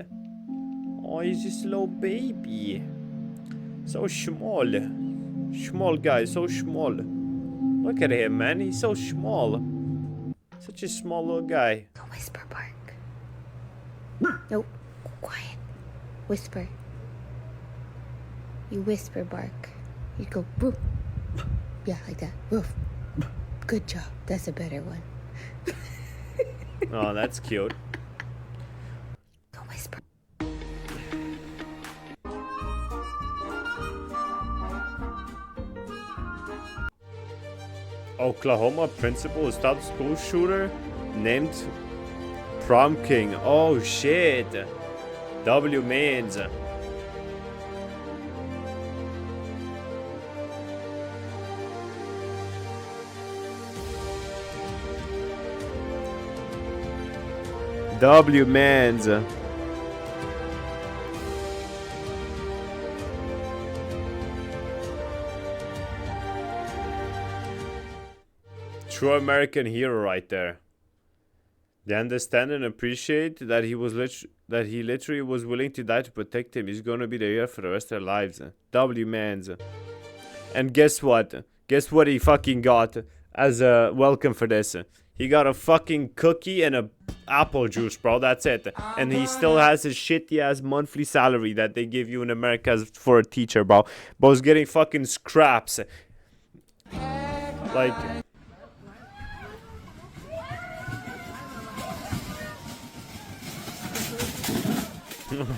Oh, he's just a little baby. So small. Small guy, so small. Look at him, man. He's so small. Such a small little guy. Go whisper bark. Nope. Quiet. Whisper. You whisper bark. You go woof. Yeah, like that. Woof. Good job. That's a better one. Oh, that's cute. Go whisper. Oklahoma principal stopped school shooter named Prom King. Oh shit. W means. W means. True American hero right there. They understand and appreciate that he literally was willing to die to protect him. He's gonna be there for the rest of their lives. W mans. And guess what? Guess what he fucking got as a welcome for this? He got a fucking cookie and a apple juice, bro. That's it. And he still has his shitty ass monthly salary that they give you in America for a teacher, bro. Bro's getting fucking scraps. Like.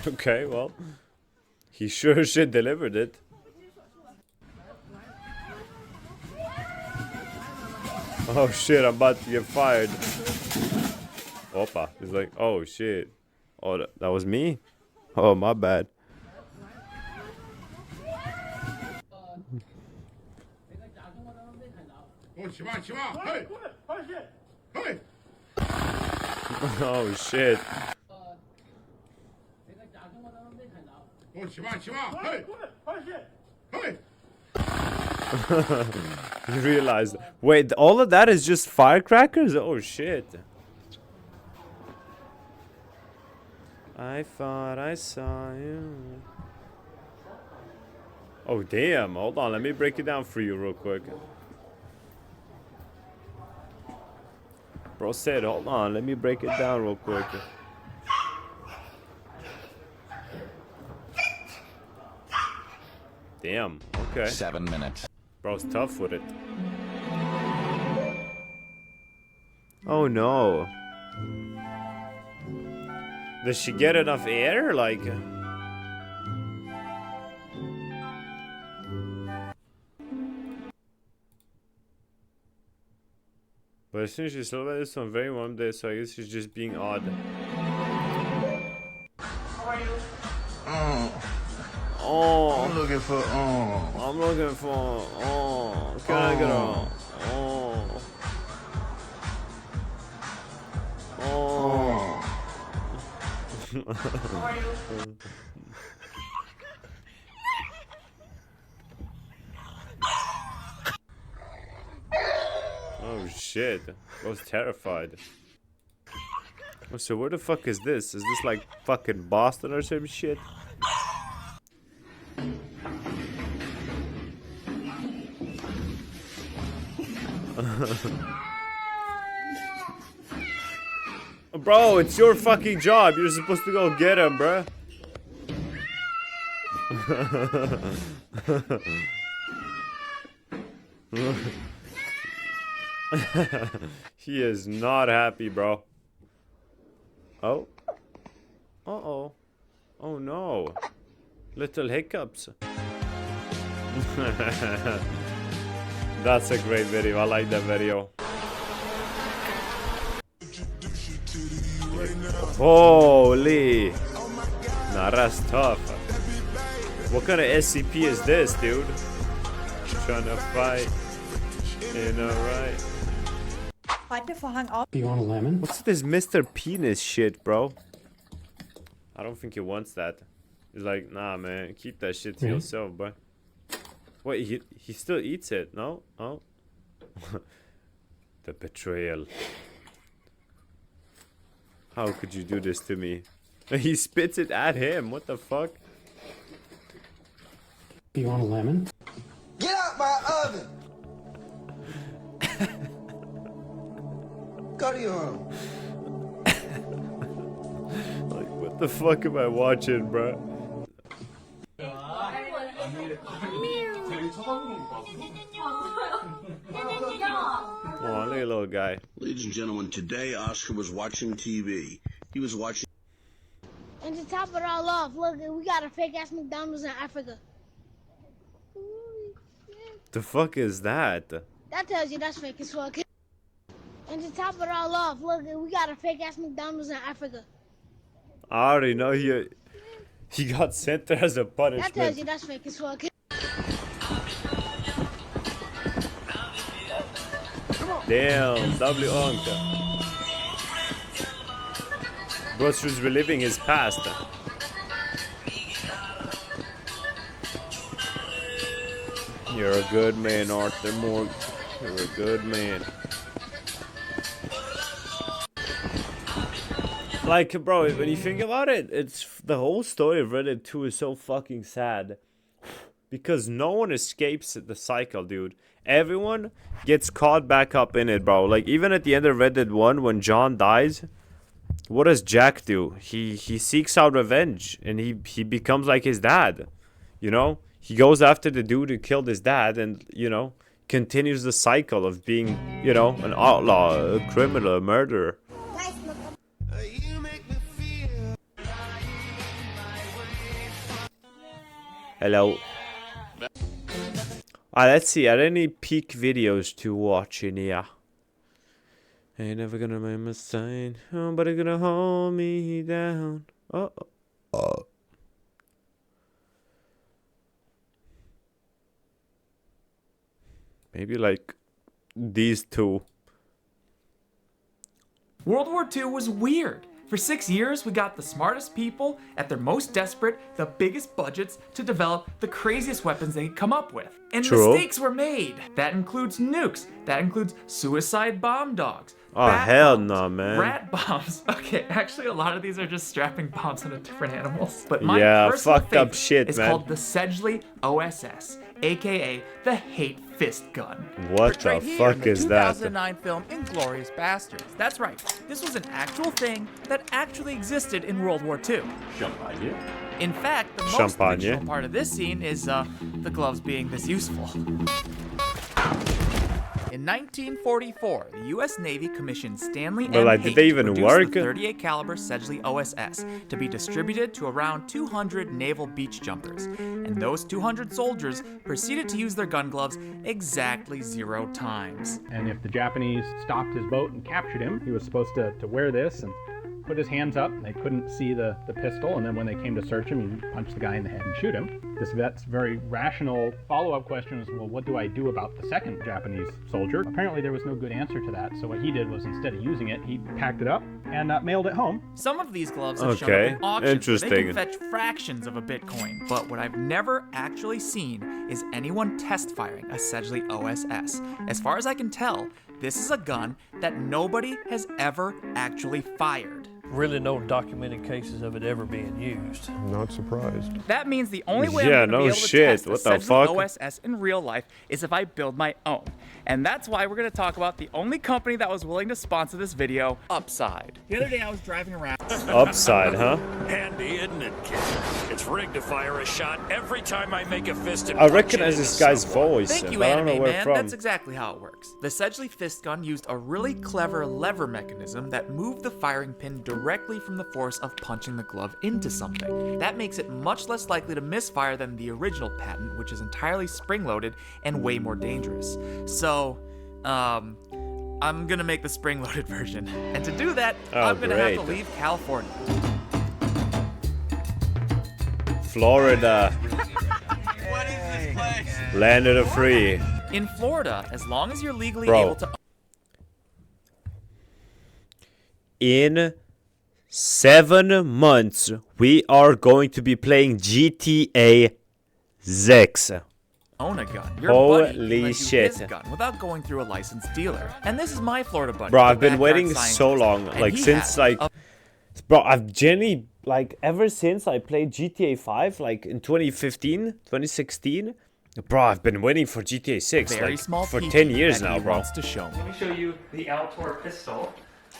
Okay, well, he sure as shit delivered it. Oh shit, I'm about to get fired. Opa, he's like, oh shit. Oh, that was me? Oh, my bad. Oh shit. You realize, wait, all of that is just firecrackers? Oh shit. I thought I saw you. Oh damn, hold on, let me break it down for you real quick. Bro said, hold on, let me break it down real quick. Damn, okay. 7 minutes. Bro's tough with it. Oh no. Does she get enough air? Like... But as soon as she saw that it's on very warm day, so I guess she's just being odd. Oh, I'm looking for, I'm looking for, can I get on? Oh shit, I was terrified. Oh, so where the fuck is this? Is this like fucking Boston or some shit? Bro, it's your fucking job. You're supposed to go get him, bro. He is not happy, bro. Oh. Uh-oh. Oh no. Little hiccups. That's a great video. I like that video. Holy. Nah, that's tough. What kind of SCP is this, dude? Trying to fight. Ain't alright. You want a lemon? What's this Mr. Penis shit, bro? I don't think he wants that. He's like, nah, man, keep that shit to yourself, bro. Wait, he still eats it, no? Oh. The betrayal. How could you do this to me? He spits it at him. What the fuck? You want a lemon? Get out my oven! Go to your room. Like, what the fuck am I watching, bro? Oh, look at little guy. Ladies and gentlemen, today Oscar was watching TV. He was watching. And to top it all off, look, we got a fake ass McDonald's in Africa. The fuck is that? That tells you that's fake as fuck. And to top it all off, look, we got a fake ass McDonald's in Africa. I already know he got sent there as a punishment. That tells you that's fake as fuck. Damn, W Uncle. Bro's reliving his past. You're a good man, Arthur Morgan. You're a good man. Like, bro, when you think about it, it's the whole story of Reddit 2 is so fucking sad. Because no one escapes the cycle, dude. Everyone gets caught back up in it, bro. Like, even at the end of Reddit 1, when John dies, what does Jack do? He seeks out revenge, and he becomes like his dad. You know? He goes after the dude who killed his dad and, you know, continues the cycle of being, you know, an outlaw, a criminal, a murderer. Hello. Let's see. Are there any peak videos to watch in here? Ain't never gonna make my sign. Nobody gonna hold me down. Oh. Maybe like these two. World War II was weird. For 6 years, we got the smartest people at their most desperate, the biggest budgets to develop the craziest weapons they could come up with. And mistakes were made. That includes nukes. That includes suicide bomb dogs. Oh, hell no, man. Rat bombs. Okay, actually, a lot of these are just strapping bombs onto different animals. But my personal fucked up favorite shit, is man. called the Sedgley OSS, aka the Hate Fist Gun. What the fuck is that? 2009 film Inglourious Bastards. That's right. This was an actual thing that actually existed in World War II. Champagne. In fact, the most original part of this scene is the gloves being this useful. In 1944, the U.S. Navy commissioned Stanley But, like, M. did Haight they to even produce work? the .38 caliber Sedgley OSS to be distributed to around 200 naval beach jumpers, and those 200 soldiers proceeded to use their gun gloves exactly 0 times. And if the Japanese stopped his boat and captured him, he was supposed to wear this and put his hands up. They couldn't see the pistol, and then when they came to search him, you punch the guy in the head and shoot him. This vet's very rational follow-up question was, well, what do I do about the second Japanese soldier? Apparently there was no good answer to that, so what he did was, instead of using it, he packed it up and mailed it home. Some of these gloves have shown up in auctions where they can fetch fractions of a Bitcoin, but what I've never actually seen is anyone test firing a Sedgley OSS. As far as I can tell, this is a gun that nobody has ever actually fired. Really no documented cases of it ever being used. Not surprised. That means the only way Yeah, I'm going to no be able to shit. test What the the Sedgley fuck? OSS in real life is if I build my own. And that's why we're going to talk about the only company that was willing to sponsor this video, Upside. The other day I was driving around. Upside, huh? Handy, isn't it, kid? It's rigged to fire a shot every time I make a fist and I punch recognize it this into guy's someone. voice, Thank you, but I don't know Anime where Man. from. That's exactly how it works. The Sedgley fist gun used a really clever lever mechanism that moved the firing pin directly from the force of punching the glove into something. That makes it much less likely to misfire than the original patent, which is entirely spring-loaded and way more dangerous. So, I'm gonna make the spring-loaded version. And to do that, I'm gonna have to leave California. Florida. What is this place? Land of the free. In Florida, as long as you're legally Bro. able to... In 7 months, we are going to be playing GTA 6. own a gun. Your buddy can Holy lend you shit. his gun without going through a licensed dealer. And this is my Florida buddy. Bro, the I've been backyard waiting scientist, so long. and Like, he since, has like... a Bro, I've genuinely, like, ever since I played GTA 5, like, in 2015, 2016... Bro, I've been waiting for GTA 6, very like, small for peek 10 years that now, he bro. wants to show me. Let me show you the Altor pistol.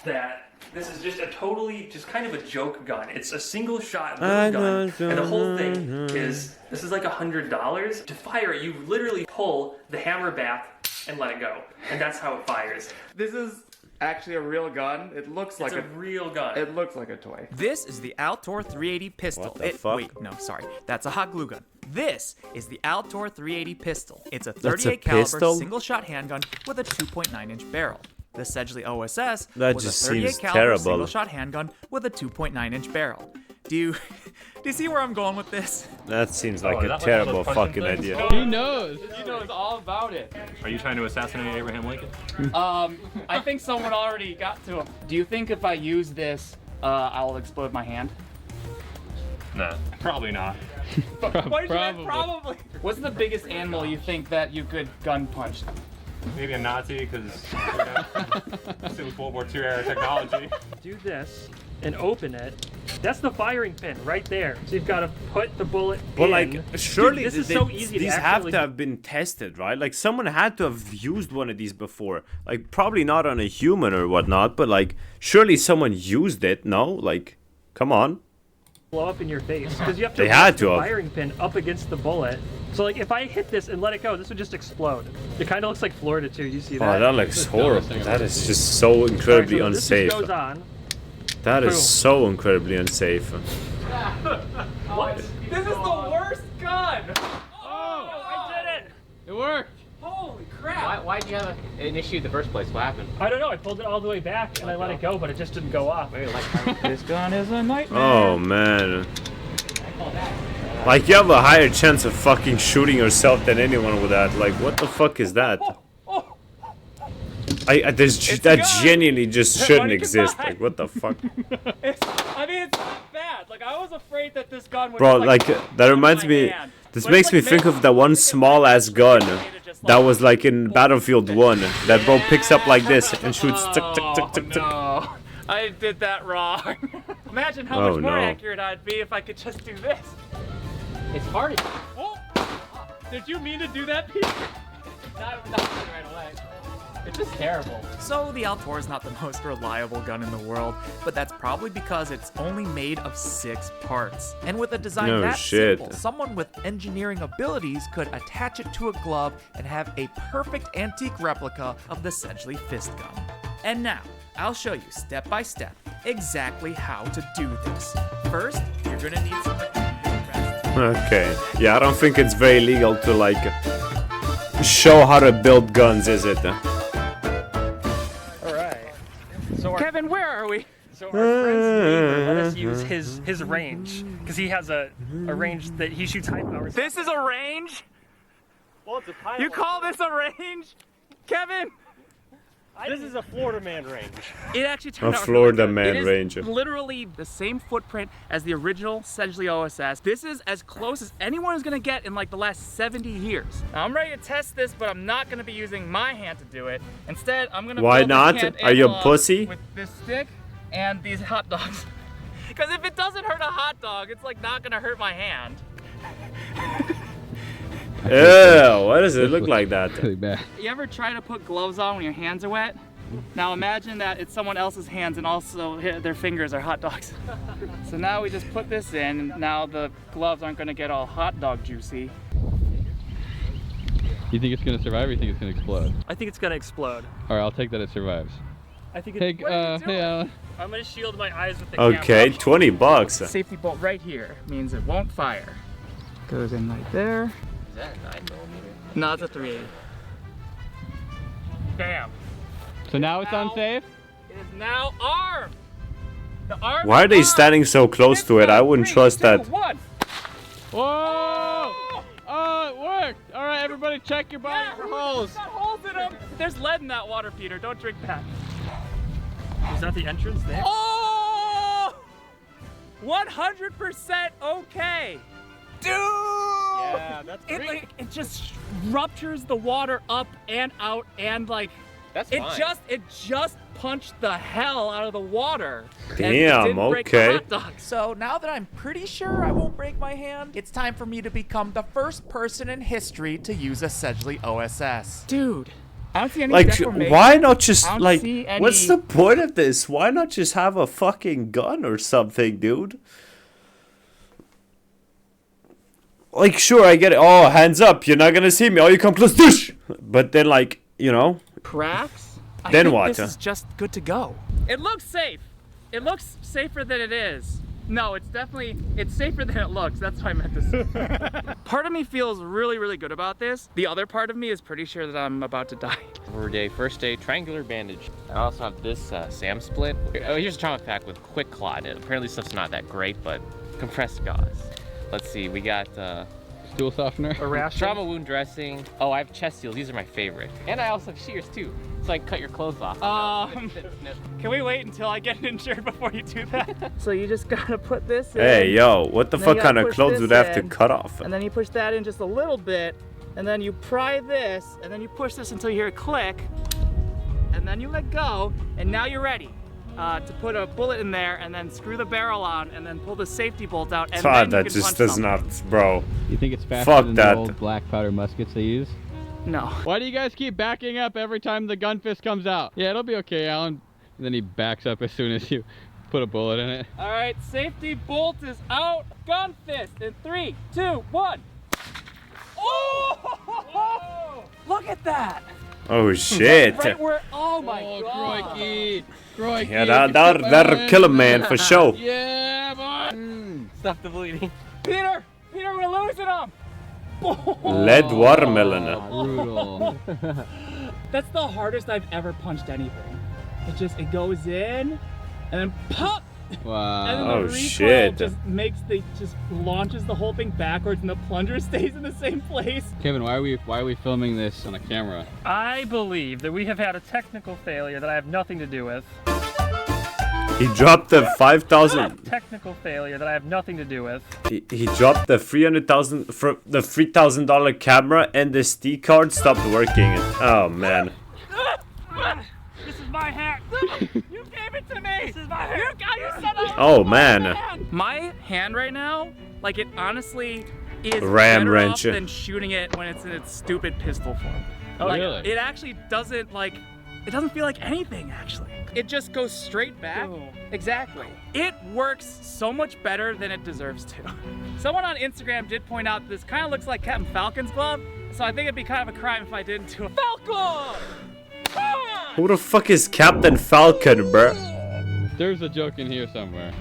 That this is just a totally, just kind of a joke gun. It's a single shot little gun, and the whole thing is, this is like $100. To fire it, you literally pull the hammer back and let it go, and that's how it fires. This is actually a real gun. It looks like It's a real gun. It looks like a toy. This is the Altor 380 pistol. What the fuck? Wait, no, sorry. That's a hot glue gun. This is the Altor 380 pistol. It's a That's a 38 caliber pistol? single shot handgun with a 2.9-inch barrel. The Sedgley OSS That was just a 38 seems caliber terrible. single shot handgun with a 2.9-inch barrel. Do you see where I'm going with this? That seems like is a that like terrible all those punching fucking things? idea. He knows. He knows all about it. Are you trying to assassinate Abraham Lincoln? I think someone already got to him. Do you think if I use this, I'll explode my hand? Nah, probably not. Why probably? What's the biggest animal you think that you could gun punch? Maybe a Nazi, because it was World War II era technology. Do this and open it. That's the firing pin right there. So you've got to put the bullet But in. like, surely Dude, this is they- so easy these to have actually... to have been tested, right? Like, someone had to have used one of these before. Like, probably not on a human or whatnot, but like, surely someone used it, no? Like, come on. blow up in your face because you have to They had rest to the have. firing pin up against the bullet. So like if I hit this and let it go, this would just explode. It kind of looks like Florida too. You see that? Oh, that looks horrible. That is just so incredibly Alright, so this unsafe. just goes on. That is Boom. so incredibly unsafe. What? This is the worst gun! Oh, I did it! It worked. Holy crap! Why'd you have an issue in the first place? What happened? I don't know. I pulled it all the way back and I let it go, but it just didn't go off. This gun is a nightmare. Oh, man. Like, you have a higher chance of fucking shooting yourself than anyone with that. Like, what the fuck is that? That genuinely just shouldn't exist. Like, what the fuck? I mean, it's not bad. Like, I was afraid that this gun would Bro, just, like, that reminds me... This makes me think of that one small-ass gun that was, like, in Battlefield 1. That bro picks up like this and shoots tick, tick, tick, tick, tick. No, I did that wrong. Imagine how Oh, much more no. accurate I'd be if I could just do this. It's hard. Oh, did you mean to do that, Pete? Not right away. It's just terrible. So the Altor is not the most reliable gun in the world, but that's probably because it's only made of 6 parts. And with a design No that shit. simple, someone with engineering abilities could attach it to a glove and have a perfect antique replica of the Sedgley fist gun. And now, I'll show you step by step exactly how to do this. First, you're gonna need some Okay. Yeah, I don't think it's very legal to, like, show how to build guns, is it? So Kevin, where are we? So our friend's neighbor let us use his range because he has a range that he shoots high powers. This is a range? Well, it's a pilot. You call this a range? Kevin? This is a Florida man range. It actually turned A out Florida really good. man It is range. literally the same footprint as the original Sedgley OSS. This is as close as anyone is gonna get in like the last 70 years. Now, I'm ready to test this, but I'm not gonna be using my hand to do it. Instead, I'm gonna Why build this not? hand Are you a analog pussy? with this stick and these hot dogs. Because if it doesn't hurt a hot dog, it's like not gonna hurt my hand. Ew, why does it look like that? Really bad. You ever try to put gloves on when your hands are wet? Now imagine that it's someone else's hands and also their fingers are hot dogs. So now we just put this in, and now the gloves aren't gonna get all hot dog juicy. You think it's gonna survive or you think it's gonna explode? I think it's gonna explode. Alright, I'll take that it survives. I think Hey, it's. hey Alan. I'm gonna shield my eyes with the Okay, camera. 20 bucks. Safety bolt right here means it won't fire. Goes in right there. Is that a 9mm? No, it's a 380. Bam. So now it's unsafe? It is now armed. The arm Why are is they armed. standing so close to it? I wouldn't trust that. 1. Whoa! Oh, it worked! All right, everybody check your body for holes. It's got holes in them. There's lead in that water, Peter. Don't drink that. Is that the entrance there? Oh! 100% okay. Dude! Yeah, that's It, great. like, it just ruptures the water up and out and like That's it fine. just punched the hell out of the water. and Damn, didn't break the okay. hot dog. So now that I'm pretty sure I won't break my hand, it's time for me to become the first person in history to use a Sedgley OSS. Dude, I don't see any Like, deformation. why not just, I don't like, see any... what's the point of this? Why not just have a fucking gun or something, dude? Like, sure, I get it. Oh, hands up. You're not gonna see me. Oh, you come close. Dush! But then, like, you know. cracks? Then I think what? This is just good to go. It looks safe. It looks safer than it is. No, it's safer than it looks. That's what I meant to say. Part of me feels really, really good about this. The other part of me is pretty sure that I'm about to die. First day, triangular bandage. I also have this Sam split. Oh, here's a trauma pack with quick clot in it. Apparently stuff's not that great, but compressed gauze. Let's see, we got stool softener, a ration, trauma wound dressing. Oh, I have chest seals. These are my favorite. And I also have shears too, so I can cut your clothes off. Can we wait until I get injured before you do that? So you just gotta put this in. Hey, yo, what the and then fuck you kind gotta of push clothes this would I have to in, cut off? And then you push that in just a little bit, and then you pry this, and then you push this until you hear a click, and then you let go, and now you're ready to put a bullet in there, and then screw the barrel on, and then pull the safety bolt out, and then that you can just punch does something. not, bro. You think it's faster Fuck than that. the old black powder muskets they use? No. Why do you guys keep backing up every time the gun fist comes out? Yeah, it'll be okay, Alan. And then he backs up as soon as you put a bullet in it. All right, safety bolt is out. Gun fist in 3, 2, 1. Oh! Look at that. Oh shit. Right where, oh my god. Crikey. Yeah, that'll kill a man for sure. Yeah, boy. Stop the bleeding. Peter, we're losing him. Lead watermelon. Brutal. That's the hardest I've ever punched anything. It goes in, and then pop. Wow. And then the Oh, recoil shit. just launches the whole thing backwards, and the plunger stays in the same place. Kevin, why are we filming this on a camera? I believe that we have had a technical failure that I have nothing to do with. He dropped the 5,000. Technical failure that I have nothing to do with. He dropped the $3,000 camera, and the SD card stopped working. Oh man. This is my hat. You gave it to me. This is my hat. You said I Oh man. My hand right now, like it honestly is Ram better wrench. off than shooting it when it's in its stupid pistol form. Oh, Like, really? It actually doesn't it doesn't feel like anything actually. It just goes straight back. Exactly. It works so much better than it deserves to. Someone on Instagram did point out this kind of looks like Captain Falcon's glove, so I think it'd be kind of a crime if I didn't do it. Falcon! Who the fuck is Captain Falcon, bro? There's a joke in here somewhere.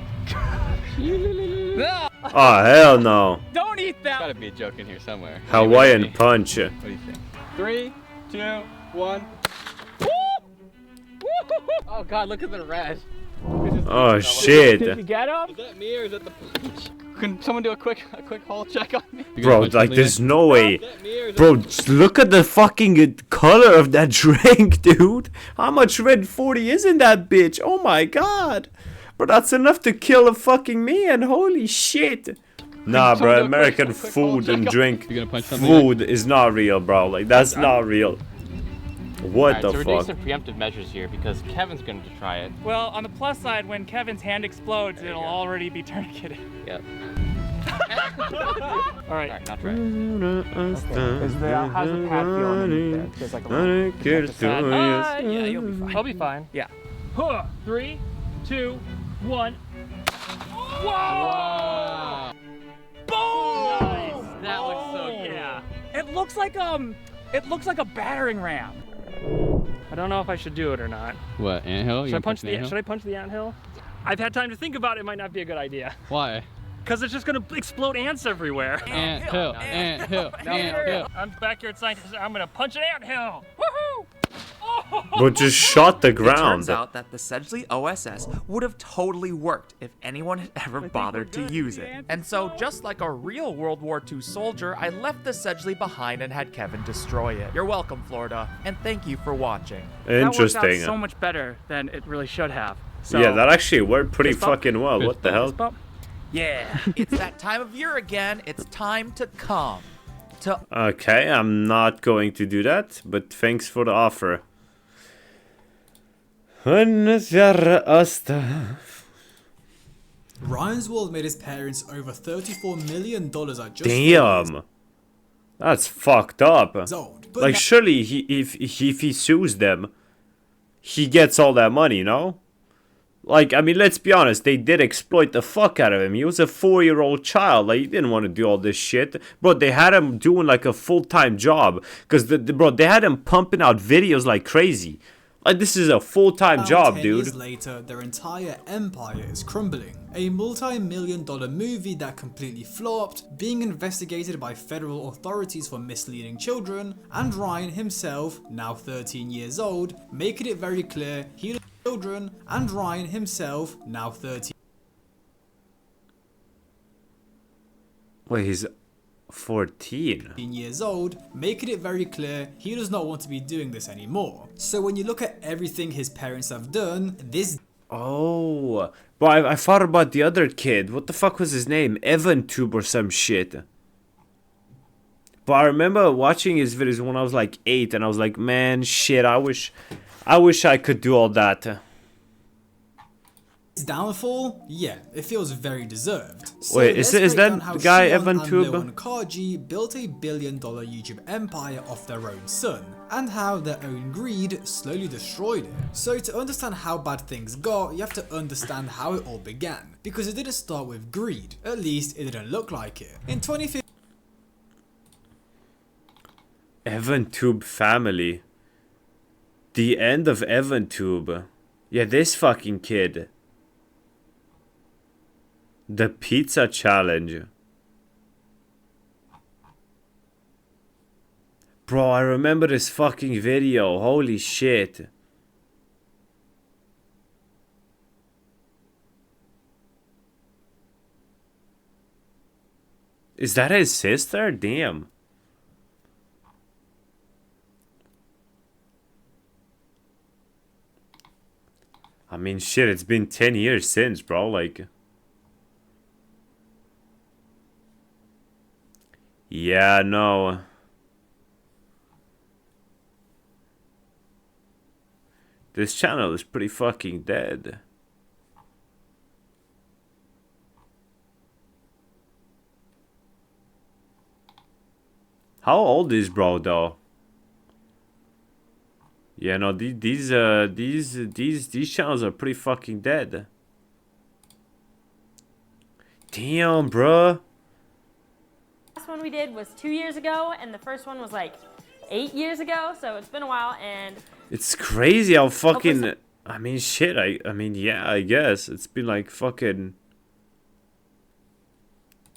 No! Oh hell no. Don't eat that! Gotta be a joke in here somewhere. Hawaiian punch. What do you think? 3, 2, 1. Oh god, look at the red. Oh shit. Did you get him? Is that me or is that the punch? Can someone do a quick hole check on me? Bro, like there's no way. Bro, just look at the fucking color of that drink, dude. How much red 40 is in that bitch? Oh my god. Bro, that's enough to kill a fucking man. Holy shit. Nah, bro, American food and drink food is not real, bro. Like, that's not real. What the So we're fuck? doing some preemptive measures here because Kevin's going to try it. Well, on the plus side, when Kevin's hand explodes, it'll already be tourniqueted. Yep. All right. Not try it. How's the pad feel underneath there? There's like a little... Yeah, you'll be fine. I'll be fine. Yeah. 3, 2, 1. Whoa! Boom! Nice. That looks so good. Yeah. It looks like a battering ram. I don't know if I should do it or not. What, anthill? Should I punch the anthill? I've had time to think about it. It might not be a good idea. Why? Because it's just gonna explode ants everywhere. Anthill, anthill, anthill. I'm back here at scientist. I'm gonna punch an anthill. Woohoo! Oh! But just shot the It ground. turns out that the Sedgley OSS would have totally worked if anyone had ever bothered to use it. And so, just like a real World War II soldier, I left the Sedgley behind and had Kevin destroy it. You're welcome, Florida, and thank you for watching. That worked Interesting. out so much better than it really should have. So, Yeah, that actually worked pretty fist bump? fucking well. What the hell? Yeah, it's that time of year again. It's time to come. Okay, I'm not going to do that, but thanks for the offer. Ryan's World made his parents over $34 million at just Damn. That's fucked up. old, but Like, now- surely if he sues them, he gets all that money, no? Like, I mean, let's be honest, they did exploit the fuck out of him. He was a 4-year-old child. Like, he didn't want to do all this shit. Bro, they had him doing, like, a full-time job. Because, bro, they had him pumping out videos like crazy. Like, this is a full-time Now, job, 10 dude. years later, their entire empire is crumbling. A multi-million-dollar movie that completely flopped, being investigated by federal authorities for misleading children, and Ryan himself, now 13 years old, making it very clear he children, and Ryan himself, now 13 Wait, he's 14. years old, making it very clear he does not want to be doing this anymore. So when you look at everything his parents have done, this Oh, but I thought about the other kid. What the fuck was his name? Evan Tube or some shit. But I remember watching his videos when I was like 8, and I was like, man, shit, I wish I could do all that. His downfall, yeah, it feels very deserved. So Wait, is let's break that down how the guy Shion Evan and Tube? Leon Kaji built a billion-dollar YouTube empire off their own son, and how their own greed slowly destroyed it. So to understand how bad things got, you have to understand how it all began, because it didn't start with greed. At least it didn't look like it. In 2015. Evan Tube family. The end of Evan Tube. Yeah, this fucking kid. The pizza challenge. Bro, I remember this fucking video. Holy shit. Is that his sister? Damn. I mean, shit, it's been 10 years since, bro, like... Yeah, no. This channel is pretty fucking dead. How old is bro, though? Yeah, no, these channels are pretty fucking dead. Damn, bruh. Last one we did was 2 years ago, and the first one was like 8 years ago, so it's been a while, and... It's crazy how fucking... I mean, shit, I mean, yeah, I guess. It's been like fucking...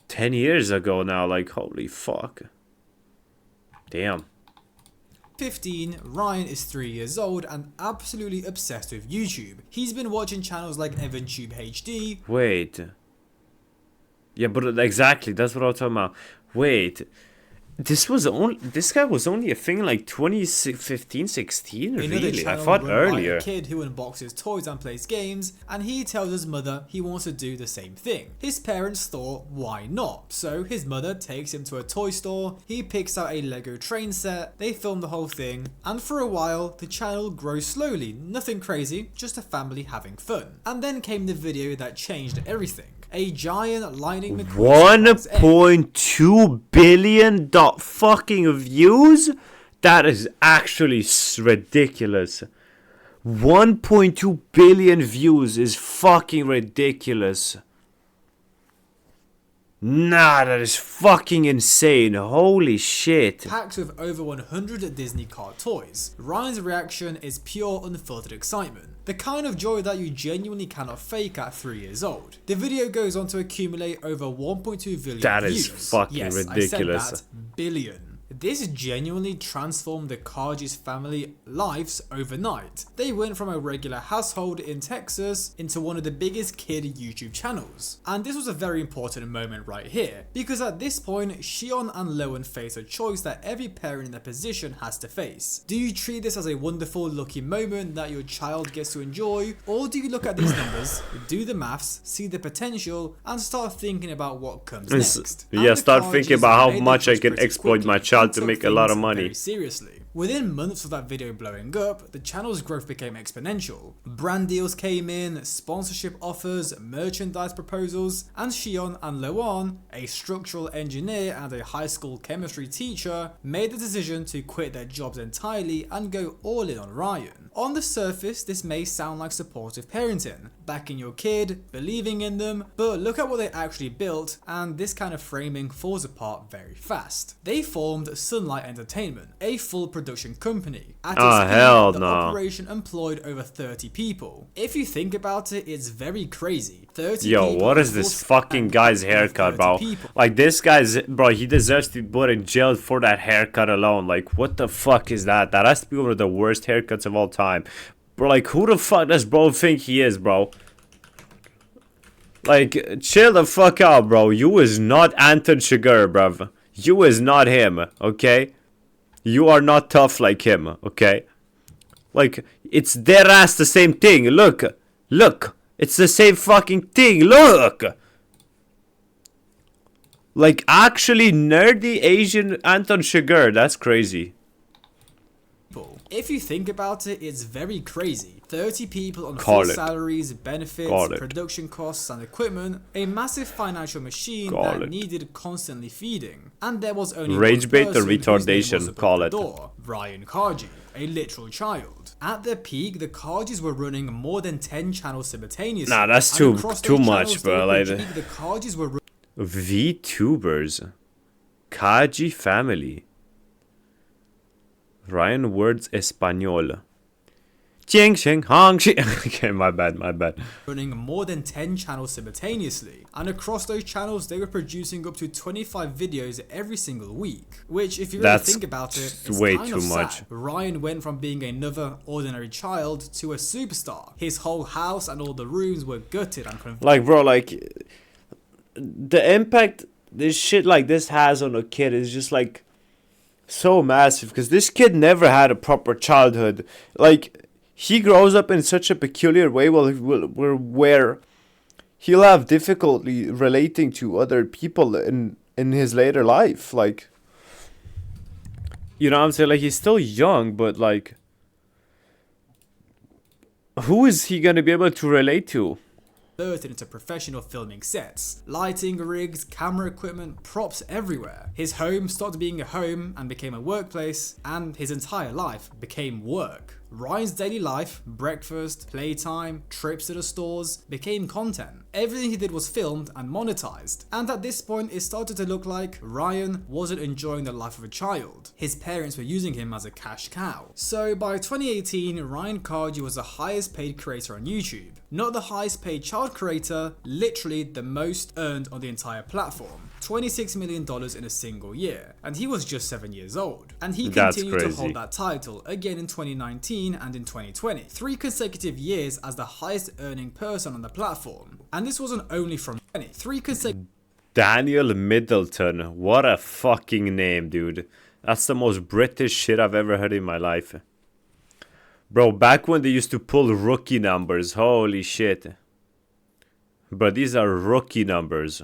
10 years ago now, like, holy fuck. Damn. 15, Ryan is 3 years old and absolutely obsessed with YouTube. He's been watching channels like EvanTube HD. Wait. Yeah, but exactly, that's what I was talking about. Wait. This guy was only a thing like 2015, 16? Really? I thought earlier. A kid who unboxes toys and plays games, and he tells his mother he wants to do the same thing. His parents thought, why not? So his mother takes him to a toy store, he picks out a Lego train set, they film the whole thing, and for a while, the channel grows slowly. Nothing crazy, just a family having fun. And then came the video that changed everything. A giant lightning McQueen 1.2 billion fucking views? That is actually ridiculous. 1.2 billion views is fucking ridiculous. Nah, that is fucking insane. Holy shit. Packed with over 100 Disney card toys. Ryan's reaction is pure unfiltered excitement. The kind of joy that you genuinely cannot fake at 3 years old. The video goes on to accumulate over 1.2 billion That views. is fucking ridiculous. I said that, billion. This genuinely transformed the Kaji's family lives overnight. They went from a regular household in Texas into one of the biggest kid YouTube channels. And this was a very important moment right here, because at this point, Shion and Loan face a choice that every parent in their position has to face. Do you treat this as a wonderful, lucky moment that your child gets to enjoy, or do you look at these numbers, do the maths, see the potential, and start thinking about what comes next? Yeah, start thinking about how much I can exploit my child to make a lot of money. Very seriously. Within months of that video blowing up, the channel's growth became exponential. Brand deals came in, sponsorship offers, merchandise proposals, and Shion and Loan, a structural engineer and a high school chemistry teacher, made the decision to quit their jobs entirely and go all in on Ryan. On the surface, this may sound like supportive parenting, backing your kid, believing in them, but look at what they actually built, and this kind of framing falls apart very fast. They formed Sunlight Entertainment, a full production company. At its peak, the operation employed over 30 people. If you think about it, it's very crazy. 30 Yo, people what is this fucking guy's haircut, bro? Like, this guy's, bro, he deserves to be put in jail for that haircut alone. Like, what the fuck is that? That has to be one of the worst haircuts of all time. Bro, like, who the fuck does bro think he is, bro? Like, chill the fuck out, bro. You is not Anton Chigurh, bruv. You is not him, okay? You are not tough like him, okay? Like, it's dead ass the same thing. Look. Look. It's the same fucking thing. Look. Like, actually nerdy Asian Anton Chigurh. That's crazy. If you think about it, it's very crazy. 30 people on full salaries, benefits, production costs and equipment, a massive financial machine that needed constantly feeding. And there was only rage bait or retardation, call it. Ryan Kaji, a literal child. At their peak, the Kajis were running more than 10 channels simultaneously. Nah, that's too much, bro. Like, the Kajis were VTubers, Kaji family. Ryan Words Espanol. Ching Sheng Hong Shi. Okay, my bad. Running more than 10 channels simultaneously, and across those channels they were producing up to 25 videos every single week, which if you really think about it, it's way kind too of much. sad. Ryan went from being another ordinary child to a superstar. His whole house and all the rooms were gutted and converted. Like, bro, like, the impact this shit like this has on a kid is just like so massive, because this kid never had a proper childhood. Like, he grows up in such a peculiar way where he'll have difficulty relating to other people in his later life. Like, you know what I'm saying? Like, he's still young, but like, who is he gonna be able to relate to? Into professional filming sets, lighting rigs, camera equipment, props everywhere. His home stopped being a home and became a workplace, and his entire life became work. Ryan's daily life, breakfast, playtime, trips to the stores, became content. Everything he did was filmed and monetized, and at this point it started to look like Ryan wasn't enjoying the life of a child. His parents were using him as a cash cow. So by 2018, Ryan Kaji was the highest paid creator on YouTube. Not the highest paid child creator, literally the most earned on the entire platform. $26 million in a single year, and he was just 7 years old. And he continued to hold that title again in 2019 and in 2020. 3 consecutive years as the highest earning person on the platform. And this wasn't only from 3 consecutive. Daniel Middleton, what a fucking name, dude. That's the most British shit I've ever heard in my life. Bro, back when they used to pull rookie numbers, holy shit. But these are rookie numbers.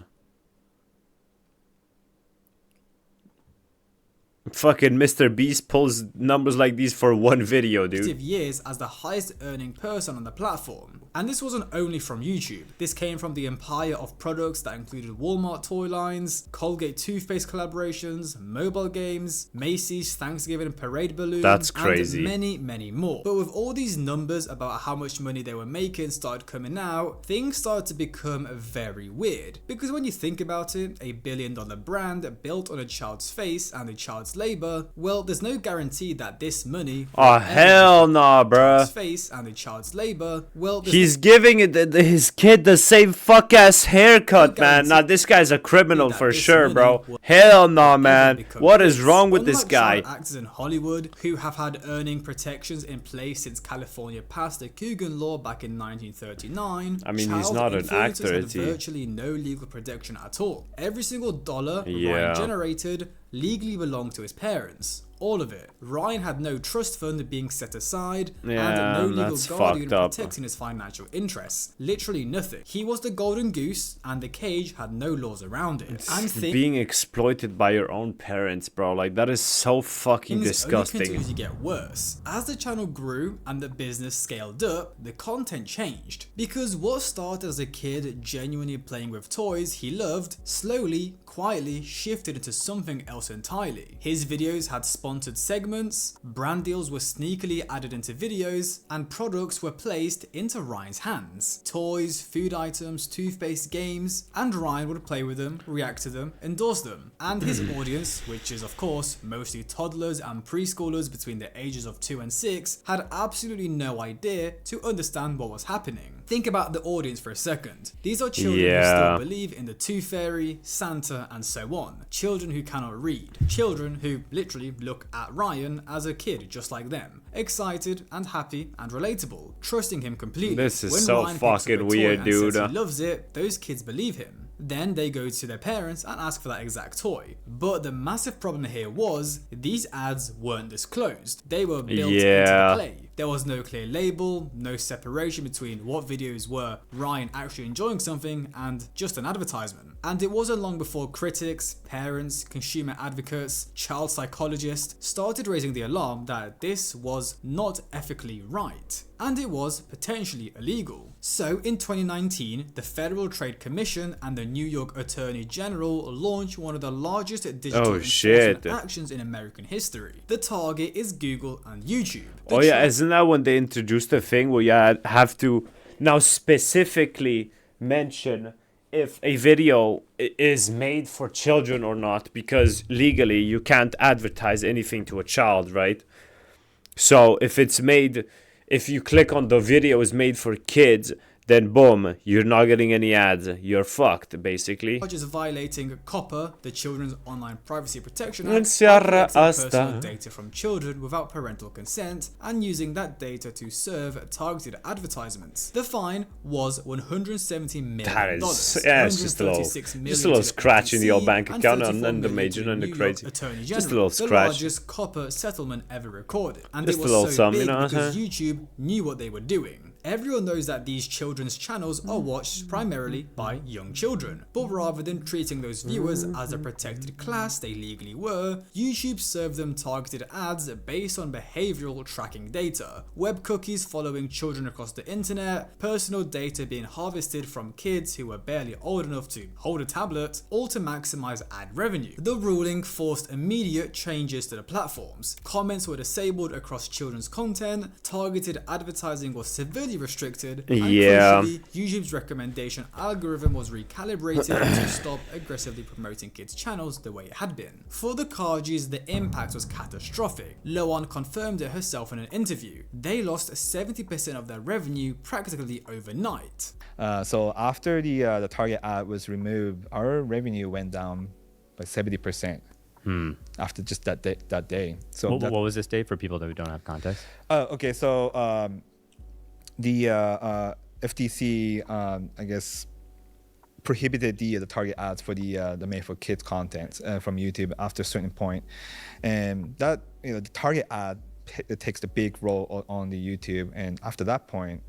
Fucking Mr. Beast pulls numbers like these for one video, dude. Years as the highest earning person on the platform. And this wasn't only from YouTube. This came from the empire of products that included Walmart toy lines, Colgate toothpaste collaborations, mobile games, Macy's Thanksgiving parade balloons, that's crazy, and many, many more. But with all these numbers about how much money they were making started coming out, things started to become very weird. Because when you think about it, $1 billion brand built on a child's face and a child's child's labor, well, there's no guarantee that this money Oh hell nah, bruh. face and the child's labor, well, He's giving his kid the same fuck ass haircut, man. Nah, this guy's a criminal for sure, bro. Hell nah, man. What is wrong with this guy? Actors in Hollywood who have had earning protections in place since California passed the Coogan Law back in 1939. I mean, he's not an actor, had is he? virtually no legal protection at all. Every single dollar Yeah. Ryan generated legally belonged to his parents. All of it. Ryan had no trust fund being set aside Yeah, and no legal that's guardian fucked up. protecting his financial interests. Literally nothing. He was the golden goose and the cage had no laws around it. And Being exploited by your own parents, bro. Like, that is so fucking things disgusting. only continued to get worse. As the channel grew and the business scaled up, the content changed. Because what started as a kid genuinely playing with toys he loved, slowly, quietly shifted into something else entirely. His videos had sponsored segments, brand deals were sneakily added into videos, and products were placed into Ryan's hands. Toys, food items, toothpaste, games, and Ryan would play with them, react to them, endorse them. And his audience, which is of course mostly toddlers and preschoolers between the ages of 2 and 6, had absolutely no idea to understand what was happening. Think about the audience for a second. These are children who still believe in the Tooth Fairy, Santa, and so on. Children who cannot read. Children who literally look at Ryan as a kid just like them. Excited and happy and relatable. Trusting him completely. This is When so Ryan picks up a fucking toy weird, and says dude. he loves it, those kids believe him. Then they go to their parents and ask for that exact toy. But the massive problem here was, these ads weren't disclosed. They were built into the play. There was no clear label, no separation between what videos were Ryan actually enjoying something and just an advertisement. And it wasn't long before critics, parents, consumer advocates, child psychologists started raising the alarm that this was not ethically right. And it was potentially illegal. So in 2019, the Federal Trade Commission and the New York Attorney General launched one of the largest digital enforcement actions in American history. The target is Google and YouTube. Oh yeah, isn't that when they introduced the thing where you have to now specifically mention if a video is made for children or not, because legally you can't advertise anything to a child, right? So if you click on the video is made for kids, then boom, you're not getting any ads. You're fucked, basically. Charges violating COPPA, the Children's Online Privacy Protection Non Act, si by collecting arrasta. personal data from children without parental consent and using that data to serve targeted advertisements. The fine was $170 million. That is, yeah, it's just a little scratch in the old bank account and the major and the crazy. Just a little scratch. The largest COPPA settlement ever recorded. And Just it a was little so sum, big you know, because YouTube knew what they were doing. Everyone knows that these children's channels are watched primarily by young children, but rather than treating those viewers as a protected class they legally were, YouTube served them targeted ads based on behavioral tracking data, web cookies following children across the internet, personal data being harvested from kids who were barely old enough to hold a tablet, all to maximize ad revenue. The ruling forced immediate changes to the platforms. Comments were disabled across children's content, targeted advertising was severely restricted, and crucially, YouTube's recommendation algorithm was recalibrated to stop aggressively promoting kids' channels the way it had been. For the Kajis, the impact was catastrophic. Loan confirmed it herself in an interview. They lost 70% of their revenue practically overnight. So after the target ad was removed, our revenue went down by 70%. After just that day. So what was this date for people that don't have context? Okay, so the FTC, I guess, prohibited the target ads for the made for kids content from YouTube after a certain point, and that the target ad it takes the big role on the YouTube, and after that point,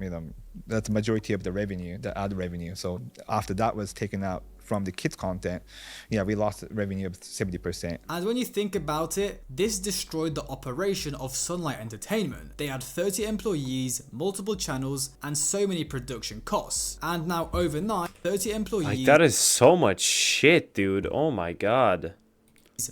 that's the majority of the revenue, the ad revenue. So after that was taken out from the kids content, we lost revenue of 70%. And when you think about it, this destroyed the operation of Sunlight Entertainment. They had 30 employees, multiple channels, and so many production costs. And now overnight, 30 employees... Like, that is so much shit, dude. Oh my god.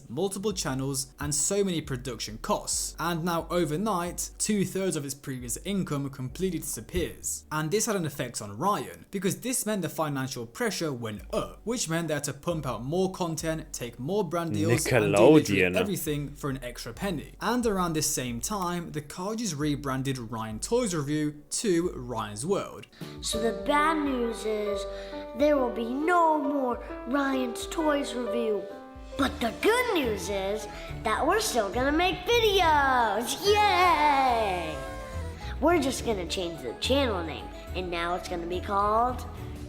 multiple channels and so many production costs, and now overnight 2/3 of his previous income completely disappears. And this had an effect on Ryan, because this meant the financial pressure went up, which meant they had to pump out more content, take more brand deals, and do literally everything for an extra penny. And around this same time, the Kajis rebranded Ryan Toys Review to Ryan's World. So the bad news is there will be no more Ryan's Toys Review. But the good news is that we're still gonna make videos! Yay! We're just gonna change the channel name, and now it's gonna be called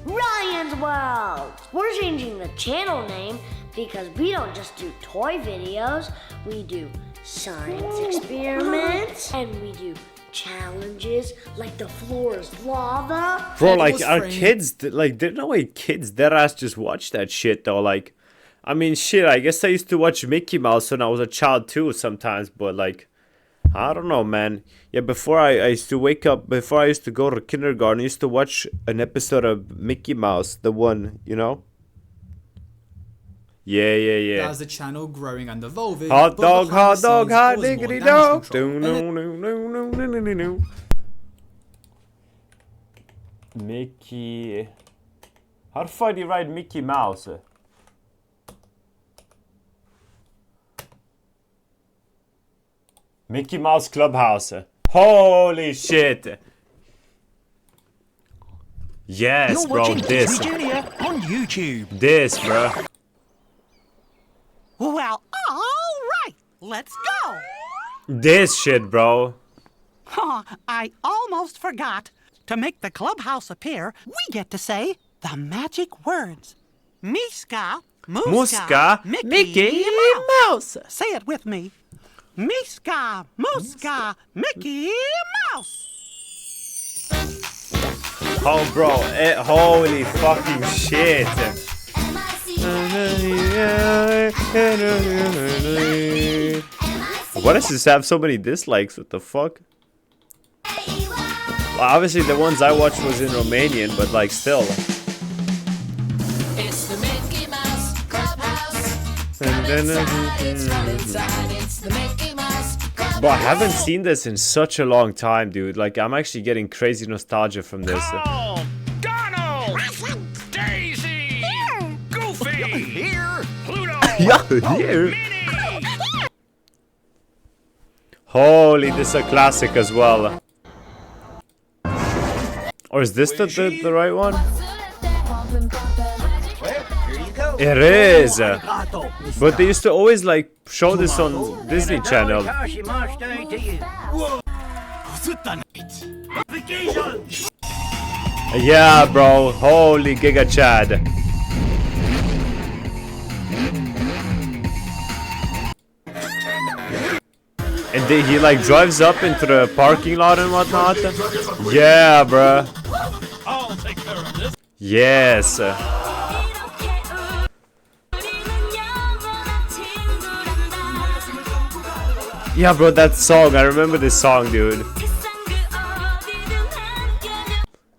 Ryan's World! We're changing the channel name because we don't just do toy videos, we do science experiments, and we do challenges like the floor is lava. Bro, like, our kids, like, there's no way kids dead ass just watch that shit though. Like, I mean, shit, I guess I used to watch Mickey Mouse when I was a child too sometimes, but like, I don't know, man. Yeah, before I used to wake up, before I used to go to kindergarten, I used to watch an episode of Mickey Mouse, the one, you know? Yeah. As the channel growing and evolving. Hot dog, hot was diggity more dog. damage control. Mickey. How the fuck do you write Mickey Mouse? Mickey Mouse Clubhouse. Holy shit. Yes, You're bro, watching this. Disney Junior on YouTube. This, bro. Well, all right, let's go. This shit, bro. Huh, I almost forgot. To make the clubhouse appear, we get to say the magic words. Miska, Muska, Mickey Mouse. Say it with me. Miska, Muska, Mickey Mouse. Oh, bro. Holy fucking shit. Why does this have so many dislikes? What the fuck? Well, obviously the ones I watched was in Romanian, but like still. It's the Mickey Mouse Clubhouse. It's the Mickey Mouse Clubhouse. Bro, I haven't seen this in such a long time, dude. Like, I'm actually getting crazy nostalgia from this. Donald! Daisy! Goofy! Here! Pluto! Here! Holy, this is a classic as well. Or is this the right one? It is! But they used to always like show this on Disney Channel. Yeah, bro. Holy Giga Chad. And then he like drives up into the parking lot and whatnot. Yeah, bro. I'll take care of this. Yes. Yeah, bro, that song. I remember this song, dude.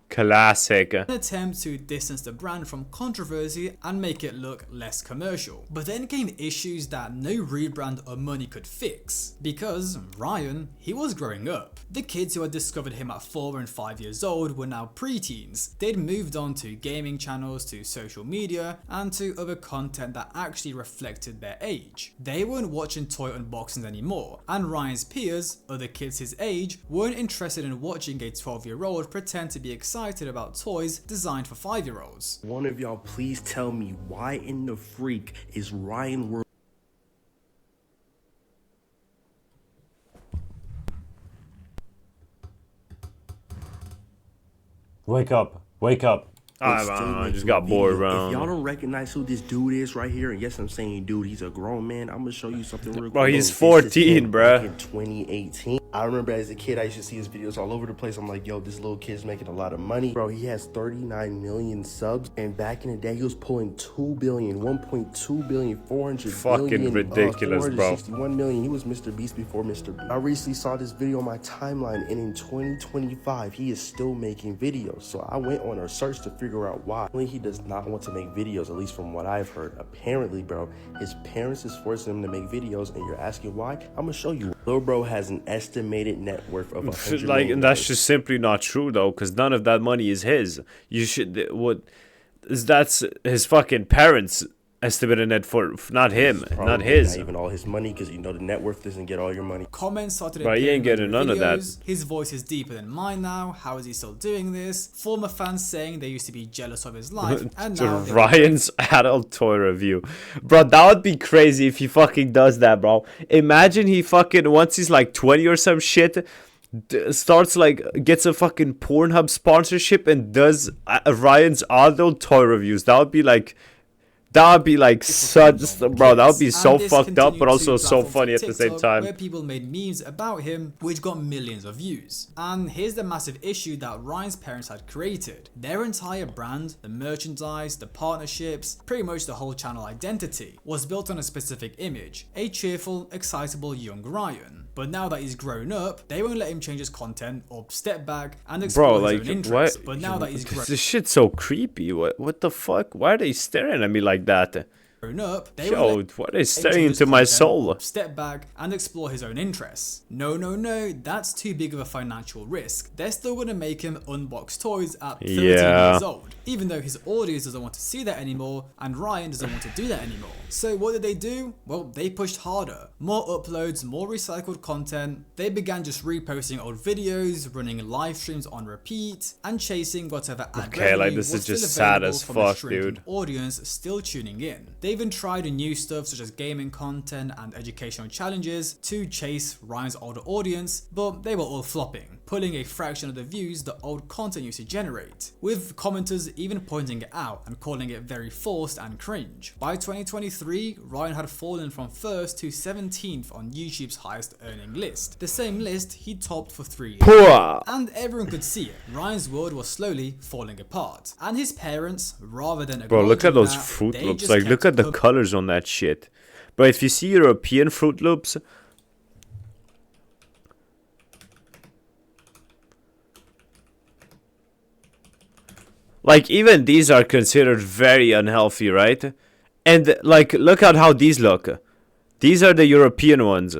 Classic. An attempt to distance the brand from controversy and make it look less commercial. But then came issues that no rebrand or money could fix. Because Ryan, he was growing up. The kids who had discovered him at 4 and 5 years old were now preteens. They'd moved on to gaming channels, to social media, and to other content that actually reflected their age. They weren't watching toy unboxings anymore, and Ryan's peers, other kids his age, weren't interested in watching a 12-year-old pretend to be excited about toys designed for 5-year-olds. One of y'all please tell me why in the freak is Ryan World? Wake up. Wake up. I just got bored, bro. If y'all don't recognize who this dude is right here, and yes, I'm saying dude, he's a grown man. I'm gonna show you something real quick. Bro, he's 14, bro. In 2018. I remember as a kid, I used to see his videos all over the place. I'm like, yo, this little kid's making a lot of money. Bro, he has 39 million subs. And back in the day, he was pulling 2 billion, 1.2 billion, 400 Fucking billion, ridiculous, bro. 461 million. He was Mr. Beast before Mr. Beast. I recently saw this video on my timeline, and in 2025, he is still making videos. So I went on a search to figure out why. He does not want to make videos, at least from what I've heard. Apparently, bro, his parents is forcing him to make videos, and you're asking why? I'm gonna show you. Lil bro has an estimated net worth of $100 Like, million. and that's just simply not true though, because none of that money is his. You should that's his fucking parents estimated net for, not him, not his. Not even all his money, because you know the net worth doesn't get all your money. Comments started Bro, he ain't getting none of that. His voice is deeper than mine now. How is he still doing this? Former fans saying they used to be jealous of his life, and now Ryan's adult toy review. Bro, that would be crazy if he fucking does that, bro. Imagine he fucking, once he's like 20 or some shit, starts like, gets a fucking Pornhub sponsorship and does Ryan's adult toy reviews. That would be like such, bro, that would be so fucked up, but also so funny at the same time. Where people made memes about him, which got millions of views. And here's the massive issue that Ryan's parents had created. Their entire brand, the merchandise, the partnerships, pretty much the whole channel identity, was built on a specific image, a cheerful, excitable young Ryan. But now that he's grown up, they won't let him change his content or step back and explore his own interests. But now that he's grown, this shit's so creepy. What the fuck? Why are they staring at me like that? Up, they Yo, why are they staring into my soul? Step back and explore his own interests. No, that's too big of a financial risk. They're still gonna make him unbox toys at 13 years old, even though his audience doesn't want to see that anymore, and Ryan doesn't want to do that anymore. So what did they do? Well, they pushed harder. More uploads, more recycled content. They began just reposting old videos, running live streams on repeat, and chasing whatever ad revenue like, this was is just still sad available as from a fuck, shrinking dude. audience still tuning in. They even tried new stuff such as gaming content and educational challenges to chase Ryan's older audience, but they were all flopping, pulling a fraction of the views the old content used to generate, with commenters even pointing it out and calling it very forced and cringe. By 2023, Ryan had fallen from 1st to 17th on YouTube's highest earning list, the same list he topped for 3 years. Poor. And everyone could see it. Ryan's world was slowly falling apart, and his parents, rather than Bro, look at those that, Fruit they Loops. just Like, look kept at the colors on that shit. But if you see European Fruit Loops, like, even these are considered very unhealthy, right? And like, look at how these look. These are the European ones.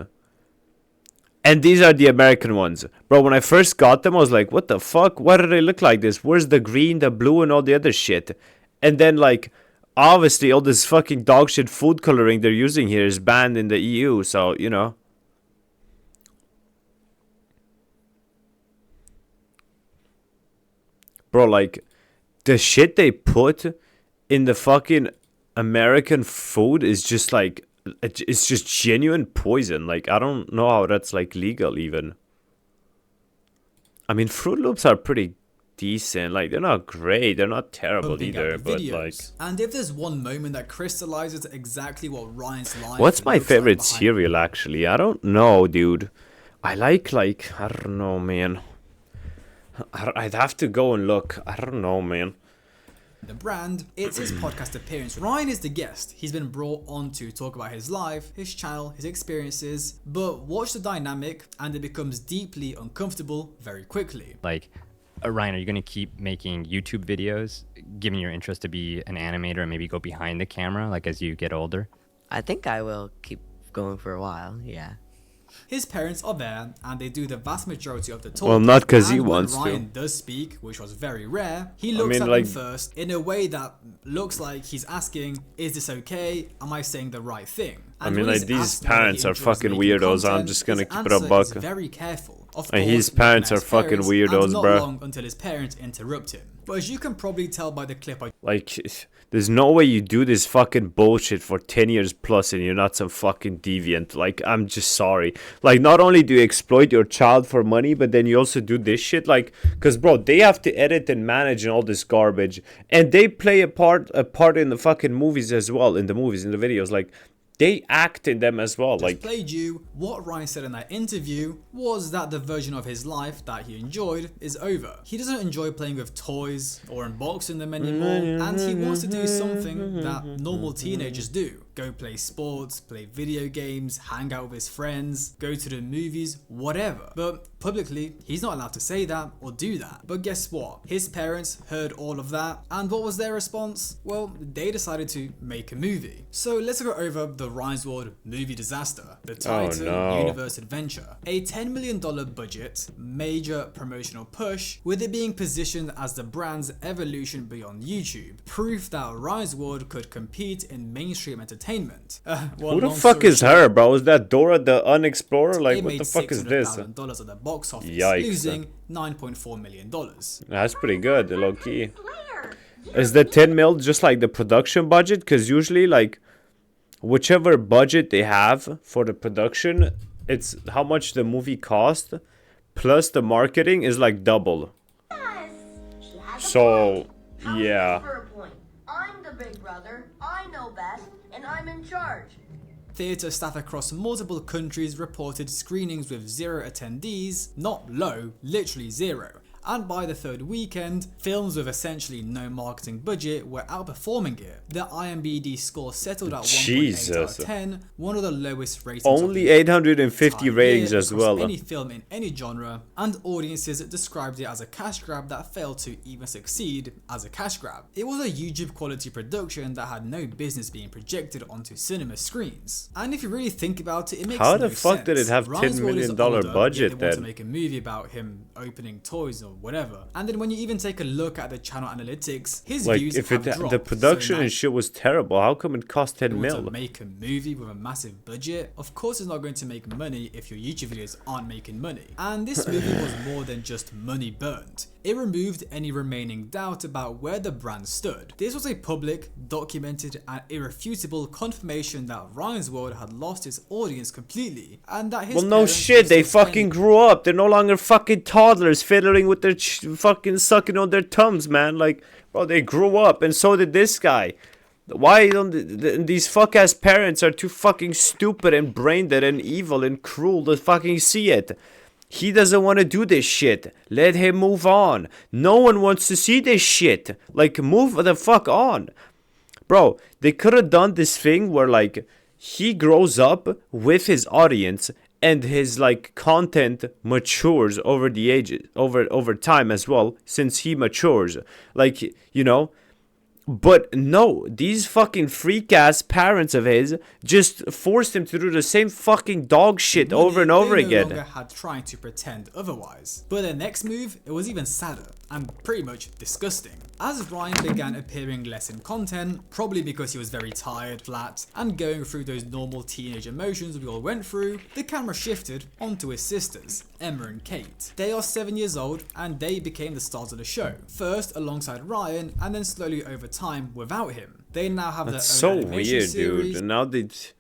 And these are the American ones. Bro, when I first got them, I was like, what the fuck? Why do they look like this? Where's the green, the blue, and all the other shit? And then, like, obviously, all this fucking dog shit food coloring they're using here is banned in the EU, so, you know. Bro, like, the shit they put in the fucking American food is just, like, it's just genuine poison. Like, I don't know how that's, like, legal, even. I mean, Fruit Loops are pretty decent. Like, they're not great, they're not terrible either, but like, and if there's one moment that crystallizes exactly what Ryan's life what's my looks favorite like behind cereal, actually? I don't know, dude. I like, I don't know, man. I'd have to go and look. I don't know, man. the brand, it's his podcast appearance. Ryan is the guest. He's been brought on to talk about his life, his channel, his experiences, but watch the dynamic and it becomes deeply uncomfortable very quickly. Like, Ryan, are you going to keep making YouTube videos, given your interest to be an animator and maybe go behind the camera, like, as you get older? I think I will keep going for a while, yeah. His parents are there and they do the vast majority of the talk. Well, not because he And when wants Ryan to. does speak, which was very rare, he looks at like, them first in a way that looks like he's asking, is this okay? Am I saying the right thing? I And mean, when like, he's these asked whether he parents are enjoys fucking making weirdos. I'm content, just gonna his keep it a answer buck. is very careful. Of And his course, parents looking are at his fucking parents, weirdos, and not bruh. long until his parents interrupt him. But as you can probably tell by the clip I Like, there's no way you do this fucking bullshit for 10 years plus and you're not some fucking deviant. Like, I'm just sorry. Like, not only do you exploit your child for money, but then you also do this shit. Like, because, bro, they have to edit and manage and all this garbage. And they play a part in the fucking movies as well. In the movies, in the videos. Like, they act in them as well. Just Like, played you. What Ryan said in that interview was that the version of his life that he enjoyed is over. He doesn't enjoy playing with toys or unboxing them anymore, and he wants to do something that normal teenagers do. Go play sports, play video games, hang out with his friends, go to the movies, whatever. But publicly, he's not allowed to say that or do that. But guess what? His parents heard all of that, and what was their response? Well, they decided to make a movie. So let's go over the Ryan's World movie disaster, the Titan Universe Adventure. A $10 million budget, major promotional push, with it being positioned as the brand's evolution beyond YouTube. Proof that Ryan's World could compete in mainstream entertainment. Who the fuck is her, bro? Is that Dora the Unexplorer? Like, what the fuck is this? It made $600,000 at the box office, Yikes. losing $9.4 million. That's pretty good, low key. Is the 10 mil just like the production budget? Because usually, like, whichever budget they have for the production, it's how much the movie cost, plus the marketing is like double. So, yeah. I'm the big brother, I know best, and I'm in charge. Theatre staff across multiple countries reported screenings with 0 attendees, not low, literally 0. And by the third weekend, films with essentially no marketing budget were outperforming it. The IMDb score settled at 1.8 out of 10, one of the lowest ratings. Only 850 ratings as well. Any film in any genre, and audiences described it as a cash grab that failed to even succeed as a cash grab. It was a YouTube quality production that had no business being projected onto cinema screens. And if you really think about it, it makes How no the fuck sense. did it have Ryan's $10 World is million older, budget yet they want to then? make a movie about him opening toys or whatever. And then when you even take a look at the channel analytics, his Like, views if have it dropped. the production So now and shit was terrible, how come it cost 10 you want mil? to make a movie with a massive budget, of course it's not going to make money if your YouTube videos aren't making money. And this movie was more than just money burnt. It removed any remaining doubt about where the brand stood. This was a public, documented, and irrefutable confirmation that Ryan's World had lost its audience completely, and that his Well, no parents shit, were they still fucking grew up. They're no longer fucking toddlers fiddling with their fucking sucking on their thumbs, man. Like, bro, they grew up, and so did this guy. Why don't these fuck ass parents are too fucking stupid and brain dead and evil and cruel to fucking see it? He doesn't want to do this shit. Let him move on. No one wants to see this shit. Like, move the fuck on. Bro, they could have done this thing where, like, he grows up with his audience and his, like, content matures over the ages, over time as well, since he matures. Like, you know. But no, these fucking freak ass parents of his just forced him to do the same fucking dog shit over and over they no again. longer had trying to pretend otherwise. But their next move, it was even sadder and pretty much disgusting. As Ryan began appearing less in content, probably because he was very tired, flat, and going through those normal teenage emotions we all went through, the camera shifted onto his sisters, Emma and Kate. They are 7 years old and they became the stars of the show, first alongside Ryan and then slowly over time without him. They now have That's their own so animation weird, series, dude.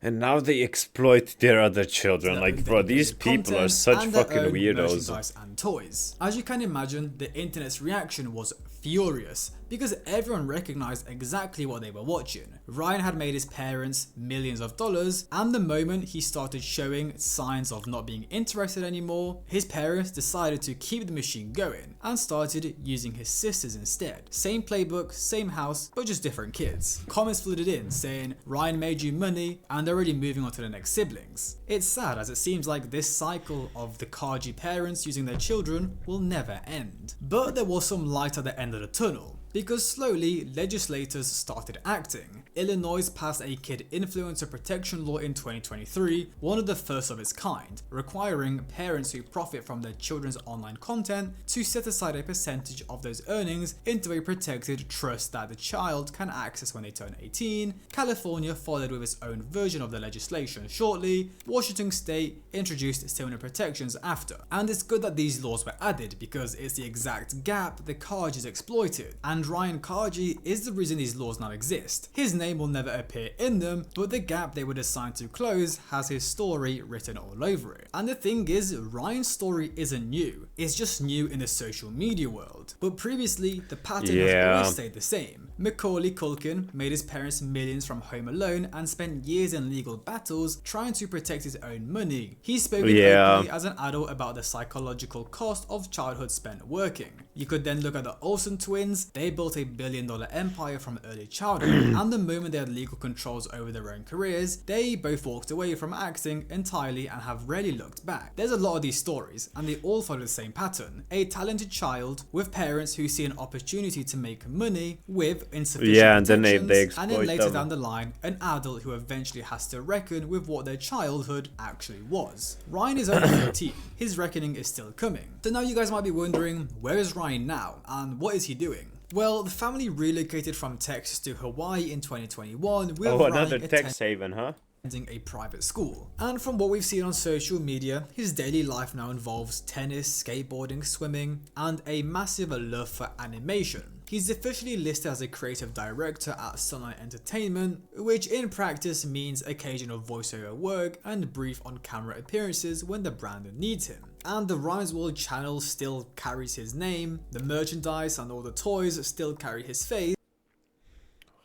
And now they exploit their other children. Like, bro, these people are such and their fucking own weirdos. merchandise and toys. As you can imagine, the internet's reaction was furious because everyone recognized exactly what they were watching. Ryan had made his parents millions of dollars, and the moment he started showing signs of not being interested anymore, his parents decided to keep the machine going and started using his sisters instead. Same playbook, same house, but just different kids. Comments flooded in saying, Ryan made you money, and they're already moving on to the next siblings. It's sad as it seems like this cycle of the Kaji parents using their children will never end. But there was some light at the end of the tunnel, because slowly legislators started acting. Illinois passed a kid influencer protection law in 2023, one of the first of its kind, requiring parents who profit from their children's online content to set aside a percentage of those earnings into a protected trust that the child can access when they turn 18. California followed with its own version of the legislation shortly. Washington State introduced similar protections after. And it's good that these laws were added because it's the exact gap the Kajis exploited. And Ryan Kaji is the reason these laws now exist. His name will never appear in them, but the gap they were designed to close has his story written all over it. And the thing is, Ryan's story isn't new. It's just new in the social media world. But previously, the pattern has always stayed the same. Macaulay Culkin made his parents millions from Home Alone and spent years in legal battles trying to protect his own money. He's spoken openly as an adult about the psychological cost of childhood spent working. You could then look at the Olsen twins. They built a billion-dollar empire from early childhood, and the moment they had legal controls over their own careers, they both walked away from acting entirely and have rarely looked back. There's a lot of these stories, and they all follow the same pattern. A talented child with parents who see an opportunity to make money with insufficient protections, and then later down the line, an adult who eventually has to reckon with what their childhood actually was. Ryan is only 13. His reckoning is still coming. So now you guys might be wondering, where is Ryan now, and what is he doing? Well, the family relocated from Texas to Hawaii in 2021 with Ryan another Tex haven, huh? Attending a private school. And from what we've seen on social media, his daily life now involves tennis, skateboarding, swimming, and a massive love for animation. He's officially listed as a creative director at Sunlight Entertainment, which in practice means occasional voiceover work and brief on-camera appearances when the brand needs him. And the Ryan's World channel still carries his name, the merchandise and all the toys still carry his face.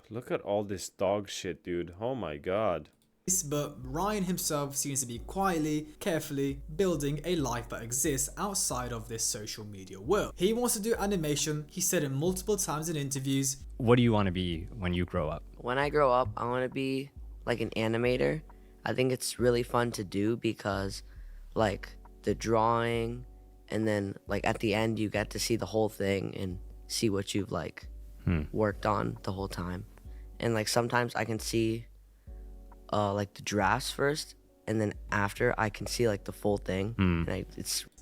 Look at all this dog shit, dude. Oh my god. But Ryan himself seems to be quietly, carefully building a life that exists outside of this social media world. He wants to do animation. He said it multiple times in interviews. What do you want to be when you grow up? When I grow up, I want to be like an animator. I think it's really fun to do because like the drawing and then like at the end you get to see the whole thing and see what you've like worked on the whole time. And like sometimes I can see like the drafts first, and then after I can see like the full thing.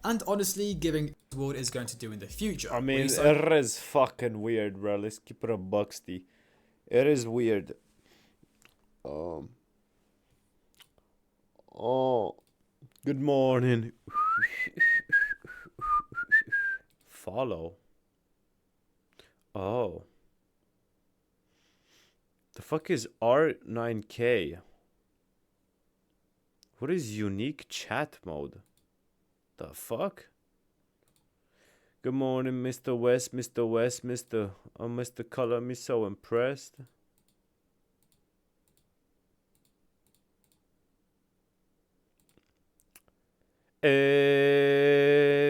And honestly, giving what is going to do in the future. I mean, it is fucking weird, bro. Let's keep it a bucksty. It is weird. Oh, good morning. Follow. Oh. The fuck is R9K? What is unique chat mode? The fuck? Good morning, Mr. West, Mr. West, Mr. Mr. Color me so impressed.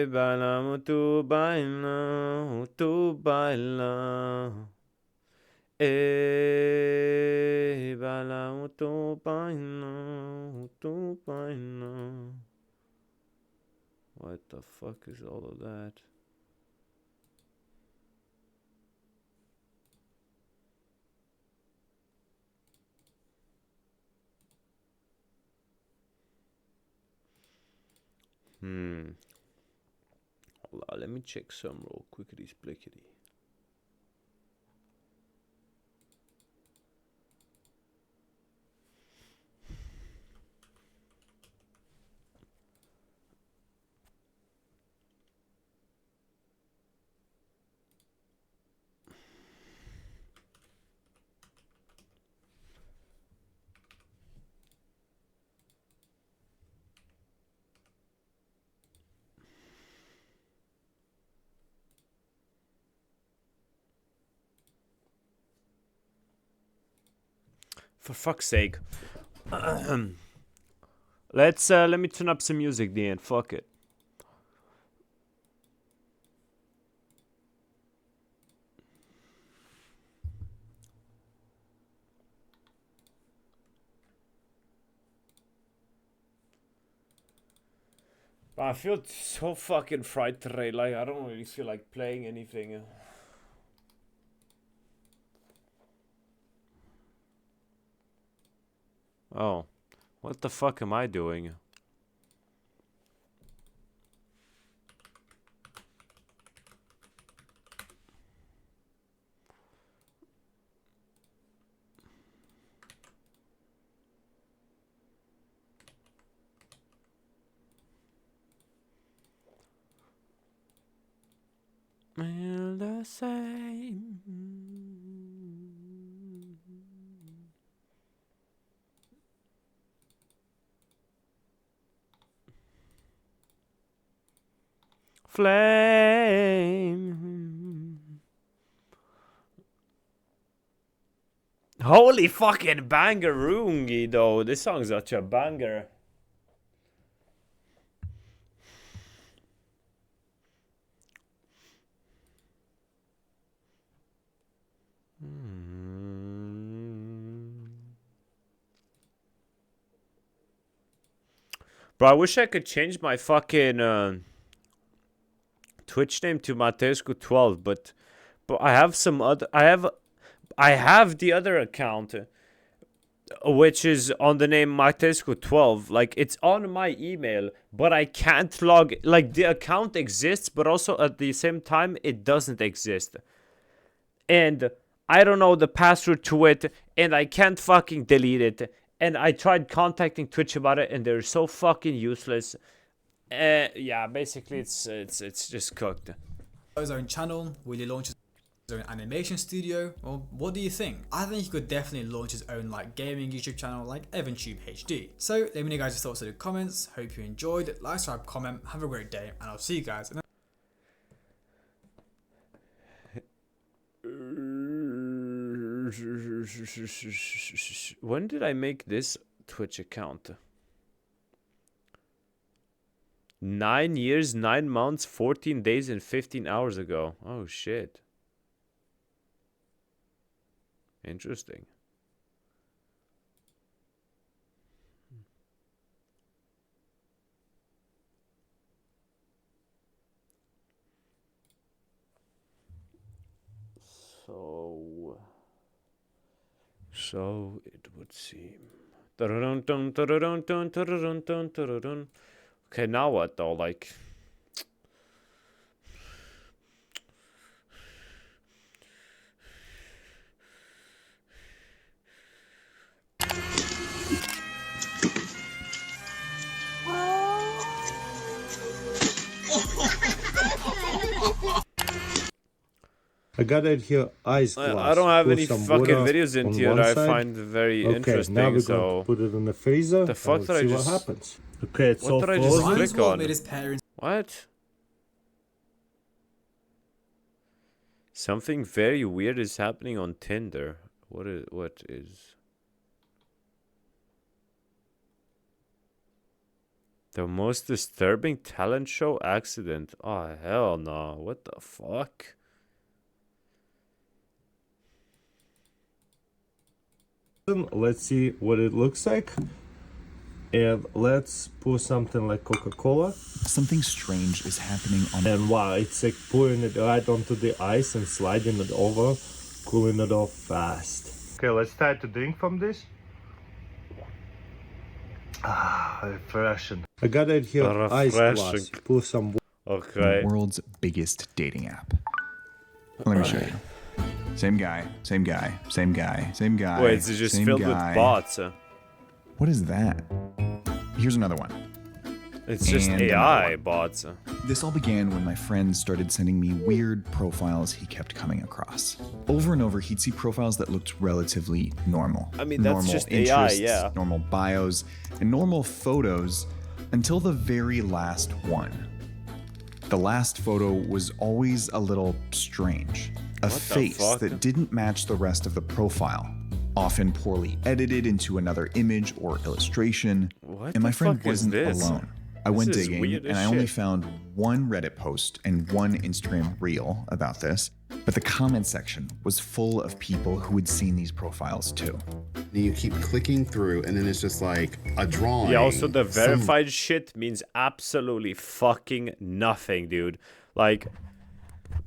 Bailamos, tu baila, tu baila. Bailamos, tu baila, tu baila. What the fuck is all of that? Hold on, let me check some real quickity splickety. For fuck's sake. Let's let me turn up some music, Dan. Fuck it. I feel so fucking fried today. Like I don't really feel like playing anything. Oh, what the fuck am I doing? We're the same. flame. Holy fucking bangaroongi though. This song's such a banger. Bro, I wish I could change my fucking Twitch name to Matescu12, but I have some other. I have the other account, which is on the name Matescu12. Like, it's on my email, but I can't log. Like, the account exists, but also at the same time, it doesn't exist. And I don't know the password to it, and I can't fucking delete it. And I tried contacting Twitch about it, and they're so fucking useless. Yeah, basically, it's just cooked. His own channel, will he launch his own animation studio? Well, what do you think? I think he could definitely launch his own like gaming YouTube channel like EvanTube HD. So let me know guys your thoughts in the comments. Hope you enjoyed. Like, subscribe, comment. Have a great day, and I'll see you guys in the When did I make this Twitch account? 9 years, 9 months, 14 days, and 15 hours ago. Oh shit. Interesting. So it would seem. Okay, now what though? Like, I got it here, ice glass. I don't have Put any some fucking water videos on into it. one I side. find very Okay, interesting. now we're So going to put it in the freezer. the fuck and did I see just? what happens. Okay, it's all What did I just frozen. click on? made his parents. What? Something very weird is happening on Tinder. What is? The most disturbing talent show accident. Oh hell no. What the fuck? Let's see what it looks like. And let's pour something like Coca-Cola. Something strange is happening on. And wow, it's like pouring it right onto the ice and sliding it over, cooling it off fast. Okay, let's start to drink from this. Ah, refreshing. I got it here, ice glass. Pour some. Okay. The world's biggest dating app. Let me show you. Same guy, same guy, same guy, same guy. Wait, it's just same filled guy. with bots. What is that? Here's another one. It's just And AI bots. This all began when my friend started sending me weird profiles he kept coming across. Over and over, he'd see profiles that looked relatively normal. I mean, that's normal just AI, interests, yeah. normal bios, and normal photos until the very last one. The last photo was always a little strange. A What the face fuck? that didn't match the rest of the profile. Often poorly edited into another image or illustration. What and my the friend fuck is wasn't this? alone. I This went is digging weird as and I only shit. found one Reddit post and one Instagram reel about this, but the comment section was full of people who had seen these profiles too. You keep clicking through and then it's just like a drawing. Yeah, also the some- verified shit means absolutely fucking nothing, dude. Like,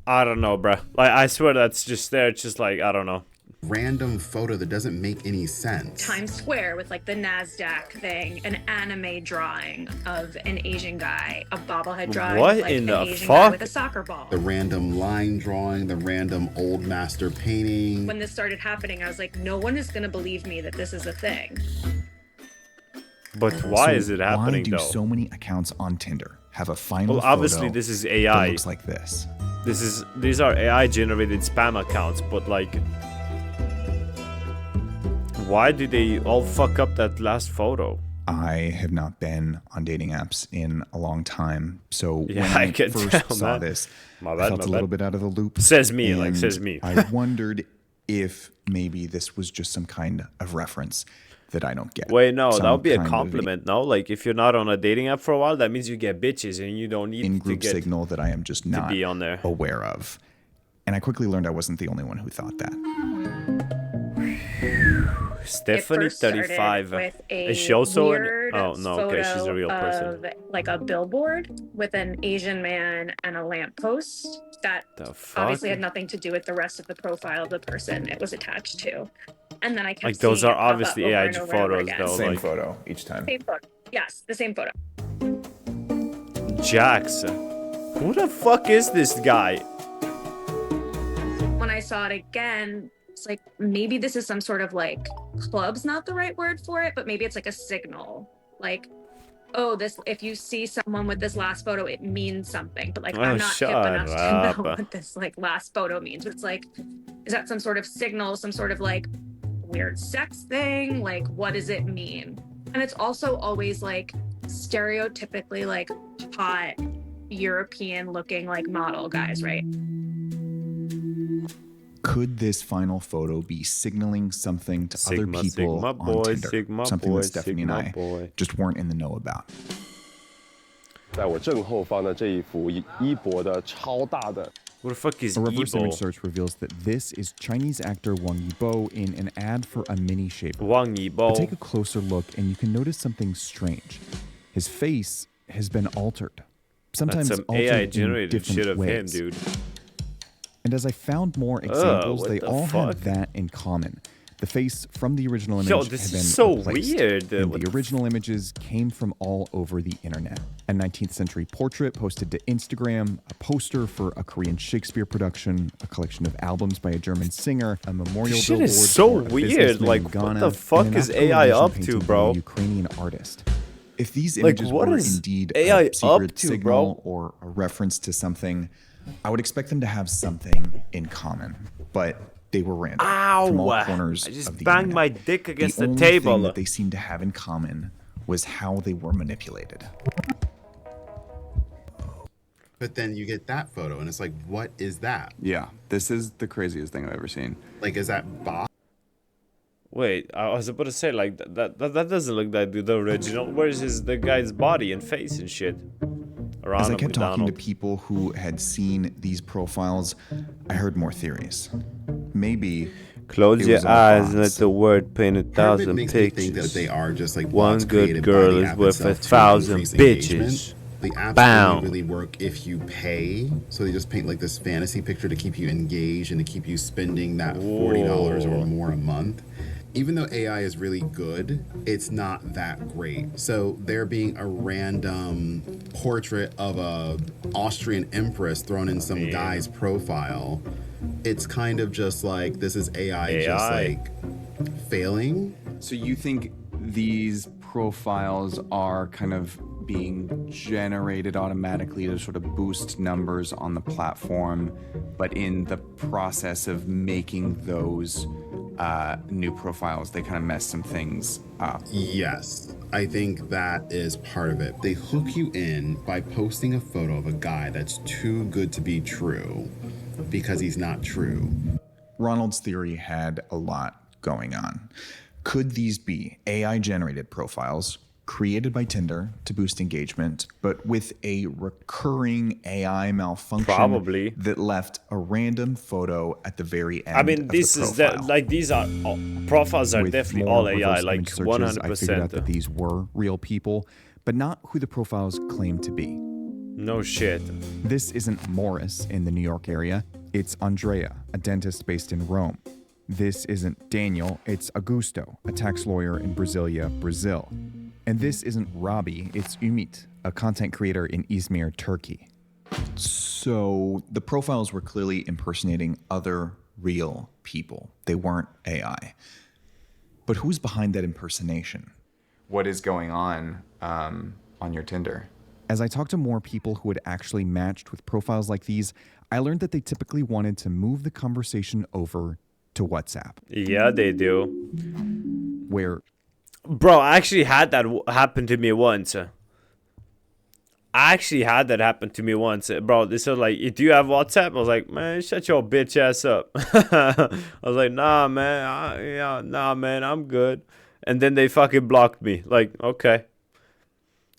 I don't know, bruh. Like, I swear that's just there. It's just like, I don't know. Random photo that doesn't make any sense. Times Square with like the NASDAQ thing, an anime drawing of an Asian guy, a bobblehead drawing What of like in an the Asian guy fuck? with a soccer ball. The random line drawing, the random old master painting. When this started happening, I was like, no one is gonna believe me that this is a thing. But why So is it happening, why do though? so many accounts on Tinder have a final Well, obviously, photo this is that AI. looks like this? These are AI-generated spam accounts, but like, why did they all fuck up that last photo? I have not been on dating apps in a long time. So Yeah, when I I can first tell, saw man. this, My I bad, felt my a little bad. bit out of the loop. Says me, like, and says me. I wondered if maybe this was just some kind of reference that I don't get. Wait, no, that Some would be a kind of compliment, no? Like, if you're not on a dating app for a while, that means you get bitches and you don't need to in-group get signal that I am just to not be on there. aware of. And I quickly learned I wasn't the only one who thought that. Stephanie, It first started 35. with Is she also an... weird Oh, no, okay, she's a real person. of, like a billboard with an Asian man and a lamppost that The fuck? obviously had nothing to do with the rest of the profile of the person it was attached to. And then I kept Like, those seeing are it pop obviously up over AI and over and over photos, again. though. Same like, photo each time. Same photo. Yes, the same photo. Jax. Who the fuck is this guy? When I saw it again, it's like maybe this is some sort of like club's not the right word for it, but maybe it's like a signal. Like, oh, this if you see someone with this last photo, it means something. But like Oh, I'm not hip shut enough to up. know what this like last photo means. But it's like, is that some sort of signal, some sort of like weird sex thing? Like, what does it mean? And it's also always like stereotypically like hot European looking like model guys, right? Could this final photo be signaling something to other Sigma, people Sigma on boy, Tinder? Sigma Something boy, that Stephanie Sigma and I boy. just weren't in the know about. 在我正后方的这一幅衣博的超大的 What the fuck is A reverse Yibo? image search reveals that this is Chinese actor Wang Yibo in an ad for a mini shaver. Wang Yibo. But take a closer look and you can notice something strange. His face has been altered. Sometimes That's some altered AI in generated different shit of him, ways. dude. And as I found more examples, what they the all fuck? had that in common. The face from the original image Yo, had this been is so replaced, weird. and What the original images came from all over the internet. A 19th century portrait posted to Instagram, a poster for a Korean Shakespeare production, a collection of albums by a German singer, a memorial This shit billboard is so for a weird. businessman Like, in what Ghana, the fuck and an is African AI illusion up to, painted by bro? a Ukrainian artist. If these Like, images what were is indeed AI a secret up to, signal bro? or a reference to something, I would expect them to have something in common. But they were random from all Ow! corners I just of the banged internet. my dick against the only table. thing that they seemed to have in common was how they were manipulated. But then you get that photo, and it's like, what is that? Yeah, this is the craziest thing I've ever seen. Like, is that bot? Wait, I was about to say, like, that doesn't look like the original. Where's the guy's body and face and shit? Around As I him, kept talking to McDonald. people who had seen these profiles, I heard more theories. Maybe Close it your was all eyes and let bots. the word paint 1,000 makes me think that pictures. they are just like One bots good created by girl the is app worth itself to 1,000 increase engagement. bitches. The apps Bow. only really work if you pay. So they just paint like this fantasy picture to keep you engaged and to keep you spending that $40 or more a month. Even though AI is really good, it's not that great. So there being a random portrait of a Austrian empress thrown in some guy's profile, it's kind of just like, this is AI. Just like failing. So you think these profiles are kind of being generated automatically to sort of boost numbers on the platform, but in the process of making those new profiles, they kind of mess some things up? Yes, I think that is part of it. They hook you in by posting a photo of a guy that's too good to be true because he's not true. Ronald's theory had a lot going on. Could these be AI-generated profiles created by Tinder to boost engagement, but with a recurring AI malfunction Probably. that left a random photo at the very end? I mean, of this the is profile? that like these are profiles are With definitely more all AI, reverse like image searches, I figured out 100%. that these were real people, but not who the profiles claim to be. No shit. This isn't Morris in the New York area. It's Andrea, a dentist based in Rome. This isn't Daniel, it's Augusto, a tax lawyer in Brasilia, Brazil. And this isn't Robbie, it's Ümit, a content creator in Izmir, Turkey. So the profiles were clearly impersonating other real people. They weren't AI. But who's behind that impersonation? What is going on your Tinder? As I talked to more people who had actually matched with profiles like these, I learned that they typically wanted to move the conversation over to WhatsApp. Yeah, they do. Where Bro, I actually had that happen to me once. Bro, they said like, do you have WhatsApp? I was like, man, shut your bitch ass up. I was like, nah, man, I'm good. And then they fucking blocked me. Like, okay.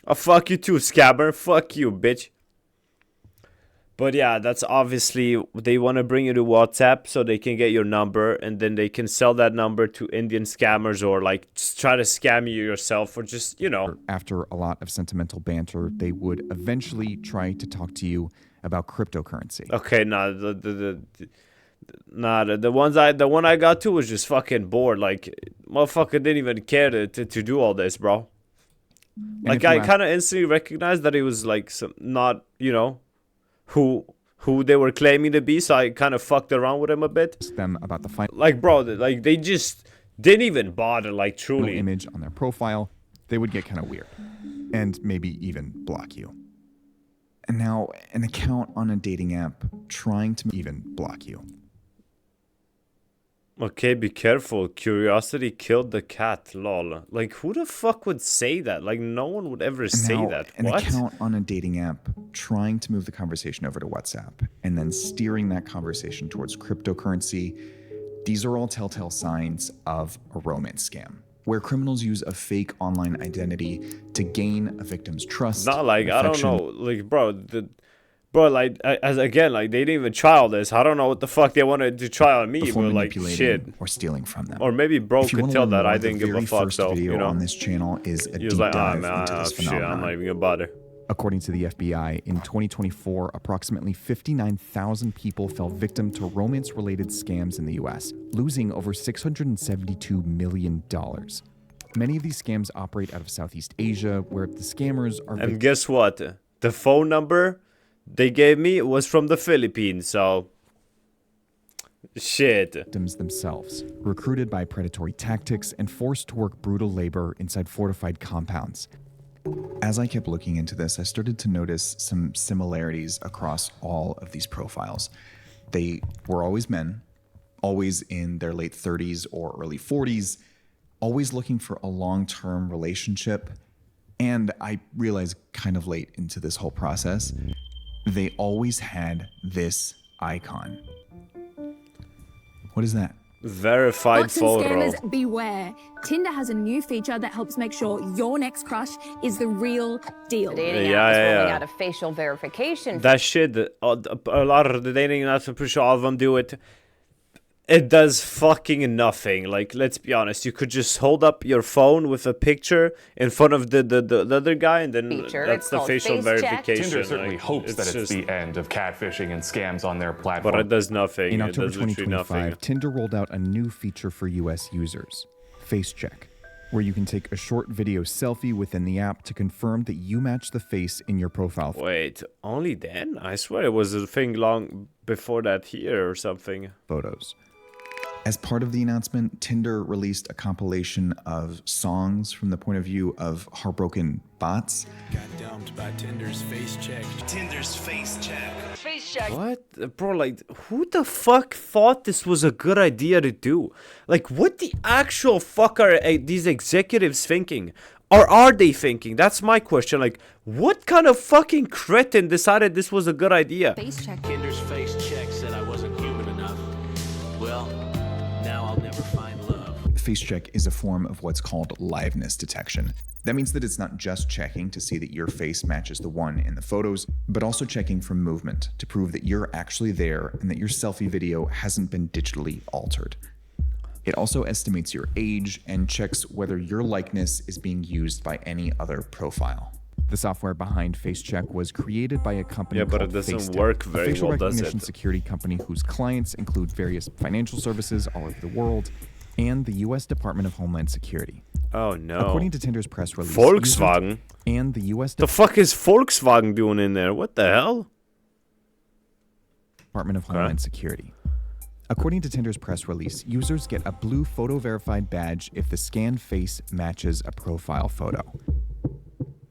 Oh, fuck you too, scammer. Fuck you, bitch. But yeah, that's obviously, they want to bring you to WhatsApp so they can get your number, and then they can sell that number to Indian scammers, or like just try to scam you yourself, or just, you know. After a lot of sentimental banter, they would eventually try to talk to you about cryptocurrency. Okay, nah, the one I got to was just fucking bored. Like, motherfucker didn't even care to do all this, bro. Like, I kind of instantly recognized that it was like some, not, you know, who they were claiming to be, so I kind of fucked around with him a bit. Them about the like, bro, like they just didn't even bother, like, truly. Image on their profile, they would get kind of weird and maybe even block you. And now an account on a dating app trying to even block you. Okay, be careful. Curiosity killed the cat, lol. Like, who the fuck would say that? Like, no one would ever say that. An What? account on a dating app trying to move the conversation over to WhatsApp and then steering that conversation towards cryptocurrency. These are all telltale signs of a romance scam, where criminals use a fake online identity to gain a victim's trust. Not like, I don't know. Like, bro, like, as again, like, they didn't even try all this. I don't know what the fuck they wanted to try on me, Before but like, shit. Or stealing from them. Or maybe bro If you could wanna tell learn that more, I the didn't give a very fuck, first though, video you know? on this channel is a He was deep like, dive man, into this shit, I'm phenomenon. not even gonna bother. According to the FBI, in 2024, approximately 59,000 people fell victim to romance-related scams in the US, losing over $672 million. Many of these scams operate out of Southeast Asia, where the scammers are... And guess what? The phone number they gave me was from the Philippines, so... Shit. Victims themselves, recruited by predatory tactics and forced to work brutal labor inside fortified compounds. As I kept looking into this, I started to notice some similarities across all of these profiles. They were always men, always in their late 30s or early 40s, always looking for a long-term relationship. And I realized kind of late into this whole process, they always had this icon. What is that? Verified Bots and photo. scammers, beware. Tinder has a new feature that helps make sure your next crush is the real deal. The dating app is rolling out a facial verification. That shit, a lot of the dating apps, I'm pretty sure all of them do it. It does fucking nothing. Like, let's be honest. You could just hold up your phone with a picture in front of the other guy, and then that's the facial verification. Tinder certainly like, hopes that it's just, the end of catfishing and scams on their platform. but it does nothing. In It October does literally 2025, nothing. Tinder rolled out a new feature for US users, Face Check, where you can take a short video selfie within the app to confirm that you match the face in your profile. Wait, only then? I swear it was a thing long before that here or something. Photos. As part of the announcement, Tinder released a compilation of songs from the point of view of heartbroken bots. Got dumped by Tinder's face check. Tinder's face check. Face check. What? Bro, like, who the fuck thought this was a good idea to do? Like, what the actual fuck are these executives thinking? Or are they thinking? That's my question. Like, what kind of fucking cretin decided this was a good idea? Face check. Tinder's face check said I wasn't human enough. Well, now I'll never find love. Face Check is a form of what's called liveness detection. That means that it's not just checking to see that your face matches the one in the photos, but also checking for movement to prove that you're actually there and that your selfie video hasn't been digitally altered. It also estimates your age and checks whether your likeness is being used by any other profile. The software behind Face Check was created by a company but called it doesn't FaceTime, work a very facial well, does recognition it? security company whose clients include various financial services all over the world and the U.S. Department of Homeland Security. Oh no. According to Tinder's press release, Volkswagen? and the U.S. The fuck is Volkswagen doing in there? What the hell? Department of Homeland Security. According to Tinder's press release, users get a blue photo verified badge if the scanned face matches a profile photo.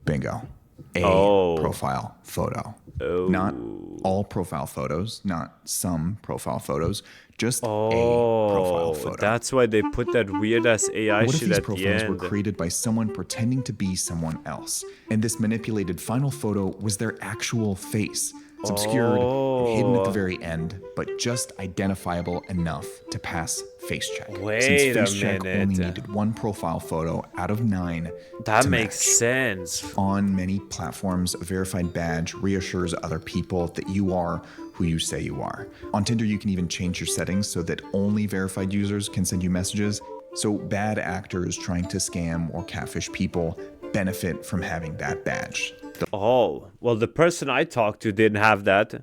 Bingo. A profile photo. Not all profile photos, not some profile photos, just a profile photo. That's why they put that weird-ass AI What if shit these at the profiles were end? created by someone pretending to be someone else, and this manipulated final photo was their actual face? It's obscured and hidden at the very end, but just identifiable enough to pass face check. Wait Since a face check only minute. needed one profile photo out of 9 That to makes match. sense. On many platforms, a verified badge reassures other people that you are who you say you are. On Tinder, you can even change your settings so that only verified users can send you messages. So bad actors trying to scam or catfish people benefit from having that badge. Oh, well, the person I talked to didn't have that.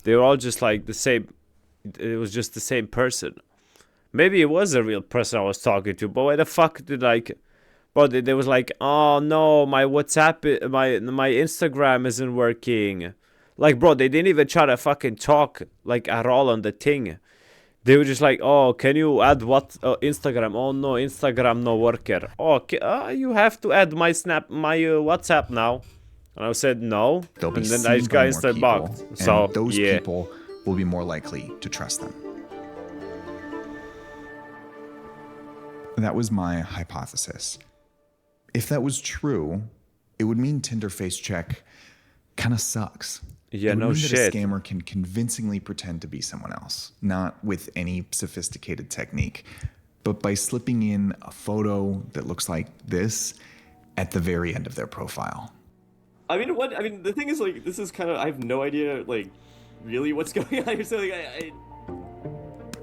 They were all just like the same. It was just the same person. Maybe it was a real person I was talking to, but why the fuck did bro, they was like, oh no, my WhatsApp, my Instagram isn't working. Like, bro, they didn't even try to fucking talk like at all on the thing. They were just like, oh, can you add what Instagram? Oh no, Instagram no worker. Oh, you have to add my WhatsApp now. And I said no. They'll be And then seen I just by got more instant people, blocked. and So those yeah. people will be more likely to trust them. That was my hypothesis. If that was true, it would mean Tinder face check kind of sucks. Yeah, it would no mean shit. That a scammer can convincingly pretend to be someone else, not with any sophisticated technique, but by slipping in a photo that looks like this at the very end of their profile. I mean, the thing is, like, this is kind of, I have no idea, like, really what's going on here. So, like,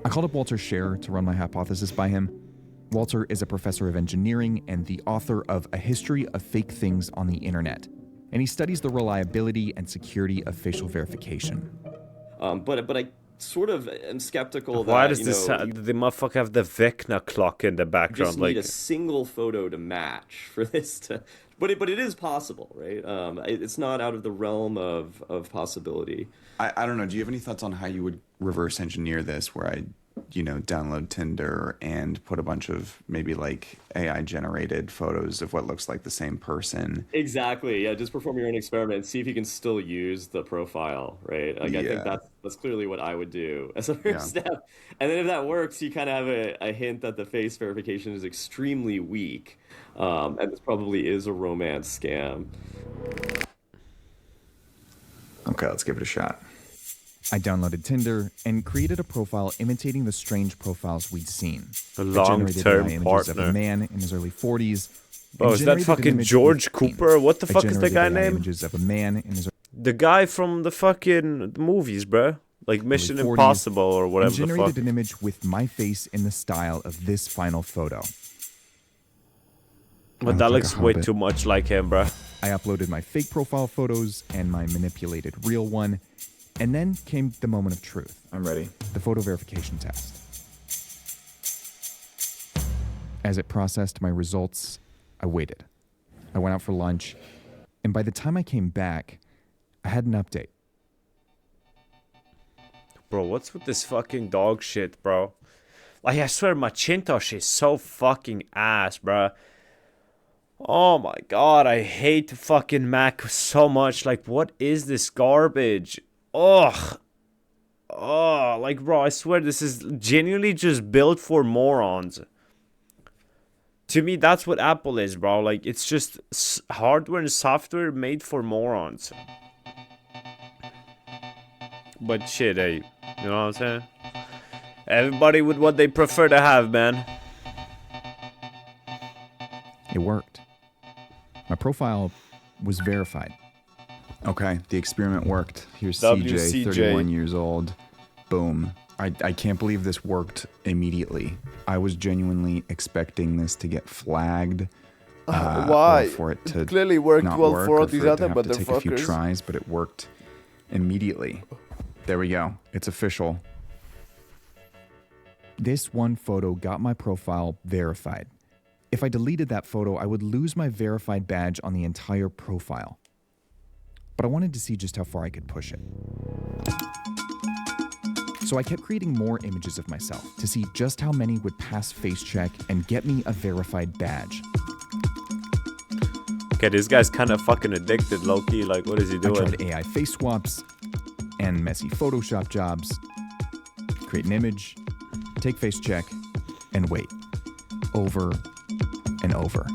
I called up Walter Scher to run my hypothesis by him. Walter is a professor of engineering and the author of A History of Fake Things on the Internet. And he studies the reliability and security of facial verification. But I sort of am skeptical that, Why does this the motherfucker have the Vecna clock in the you background? just Like, need a single photo to match for this to... But it is possible, right? It's not out of the realm of possibility. I don't know. Do you have any thoughts on how you would reverse engineer this, where I, download Tinder and put a bunch of maybe like AI generated photos of what looks like the same person? Exactly. Yeah, just perform your own experiment and see if you can still use the profile, right? Like, I think that's clearly what I would do as a first step. And then if that works, you kind of have a hint that the face verification is extremely weak. And this probably is a romance scam. Okay, let's give it a shot. I downloaded Tinder and created a profile imitating the strange profiles we'd seen. A I long-term generated images of partner. a man in his early 40s. oh, is that fucking George Cooper? What the fuck is the guy name? Images of a man in his The guy from the fucking movies, bruh. Like Mission 40s, Impossible or and whatever the generated fuck. an image with my face in the style of this final photo. But that looks way too much like him, bruh. I uploaded my fake profile photos and my manipulated real one. And then came the moment of truth. I'm ready. The photo verification test. As it processed my results, I waited. I went out for lunch, and by the time I came back, I had an update. Bro, what's with this fucking dog shit, bro? Like, I swear, Macintosh is so fucking ass, bruh. Oh my god, I hate fucking Mac so much. Like, what is this garbage? Ugh. Oh, like, bro, I swear this is genuinely just built for morons. To me, that's what Apple is, bro. Like, it's just hardware and software made for morons. But shit, hey, you know what I'm saying? Everybody with what they prefer to have, man. It worked. My profile was verified. Okay, the experiment worked. Here's CJ, 31 years old. Boom. I can't believe this worked immediately. I was genuinely expecting this to get flagged. Why? Or for it to clearly worked not well work, for all or these it to other have to take a few motherfuckers. tries, but it worked immediately. There we go. It's official. This one photo got my profile verified. If I deleted that photo, I would lose my verified badge on the entire profile. But I wanted to see just how far I could push it. So I kept creating more images of myself to see just how many would pass face check and get me a verified badge. Okay, this guy's kind of fucking addicted, low-key. Like, what is he doing? I tried AI face swaps and messy Photoshop jobs. Create an image, Take face check and wait. Over and over.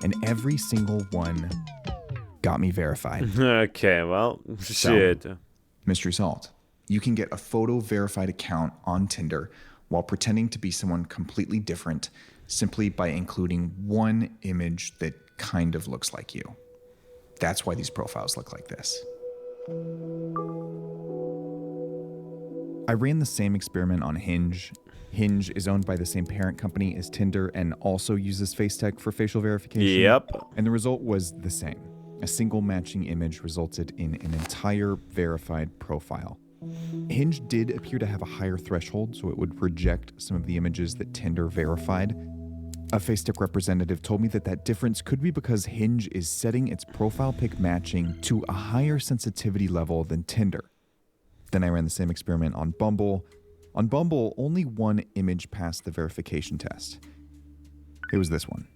And every single one got me verified. Okay, well, shit. So, mystery solved. You can get a photo verified account on Tinder while pretending to be someone completely different simply by including one image that kind of looks like you. That's why these profiles look like this. I ran the same experiment on Hinge. Hinge is owned by the same parent company as Tinder and also uses face tech for facial verification. Yep. And the result was the same. A single matching image resulted in an entire verified profile. Hinge did appear to have a higher threshold, so it would reject some of the images that Tinder verified. A FaceTech representative told me that that difference could be because Hinge is setting its profile pic matching to a higher sensitivity level than Tinder. Then I ran the same experiment on Bumble. On Bumble, only one image passed the verification test. It was this one.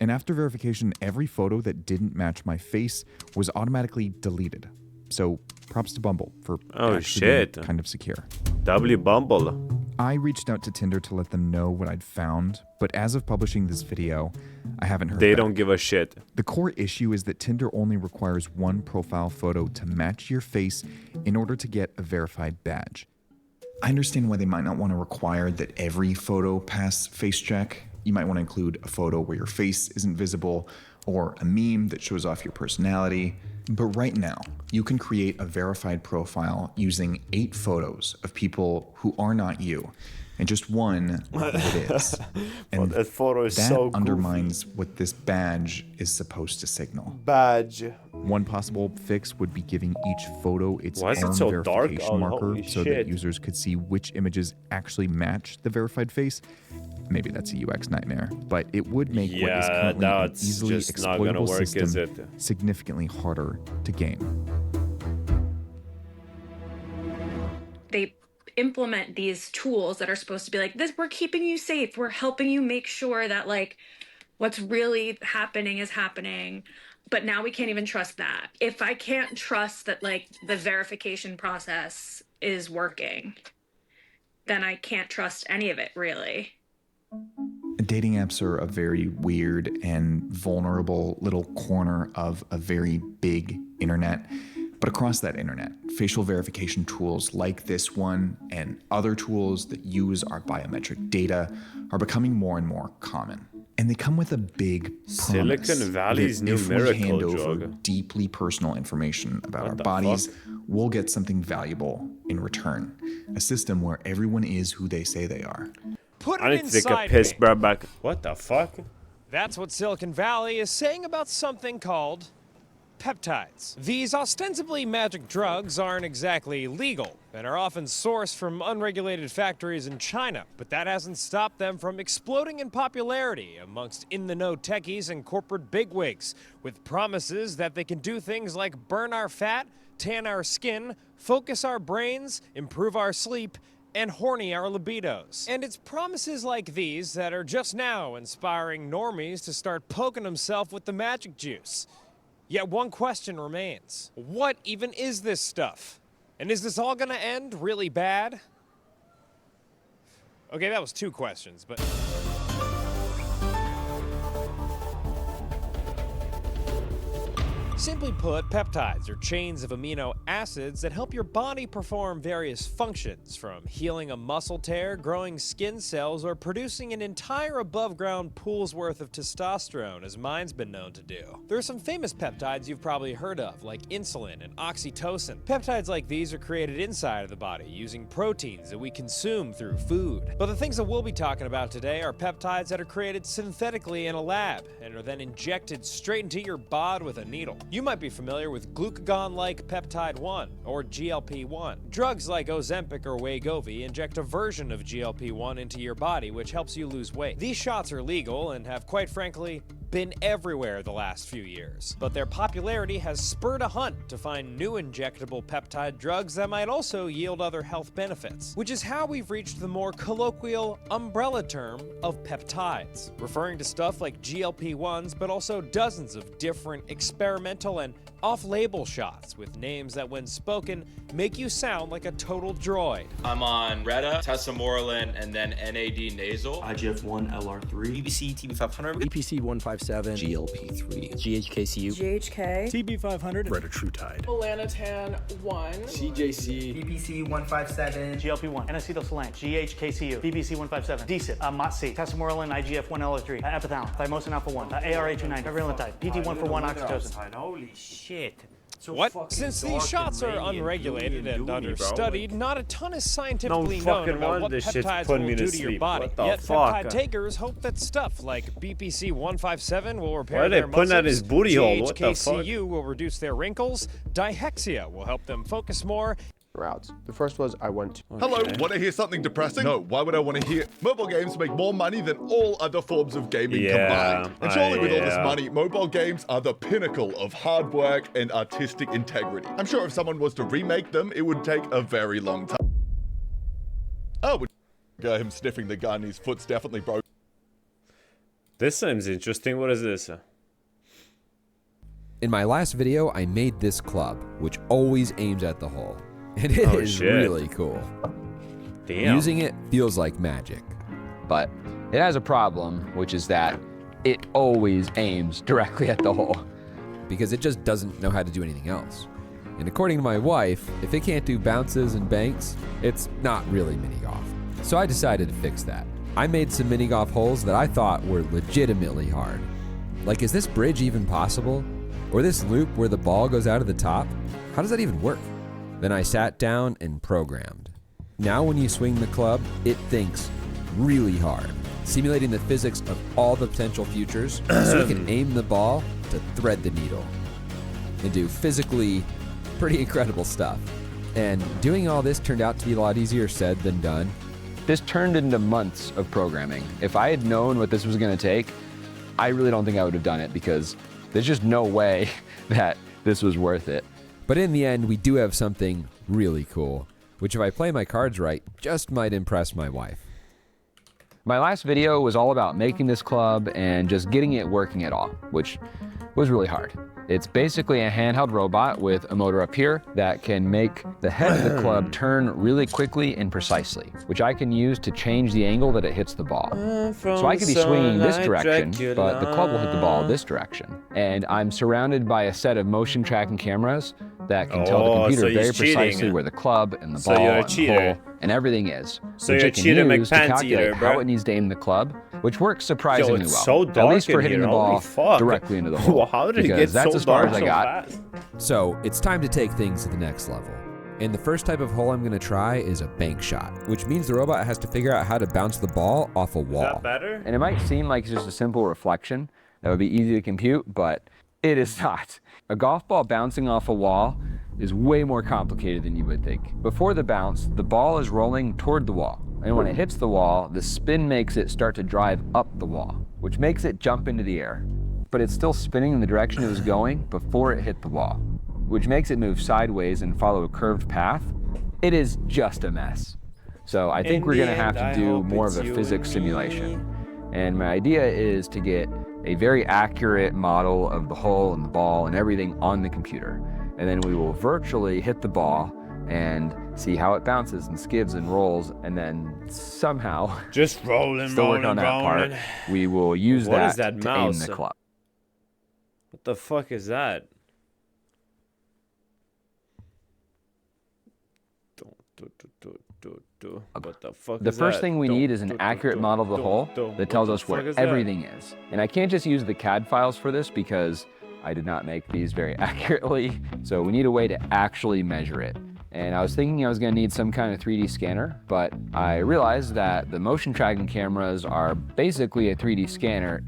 And after verification, every photo that didn't match my face was automatically deleted. So props to Bumble for actually being kind of secure. W Bumble. I reached out to Tinder to let them know what I'd found, but as of publishing this video, I haven't heard They back. don't give a shit. The core issue is that Tinder only requires one profile photo to match your face in order to get a verified badge. I understand why they might not want to require that every photo pass face check. You might want to include a photo where your face isn't visible or a meme that shows off your personality. But right now, you can create a verified profile using 8 photos of people who are not you, and just one that is. And that photo is that so goofy. undermines what this badge is supposed to signal. Badge. One possible fix would be giving each photo its Why is own it so dark? verification Oh, marker holy so shit. that users could see which images actually match the verified face. Maybe that's a UX nightmare, but it would make what is currently an that's easily just not gonna exploitable work, is system it? significantly harder to game. They implement these tools that are supposed to be like this, we're keeping you safe, we're helping you make sure that like what's really happening is happening, but now we can't even trust that. If I can't trust that like the verification process is working, then I can't trust any of it, really. Dating apps are a very weird and vulnerable little corner of a very big internet. But across that internet, facial verification tools like this one and other tools that use our biometric data are becoming more and more common. And they come with a big promise Silicon Valley's that new if we miracle hand over drug. deeply personal information about What our the bodies, fuck? we'll get something valuable in return. A system where everyone is who they say they are. Put I it need to take a inside piss, me. bro. Back. What the fuck? That's what Silicon Valley is saying about something called peptides. These ostensibly magic drugs aren't exactly legal and are often sourced from unregulated factories in China, but that hasn't stopped them from exploding in popularity amongst in-the-know techies and corporate bigwigs, with promises that they can do things like burn our fat, tan our skin, focus our brains, improve our sleep, and horny our libidos. And it's promises like these that are just now inspiring normies to start poking themselves with the magic juice. Yet one question remains. What even is this stuff? And is this all gonna end really bad? Okay, that was 2 questions, but... Simply put, peptides are chains of amino acids that help your body perform various functions, from healing a muscle tear, growing skin cells, or producing an entire above-ground pool's worth of testosterone, as mine's been known to do. There are some famous peptides you've probably heard of, like insulin and oxytocin. Peptides like these are created inside of the body using proteins that we consume through food. But the things that we'll be talking about today are peptides that are created synthetically in a lab and are then injected straight into your bod with a needle. You might be familiar with glucagon-like peptide 1, or GLP-1. Drugs like Ozempic or Wegovy inject a version of GLP-1 into your body, which helps you lose weight. These shots are legal and have, quite frankly, been everywhere the last few years, but their popularity has spurred a hunt to find new injectable peptide drugs that might also yield other health benefits, which is how we've reached the more colloquial umbrella term of peptides, referring to stuff like GLP-1s, but also dozens of different experimental and off-label shots with names that, when spoken, make you sound like a total droid. I'm on Retta, Tesamorelin, and then NAD nasal. IGF-1 LR3, BBC TB500, EPC 157, GLP-3, GHKCU, GHK, TB500, Retatrutide, Melanotan 1, CJC, EPC 157, GLP-1, N-acetylsaline, GHKCU, BBC 157, DCIT, MOTC, Tesamorelin, IGF-1 LR3, epithalone, thymosin alpha-1, ARA290, virilantide, PT141 oxytocin. Holy shit. So what? Since these shots are unregulated and understudied, not a ton is scientifically known about what peptides will do to your body. Yet peptide takers hope that stuff like BPC 157 will repair their muscles, GHKCU will reduce their wrinkles, dihexia will help them focus more. Routes. The first was I went to... Hello, want to hear something depressing? No, why would I want to hear? Mobile games make more money than all other forms of gaming combined. And surely with all this money, mobile games are the pinnacle of hard work and artistic integrity. I'm sure if someone was to remake them, it would take a very long time. Oh, him sniffing the gun, his foot's definitely broken. This seems interesting. What is this? In my last video, I made this club, which always aims at the hole. And it is really cool. Damn. Using it feels like magic. But it has a problem, which is that it always aims directly at the hole. Because it just doesn't know how to do anything else. And according to my wife, if it can't do bounces and banks, it's not really mini-golf. So I decided to fix that. I made some mini-golf holes that I thought were legitimately hard. Like, is this bridge even possible? Or this loop where the ball goes out of the top? How does that even work? Then I sat down and programmed. Now when you swing the club, it thinks really hard, simulating the physics of all the potential futures so it can aim the ball to thread the needle and do physically pretty incredible stuff. And doing all this turned out to be a lot easier said than done. This turned into months of programming. If I had known what this was going to take, I really don't think I would have done it because there's just no way that this was worth it. But in the end, we do have something really cool, which if I play my cards right, just might impress my wife. My last video was all about making this club and just getting it working at all, which was really hard. It's basically a handheld robot with a motor up here that can make the head of the club turn really quickly and precisely, which I can use to change the angle that it hits the ball. So I could be swinging this direction, but the club will hit the ball this direction. And I'm surrounded by a set of motion tracking cameras that can tell the computer very precisely where the club and the ball and the hole and everything is, which it can use to calculate how it needs to aim the club, which works surprisingly well, at least for hitting the ball directly into the hole, because that's as far as I got. So it's time to take things to the next level. And the first type of hole I'm going to try is a bank shot, which means the robot has to figure out how to bounce the ball off a wall. Is that better? And it might seem like it's just a simple reflection that would be easy to compute, but it is not. A golf ball bouncing off a wall is way more complicated than you would think. Before the bounce, the ball is rolling toward the wall. And when it hits the wall, the spin makes it start to drive up the wall, which makes it jump into the air. But it's still spinning in the direction it was going before it hit the wall, which makes it move sideways and follow a curved path. It is just a mess. So I think we're gonna have to do more of a physics simulation. And my idea is to get a very accurate model of the hole and the ball and everything on the computer. And then we will virtually hit the ball and see how it bounces and skivs and rolls, and then somehow just rolling, still work on that part. We will use that to aim the club. What the fuck is that? What the fuck The is first that? thing we need is an accurate model of the hole that tells us where everything is. And I can't just use the CAD files for this because I did not make these very accurately. So we need a way to actually measure it. And I was thinking I was gonna need some kind of 3D scanner, but I realized that the motion tracking cameras are basically a 3D scanner.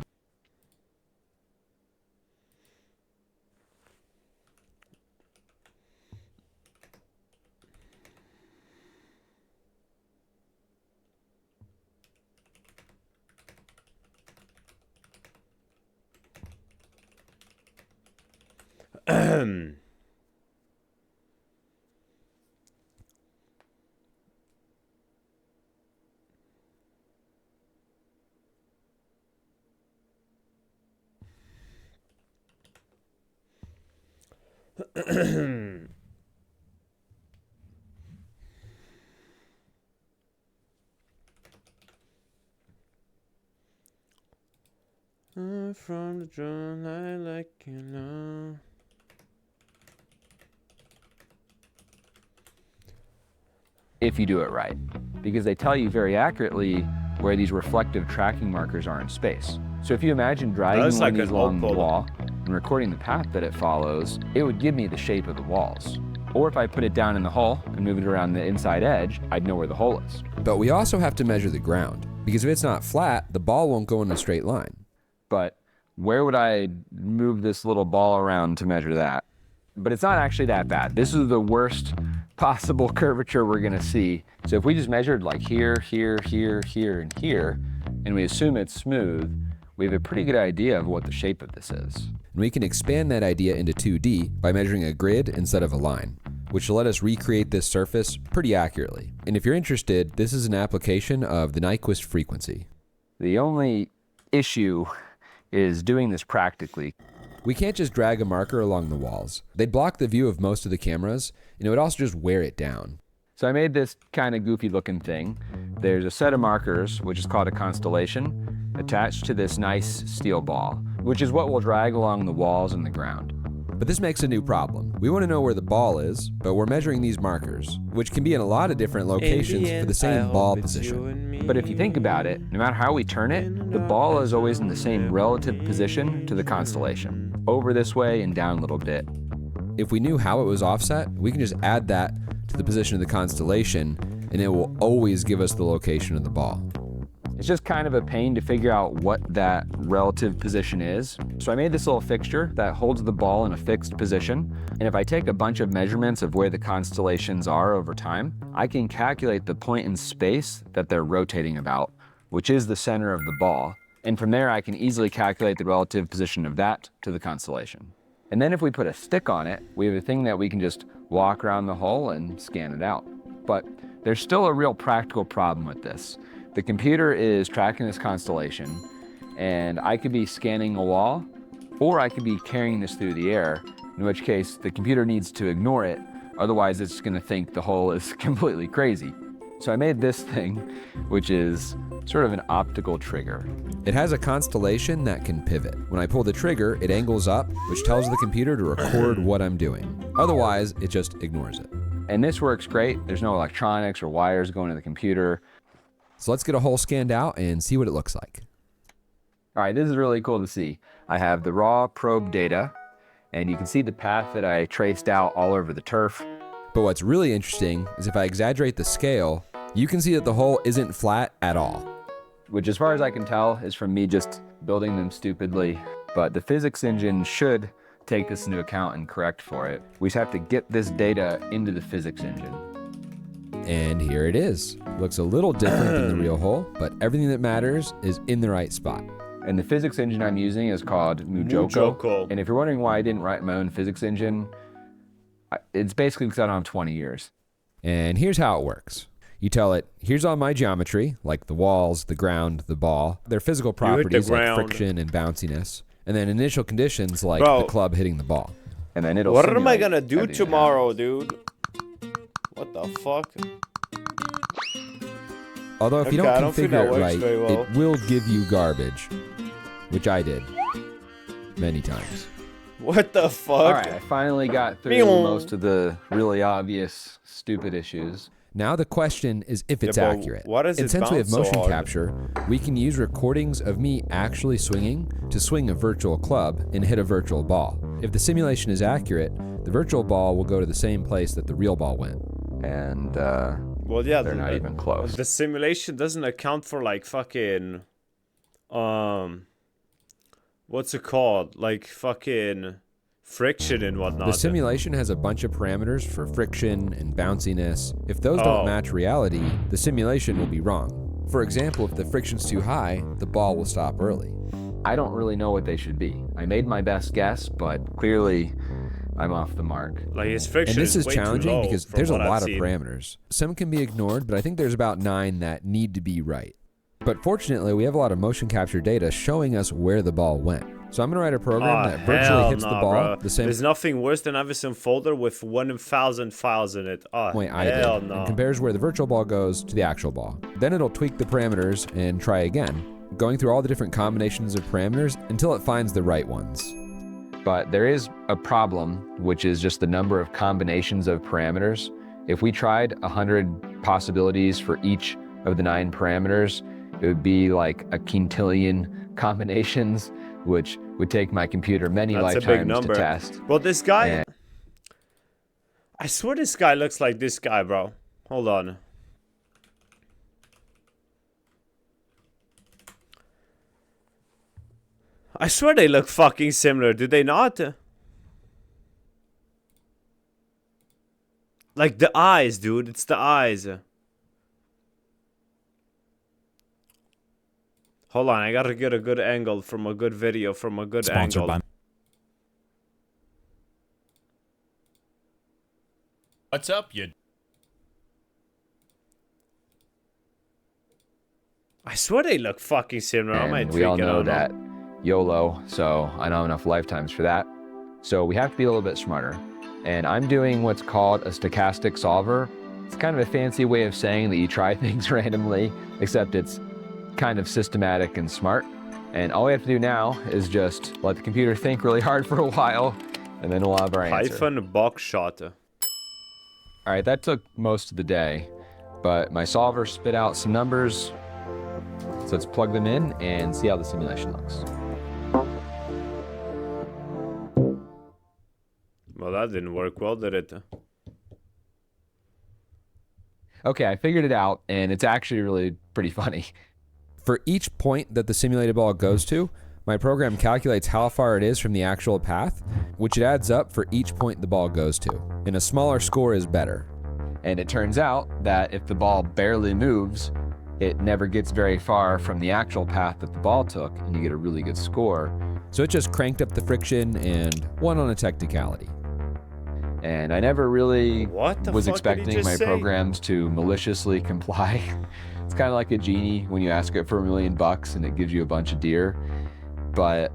From the drum, I like you know. If you do it right, because they tell you very accurately where these reflective tracking markers are in space. So if you imagine dragging That's one like of these an along the opal. wall and recording the path that it follows, it would give me the shape of the walls. Or if I put it down in the hole and move it around the inside edge, I'd know where the hole is. But we also have to measure the ground, because if it's not flat, the ball won't go in a straight line. But where would I move this little ball around to measure that? But it's not actually that bad. This is the worst possible curvature we're gonna see. So if we just measured like here, here, here, here, and here, and we assume it's smooth, we have a pretty good idea of what the shape of this is. And we can expand that idea into 2D by measuring a grid instead of a line, which will let us recreate this surface pretty accurately. And if you're interested, this is an application of the Nyquist frequency. The only issue is doing this practically. We can't just drag a marker along the walls. They'd block the view of most of the cameras, and it would also just wear it down. So I made this kind of goofy looking thing. There's a set of markers, which is called a constellation, attached to this nice steel ball, which is what we'll drag along the walls and the ground. But this makes a new problem. We want to know where the ball is, but we're measuring these markers, which can be in a lot of different locations for the same ball position. But if you think about it, no matter how we turn it, the ball is always in the same relative position to the constellation, over this way and down a little bit. If we knew how it was offset, we can just add that to the position of the constellation, and it will always give us the location of the ball. It's just kind of a pain to figure out what that relative position is. So I made this little fixture that holds the ball in a fixed position. And if I take a bunch of measurements of where the constellations are over time, I can calculate the point in space that they're rotating about, which is the center of the ball. And from there, I can easily calculate the relative position of that to the constellation. And then if we put a stick on it, we have a thing that we can just walk around the hole and scan it out. But there's still a real practical problem with this. The computer is tracking this constellation, and I could be scanning a wall, or I could be carrying this through the air, in which case the computer needs to ignore it, otherwise it's gonna think the hole is completely crazy. So I made this thing, which is sort of an optical trigger. It has a constellation that can pivot. When I pull the trigger, it angles up, which tells the computer to record what I'm doing. Otherwise, it just ignores it. And this works great. There's no electronics or wires going to the computer. So let's get a hole scanned out and see what it looks like. All right, this is really cool to see. I have the raw probe data, and you can see the path that I traced out all over the turf. But what's really interesting is if I exaggerate the scale, you can see that the hole isn't flat at all. Which, as far as I can tell, is from me just building them stupidly. But the physics engine should take this into account and correct for it. We just have to get this data into the physics engine. And here it is. Looks a little different than the real hole, but everything that matters is in the right spot. And the physics engine I'm using is called Mujoko. And if you're wondering why I didn't write my own physics engine, it's basically because I don't have 20 years. And here's how it works. You tell it, here's all my geometry, like the walls, the ground, the ball, their physical properties like friction and bounciness, and then initial conditions like the club hitting the ball. And then it'll What am I gonna do tomorrow, dude? What the fuck? Although if you don't configure it right, it will give you garbage, which I did many times. What the fuck? All right, I finally got through most of the really obvious, stupid issues. Now the question is if it's accurate. And since we have motion capture, we can use recordings of me actually swinging to swing a virtual club and hit a virtual ball. If the simulation is accurate, the virtual ball will go to the same place that the real ball went. And well, yeah, they're not even close. The simulation doesn't account for like fucking what's it called? Like fucking friction and whatnot. The simulation has a bunch of parameters for friction and bounciness. If those don't match reality, the simulation will be wrong. For example, if the friction's too high, the ball will stop early. I don't really know what they should be. I made my best guess, but clearly I'm off the mark. Like his friction And this is way too challenging low because from there's a what I've lot of seen. parameters. Some can be ignored, but I think there's about 9 that need to be right. But fortunately, we have a lot of motion capture data showing us where the ball went. So I'm gonna write a program that virtually hits the ball bro. the same There's nothing worse than having some folder with 1,000 files in it. Oh, point I did, hell and no. compares where the virtual ball goes to the actual ball. Then it'll tweak the parameters and try again, going through all the different combinations of parameters until it finds the right ones. But there is a problem, which is just the number of combinations of parameters. If we tried 100 possibilities for each of the 9 parameters, it would be like a quintillion combinations, which would take my computer many That's a big lifetimes number. to test. Well, this guy, And I swear this guy looks like this guy, bro. Hold on. I swear they look fucking similar, do they not? Like the eyes, dude. It's the eyes. Hold on, I gotta get a good angle from a good video from a good Sponsored angle. by. What's up, you? I swear they look fucking similar. I might we all tweak it, I know don't that YOLO, so I don't have enough lifetimes for that. So we have to be a little bit smarter. And I'm doing what's called a stochastic solver. It's kind of a fancy way of saying that you try things randomly, except it's kind of systematic and smart. And all we have to do now is just let the computer think really hard for a while, and then we'll have our answer. Hyphen box shot. All right, that took most of the day, but my solver spit out some numbers. So let's plug them in and see how the simulation looks. Well, that didn't work well, did it? Okay, I figured it out, and it's actually really pretty funny. For each point that the simulated ball goes to, my program calculates how far it is from the actual path, which it adds up for each point the ball goes to. And a smaller score is better. And it turns out that if the ball barely moves, it never gets very far from the actual path that the ball took, and you get a really good score. So it just cranked up the friction and won on a technicality. And I never really was fuck did he expecting just my say? programs to maliciously comply. It's kind of like a genie when you ask it for $1 million and it gives you a bunch of deer. But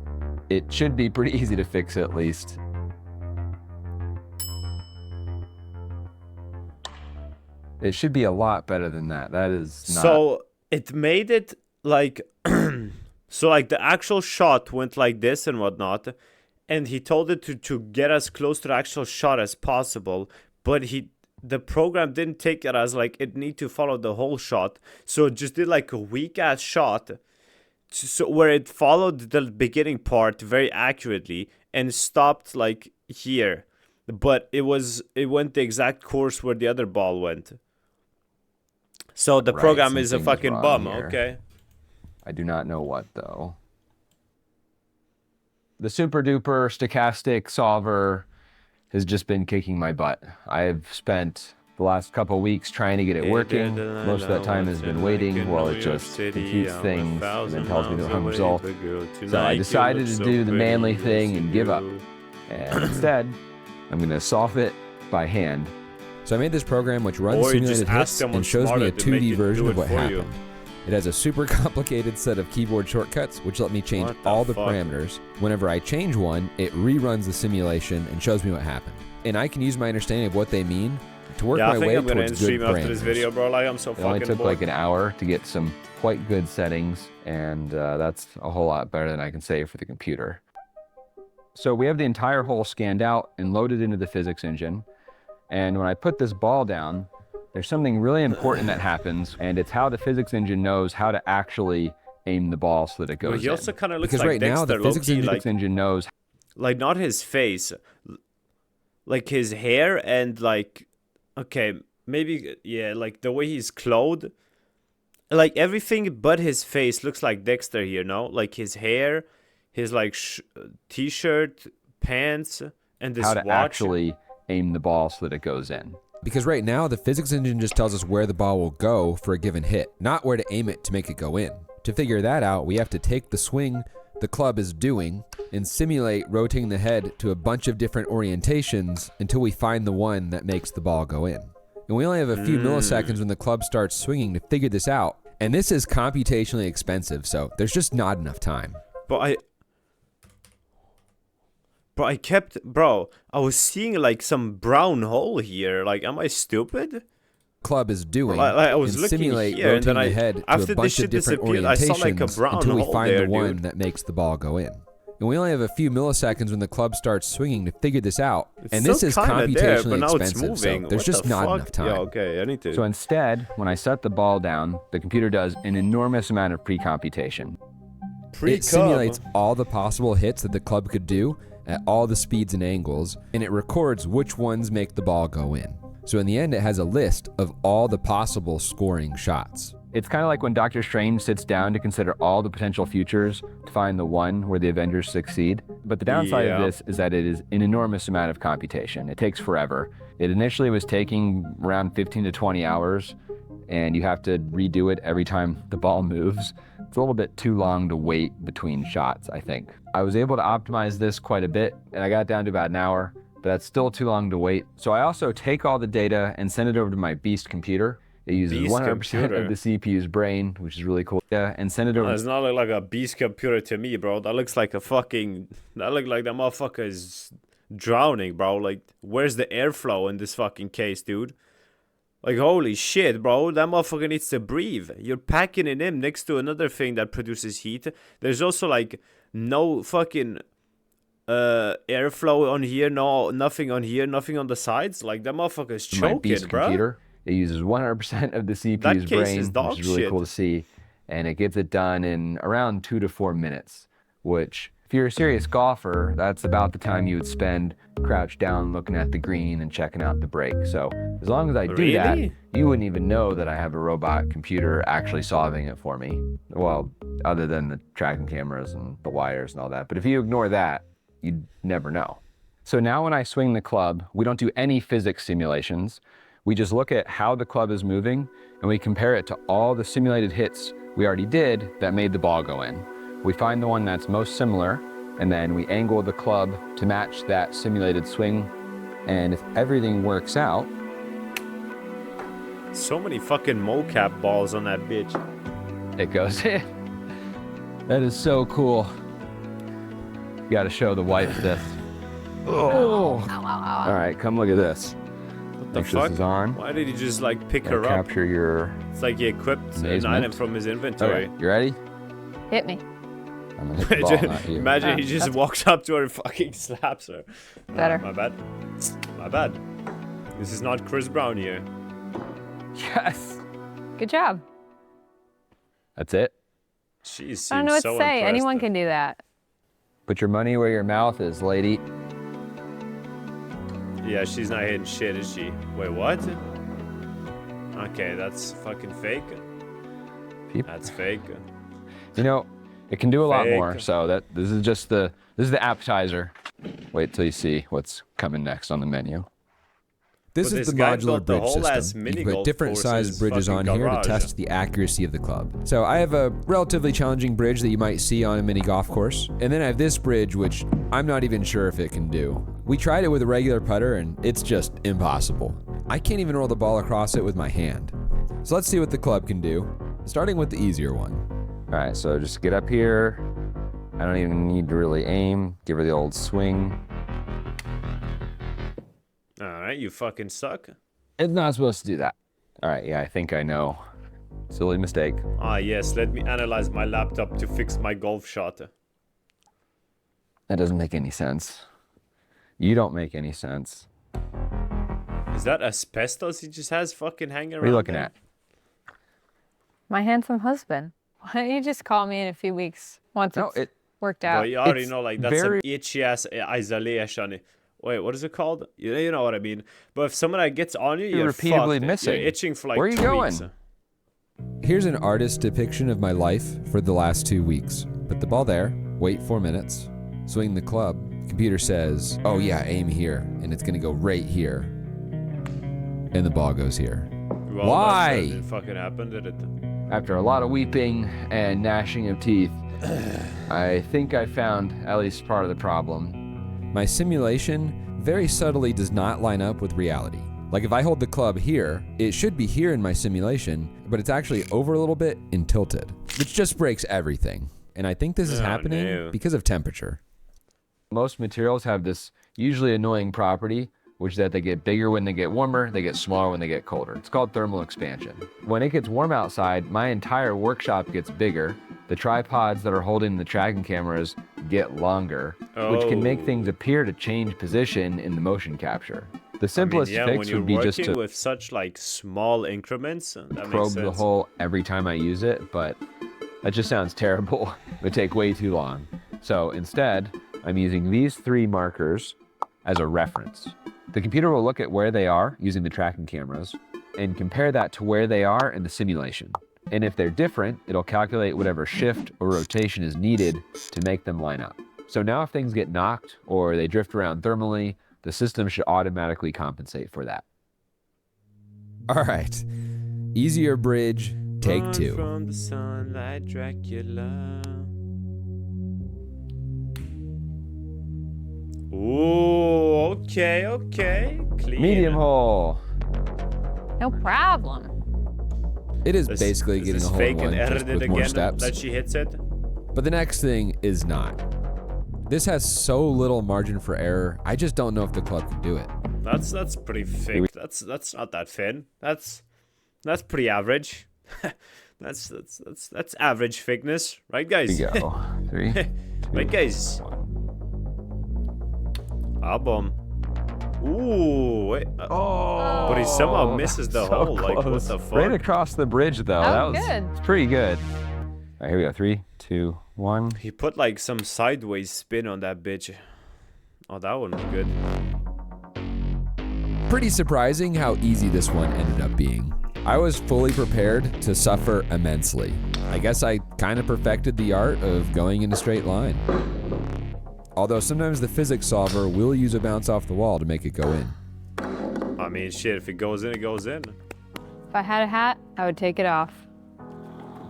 it should be pretty easy to fix at least. It should be a lot better than that. That is not... So it made it like so like the actual shot went like this and whatnot, and he told it to get as close to the actual shot as possible, but the program didn't take it as like it need to follow the whole shot, so it just did like a weak ass shot, so where it followed the beginning part very accurately and stopped like here, but it went the exact course where the other ball went. So the program is a something's fucking wrong bum, here. okay? I do not know what, though. The super duper stochastic solver has just been kicking my butt. I've spent the last couple weeks trying to get it working. Most of that time has been waiting while it just computes things and then tells me the wrong result. So I decided to do the manly thing and give up. And instead, I'm going to solve it by hand. So I made this program which runs Or you just simulated ask hits someone and shows me smarter a to make 2D it version do of it what for you. happened. It has a super complicated set of keyboard shortcuts which let me change What the all the fuck? parameters. Whenever I change one, it reruns the simulation and shows me what happened. And I can use my understanding of what they mean to work Yeah, I my think way I'm gonna towards end good stream after parameters. this video, bro. Like, I'm so It only fucking took bored. like an hour to get some quite good settings, and that's a whole lot better than I can say for the computer. So we have the entire hole scanned out and loaded into the physics engine. And when I put this ball down, there's something really important that happens, and it's how the physics engine knows how to actually aim the ball so that it goes But he also in. kind of looks Because like right now, Dexter, the physics low-key, Physics engine knows. like not his face, like his hair and like, okay, maybe, yeah, like the way he's clothed, like everything but his face looks like Dexter here, no? Like his hair, his like t-shirt, pants, and this how to watch. actually aim the ball so that it goes in. Because right now, the physics engine just tells us where the ball will go for a given hit, not where to aim it to make it go in. To figure that out, we have to take the swing the club is doing and simulate rotating the head to a bunch of different orientations until we find the one that makes the ball go in. And we only have a few milliseconds when the club starts swinging to figure this out. And this is computationally expensive, so there's just not enough time. But I was seeing like some brown hole here. Like, am I stupid? Club is doing I was and looking simulate here, and rotating then the head to after a bunch this shit of different disappeared, I saw like a orientations brown until we hole find there, the one dude. that makes the ball go in. And we only have a few milliseconds when the club starts swinging to figure this out. It's And this still is kinda there, but computationally now it's expensive, so moving. there's What just the not fuck? enough time. Yeah, okay, I need to. So instead, when I set the ball down, the computer does an enormous amount of pre-computation. It simulates all the possible hits that the club could do at all the speeds and angles, and it records which ones make the ball go in. So in the end, it has a list of all the possible scoring shots. It's kind of like when Doctor Strange sits down to consider all the potential futures to find the one where the Avengers succeed. But the downside of this is that it is an enormous amount of computation. It takes forever. It initially was taking around 15 to 20 hours, and you have to redo it every time the ball moves. It's a little bit too long to wait between shots, I think. I was able to optimize this quite a bit, and I got it down to about an hour, but that's still too long to wait. So I also take all the data and send it over to my Beast computer. It uses 100% of the CPU's brain, which is really cool. Yeah, and send it over. It does not look like a beast computer to me, bro. That looks like a fucking... That look like that motherfucker is drowning, bro. Like, where's the airflow in this fucking case, dude? Like, holy shit, bro. That motherfucker needs to breathe. You're packing it in next to another thing that produces heat. There's also, like, no fucking airflow on here. No, nothing on here. Nothing on the sides. Like, that motherfucker's choking, my Beast bro. computer. It uses 100% of the CPU's brain, which is really cool to see. And it gets it done in around 2 to 4 minutes, which, if you're a serious golfer, that's about the time you would spend crouched down looking at the green and checking out the break. So as long as I do that, you wouldn't even know that I have a robot computer actually solving it for me. Well, other than the tracking cameras and the wires and all that. But if you ignore that, you'd never know. So now when I swing the club, we don't do any physics simulations. We just look at how the club is moving and we compare it to all the simulated hits we already did that made the ball go in. We find the one that's most similar, and then we angle the club to match that simulated swing. And if everything works out... So many fucking mocap balls on that bitch. It goes in. That is so cool. You gotta show the wife this. Oh! All right, come look at this. What the Make sure fuck? this is on. Why did he just like pick her up? Capture your... It's like he equipped an amazement. item from his inventory. Okay, you ready? Hit me. I'm gonna hit the ball, not you. Imagine he just walks up to her and fucking slaps her. Better. My bad. My bad. This is not Chris Brown here. Yes. Good job. That's it. She seems I don't know what so to say. impressed. Anyone can do that. Put your money where your mouth is, lady. Yeah, she's not hitting shit, is she? Wait, what? Okay, that's fucking fake. That's fake. You know, it can do a lot Fake. more. So this is the appetizer. Wait till you see what's coming next on the menu. This But is this the guy modular built the bridge whole ass system. mini You put golf different course in sized his bridges on fucking here to garage. test the accuracy of the club. So I have a relatively challenging bridge that you might see on a mini golf course. And then I have this bridge, which I'm not even sure if it can do. We tried it with a regular putter and it's just impossible. I can't even roll the ball across it with my hand. So let's see what the club can do, starting with the easier one. All right, so just get up here. I don't even need to really aim. Give her the old swing. Alright, you fucking suck. It's not supposed to do that. All right, yeah, I think I know. Silly mistake. Ah, yes, let me analyze my laptop to fix my golf shot. That doesn't make any sense. You don't make any sense. Is that asbestos he just has fucking hanging around? What are you looking there? at? My handsome husband. Why don't you just call me in a few weeks once it's worked out? But you already know, like, that's some itchy ass isolation. Wait, what is it called? You know what I mean. But if someone that gets on you, you're repeatedly fucked. missing. You're itching for like Where are you 2 going? weeks. Here's an artist's depiction of my life for the last 2 weeks. Put the ball there, wait 4 minutes, swing the club. Computer says, oh yeah, aim here, and it's gonna go right here. And the ball goes here. Well, Why? Did it fucking happen, did it? After a lot of weeping and gnashing of teeth, I think I found at least part of the problem. My simulation very subtly does not line up with reality. Like if I hold the club here, it should be here in my simulation, but it's actually over a little bit and tilted, which just breaks everything. And I think this is happening because of temperature. Most materials have this usually annoying property, which is that they get bigger when they get warmer, they get smaller when they get colder. It's called thermal expansion. When it gets warm outside, my entire workshop gets bigger. The tripods that are holding the tracking cameras get longer, which can make things appear to change position in the motion capture. The simplest fix would be just to with such like small increments, that probe the hole every time I use it, but that just sounds terrible. It would take way too long. So instead, I'm using these 3 markers as a reference. The computer will look at where they are using the tracking cameras and compare that to where they are in the simulation. And if they're different, it'll calculate whatever shift or rotation is needed to make them line up. So now if things get knocked or they drift around thermally, the system should automatically compensate for that. All right, easier bridge, take 2. From the sunlight, Dracula. Ooh, okay. Clean. Medium hole. No problem. It is basically getting a hole in one just with more steps. That she hits it. But the next thing is not. This has so little margin for error. I just don't know if the club can do it. That's pretty thick. That's not that thin. That's pretty average. that's average thickness, right, guys? Here we go. 3. Right, guys. Ah, boom. Ooh, wait. But he somehow misses the hole. Like, what the fuck? Right across the bridge, though. That was good. It's pretty good. All right, here we go. 3, 2, 1. He put like some sideways spin on that bitch. Oh, that one was good. Pretty surprising how easy this one ended up being. I was fully prepared to suffer immensely. I guess I kind of perfected the art of going in a straight line. Although sometimes the physics solver will use a bounce off the wall to make it go in. I mean, shit, if it goes in, it goes in. If I had a hat, I would take it off.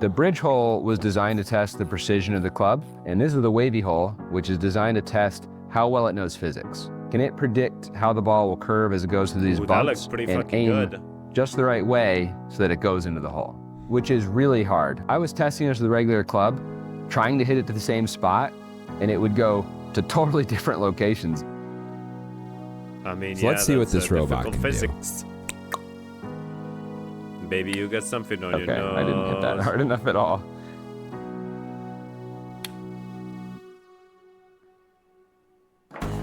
The bridge hole was designed to test the precision of the club, and this is the wavy hole, which is designed to test how well it knows physics. Can it predict how the ball will curve as it goes through these bumps that looks pretty and fucking aim good. just the right way so that it goes into the hole, which is really hard. I was testing this with a regular club, trying to hit it to the same spot, and it would go to totally different locations. I mean, so let's see what this robot can physics. Baby, you got something on your nose. Okay, I didn't hit that hard enough at all.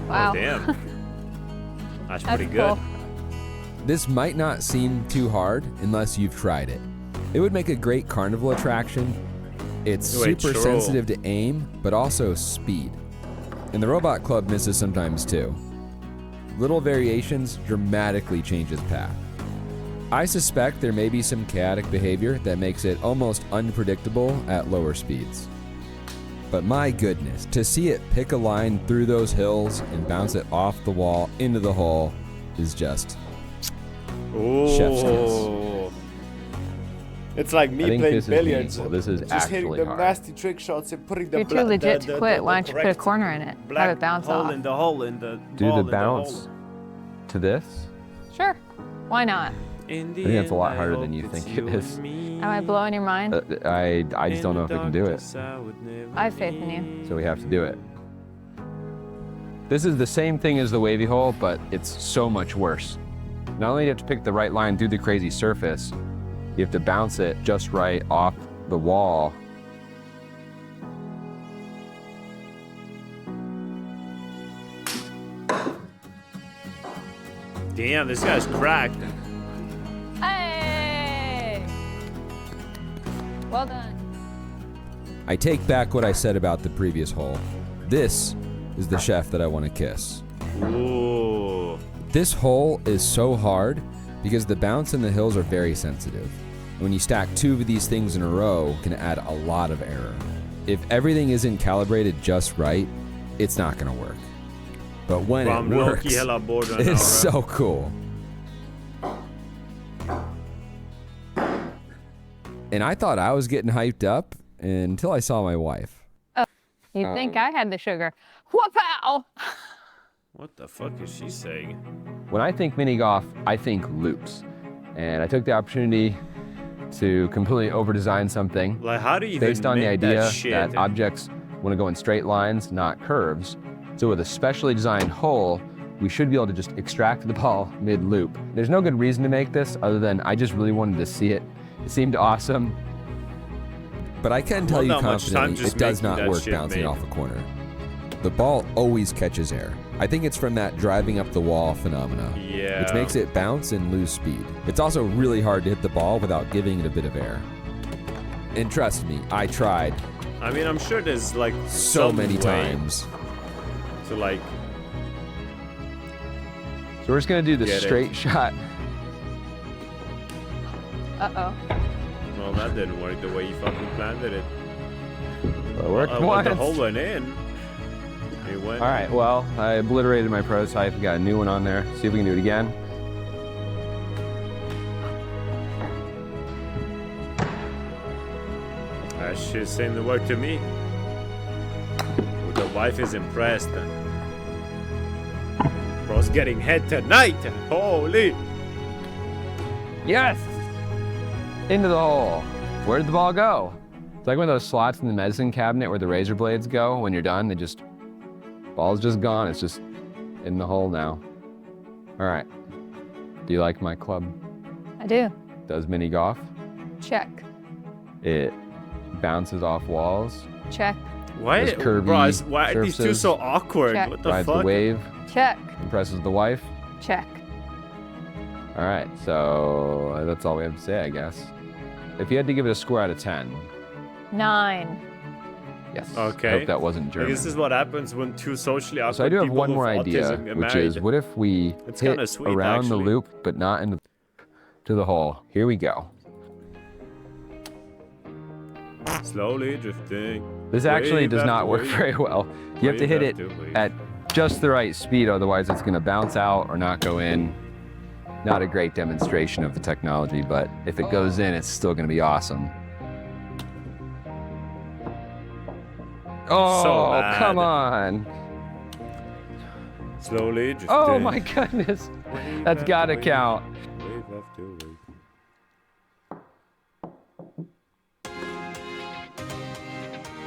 Wow. Oh, damn. That's pretty good. Cool. This might not seem too hard unless you've tried it. It would make a great carnival attraction. It's super sensitive to aim, but also speed. And the robot club misses sometimes too. Little variations dramatically change its path. I suspect there may be some chaotic behavior that makes it almost unpredictable at lower speeds. But my goodness, to see it pick a line through those hills and bounce it off the wall into the hole is just chef's kiss. It's like me playing billiards. This is just hitting the hard. nasty trick shots and putting the You're too legit to quit. Why don't you put a corner in it? Have it bounce hole off. in the hole in the Do ball the in bounce hole. to this? Sure. Why not? I think that's a lot harder than you think it is. Am I blowing your mind? I just don't know if we can do it. I have faith in you. So we have to do it. This is the same thing as the wavy hole, but it's so much worse. Not only do you have to pick the right line through the crazy surface, you have to bounce it just right off the wall. Damn, this guy's cracked. Hey! Well done. I take back what I said about the previous hole. This is the chef that I want to kiss. Ooh. This hole is so hard because the bounce and the hills are very sensitive. When you stack 2 of these things in a row, it can add a lot of error. If everything isn't calibrated just right, it's not going to work. But when it works, it's so cool. And I thought I was getting hyped up until I saw my wife. You'd think I had the sugar. Whoop-ow! What the fuck is she saying? When I think mini golf, I think loops. And I took the opportunity to completely over-design something Like, how do you even based on the make that idea shit? that objects want to go in straight lines, not curves. So with a specially designed hole, we should be able to just extract the ball mid-loop. There's no good reason to make this other than I just really wanted to see it. It seemed awesome. But I can tell you confidently, it does not work bouncing off a corner. The ball always catches air. I think it's from that driving up the wall phenomena, which makes it bounce and lose speed. It's also really hard to hit the ball without giving it a bit of air. And trust me, I tried. I mean, I'm sure there's like so many times. To like. So we're just gonna do the straight shot. Uh-oh. Well, that didn't work the way you fucking planned it. It worked once. The hole went in. It went. All right, well, I obliterated my prototype. We got a new one on there. See if we can do it again. That shit seemed to work to me. The wife is impressed. Bro's getting head tonight. Holy. Yes! Into the hole. Where did the ball go? It's like one of those slots in the medicine cabinet where the razor blades go. When you're done, ball's just gone. It's just in the hole now. All right. Do you like my club? I do. Does mini golf? Check. It bounces off walls. Check. Why, bro, why are these two so awkward? Check. What the Rides fuck? the wave. Check. Impresses the wife. Check. All right, so that's all we have to say, I guess. If you had to give it a score out of 10. 9. Yes. Okay. I hope that wasn't German. This is what happens when two socially awkward So I do have people one more with idea, autism get which married. is what if we It's hit kinda sweet, around the actually. loop, but not to the hole. Here we go. Slowly drifting. This actually does not work very well. You have to hit it at just the right speed, otherwise it's going to bounce out or not go in. Not a great demonstration of the technology, but if it goes in, it's still going to be awesome. Oh, So come on. Slowly drifting. Oh my goodness. That's got to count. Wave after wave.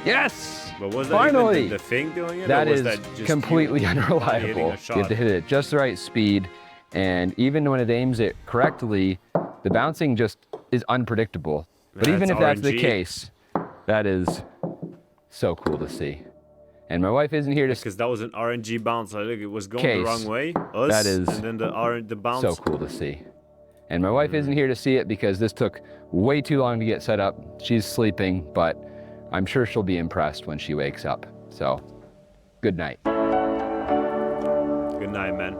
Yes! But was that Finally! even the thing doing it? That or was is that just completely you unreliable. hitting a You have shot? to hit it at just the right speed, and even when it aims it correctly, the bouncing just is unpredictable. But even if that's the RNG. case, that is so cool to see. And my wife isn't here to Because that was an RNG bounce. I think it was going case. the wrong way. Us, That is and then the bounce. so cool to see. And my wife isn't here to see it because this took way too long to get set up. She's sleeping, but I'm sure she'll be impressed when she wakes up. So, good night. Good night, man.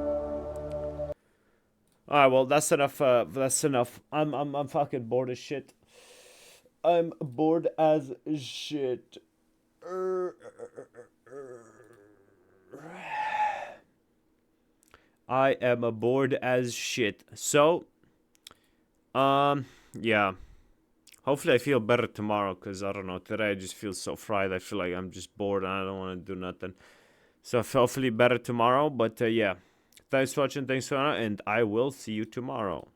All right, well, that's enough. That's enough. I'm fucking bored as shit. I'm bored as shit. I am bored as shit. So, yeah. Hopefully I feel better tomorrow, because I don't know, today I just feel so fried. I feel like I'm just bored and I don't want to do nothing. So hopefully better tomorrow, but yeah. Thanks for watching, thanks for now, and I will see you tomorrow.